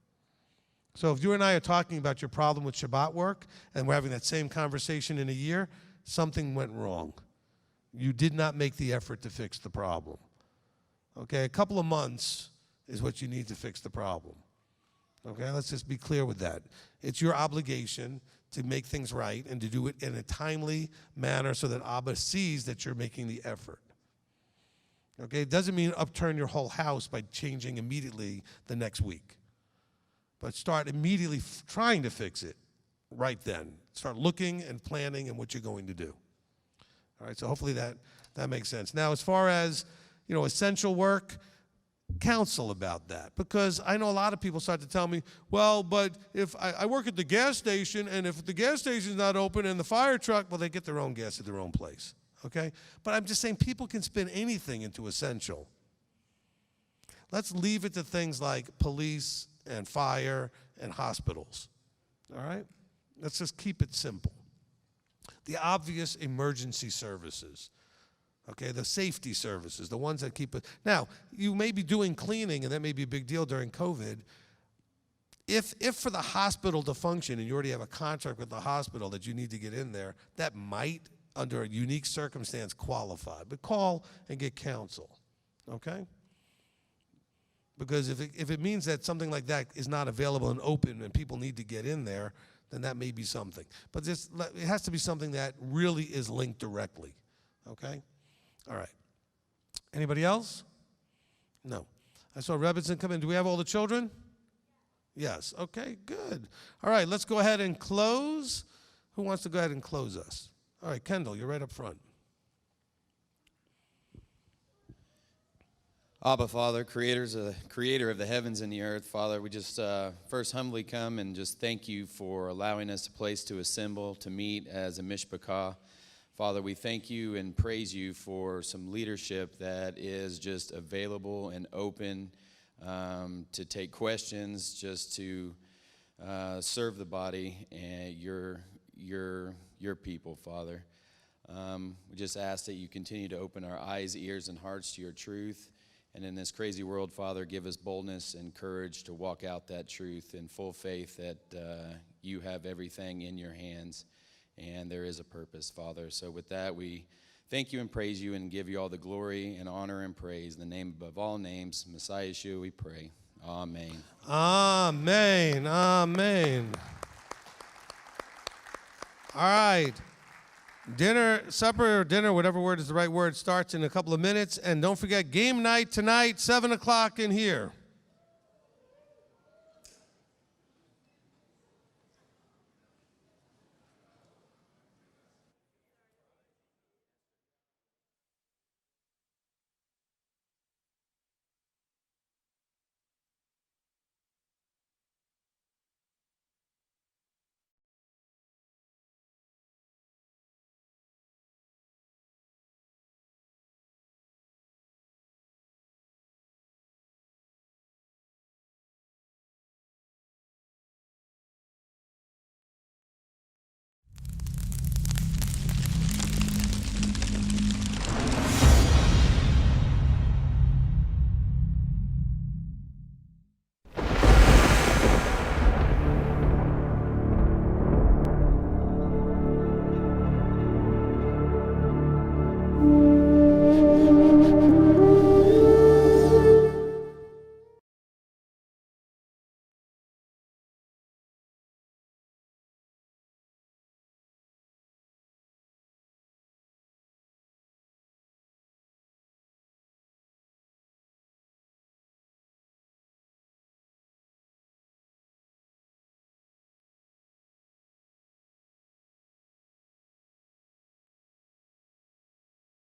So if you and I are talking about your problem with Shabbat work, and we're having that same conversation in a year, something went wrong. You did not make the effort to fix the problem. Okay, a couple of months is what you need to fix the problem. Okay, let's just be clear with that. It's your obligation to make things right and to do it in a timely manner so that Abba sees that you're making the effort. Okay, it doesn't mean upturn your whole house by changing immediately the next week. But start immediately trying to fix it right then. Start looking and planning and what you're going to do. All right, so hopefully that makes sense. Now, as far as, essential work, counsel about that. Because I know a lot of people start to tell me, well, but if I work at the gas station, and if the gas station's not open and the fire truck, well, they get their own gas at their own place. Okay? But I'm just saying people can spin anything into essential. Let's leave it to things like police and fire and hospitals. All right? Let's just keep it simple. The obvious emergency services. Okay, the safety services, the ones that keep it. Now, you may be doing cleaning, and that may be a big deal during COVID. If for the hospital to function, and you already have a contract with the hospital that you need to get in there, that might, under a unique circumstance, qualify. But call and get counsel, okay? Because if it means that something like that is not available and open and people need to get in there, then that may be something. But it has to be something that really is linked directly, okay? All right. Anybody else? No. I saw Rebinson come in. Do we have all the children? Yes. Okay, good. All right, let's go ahead and close. Who wants to go ahead and close us? All right, Kendall, you're right up front. Abba, Father, creator of the heavens and the earth, Father, we just first humbly come and just thank you for allowing us a place to assemble, to meet as a mishpachah. Father, we thank you and praise you for some leadership that is just available and open to take questions, just to serve the body and your people, Father. We just ask that you continue to open our eyes, ears, and hearts to your truth. And in this crazy world, Father, give us boldness and courage to walk out that truth in full faith that you have everything in your hands and there is a purpose, Father. So with that, we thank you and praise you and give you all the glory and honor and praise. In the name above all names, Messiah Yeshua, we pray. Amen. Amen. Amen. All right. Supper or dinner, whatever word is the right word, starts in a couple of minutes. And don't forget, game night tonight, 7 o'clock in here.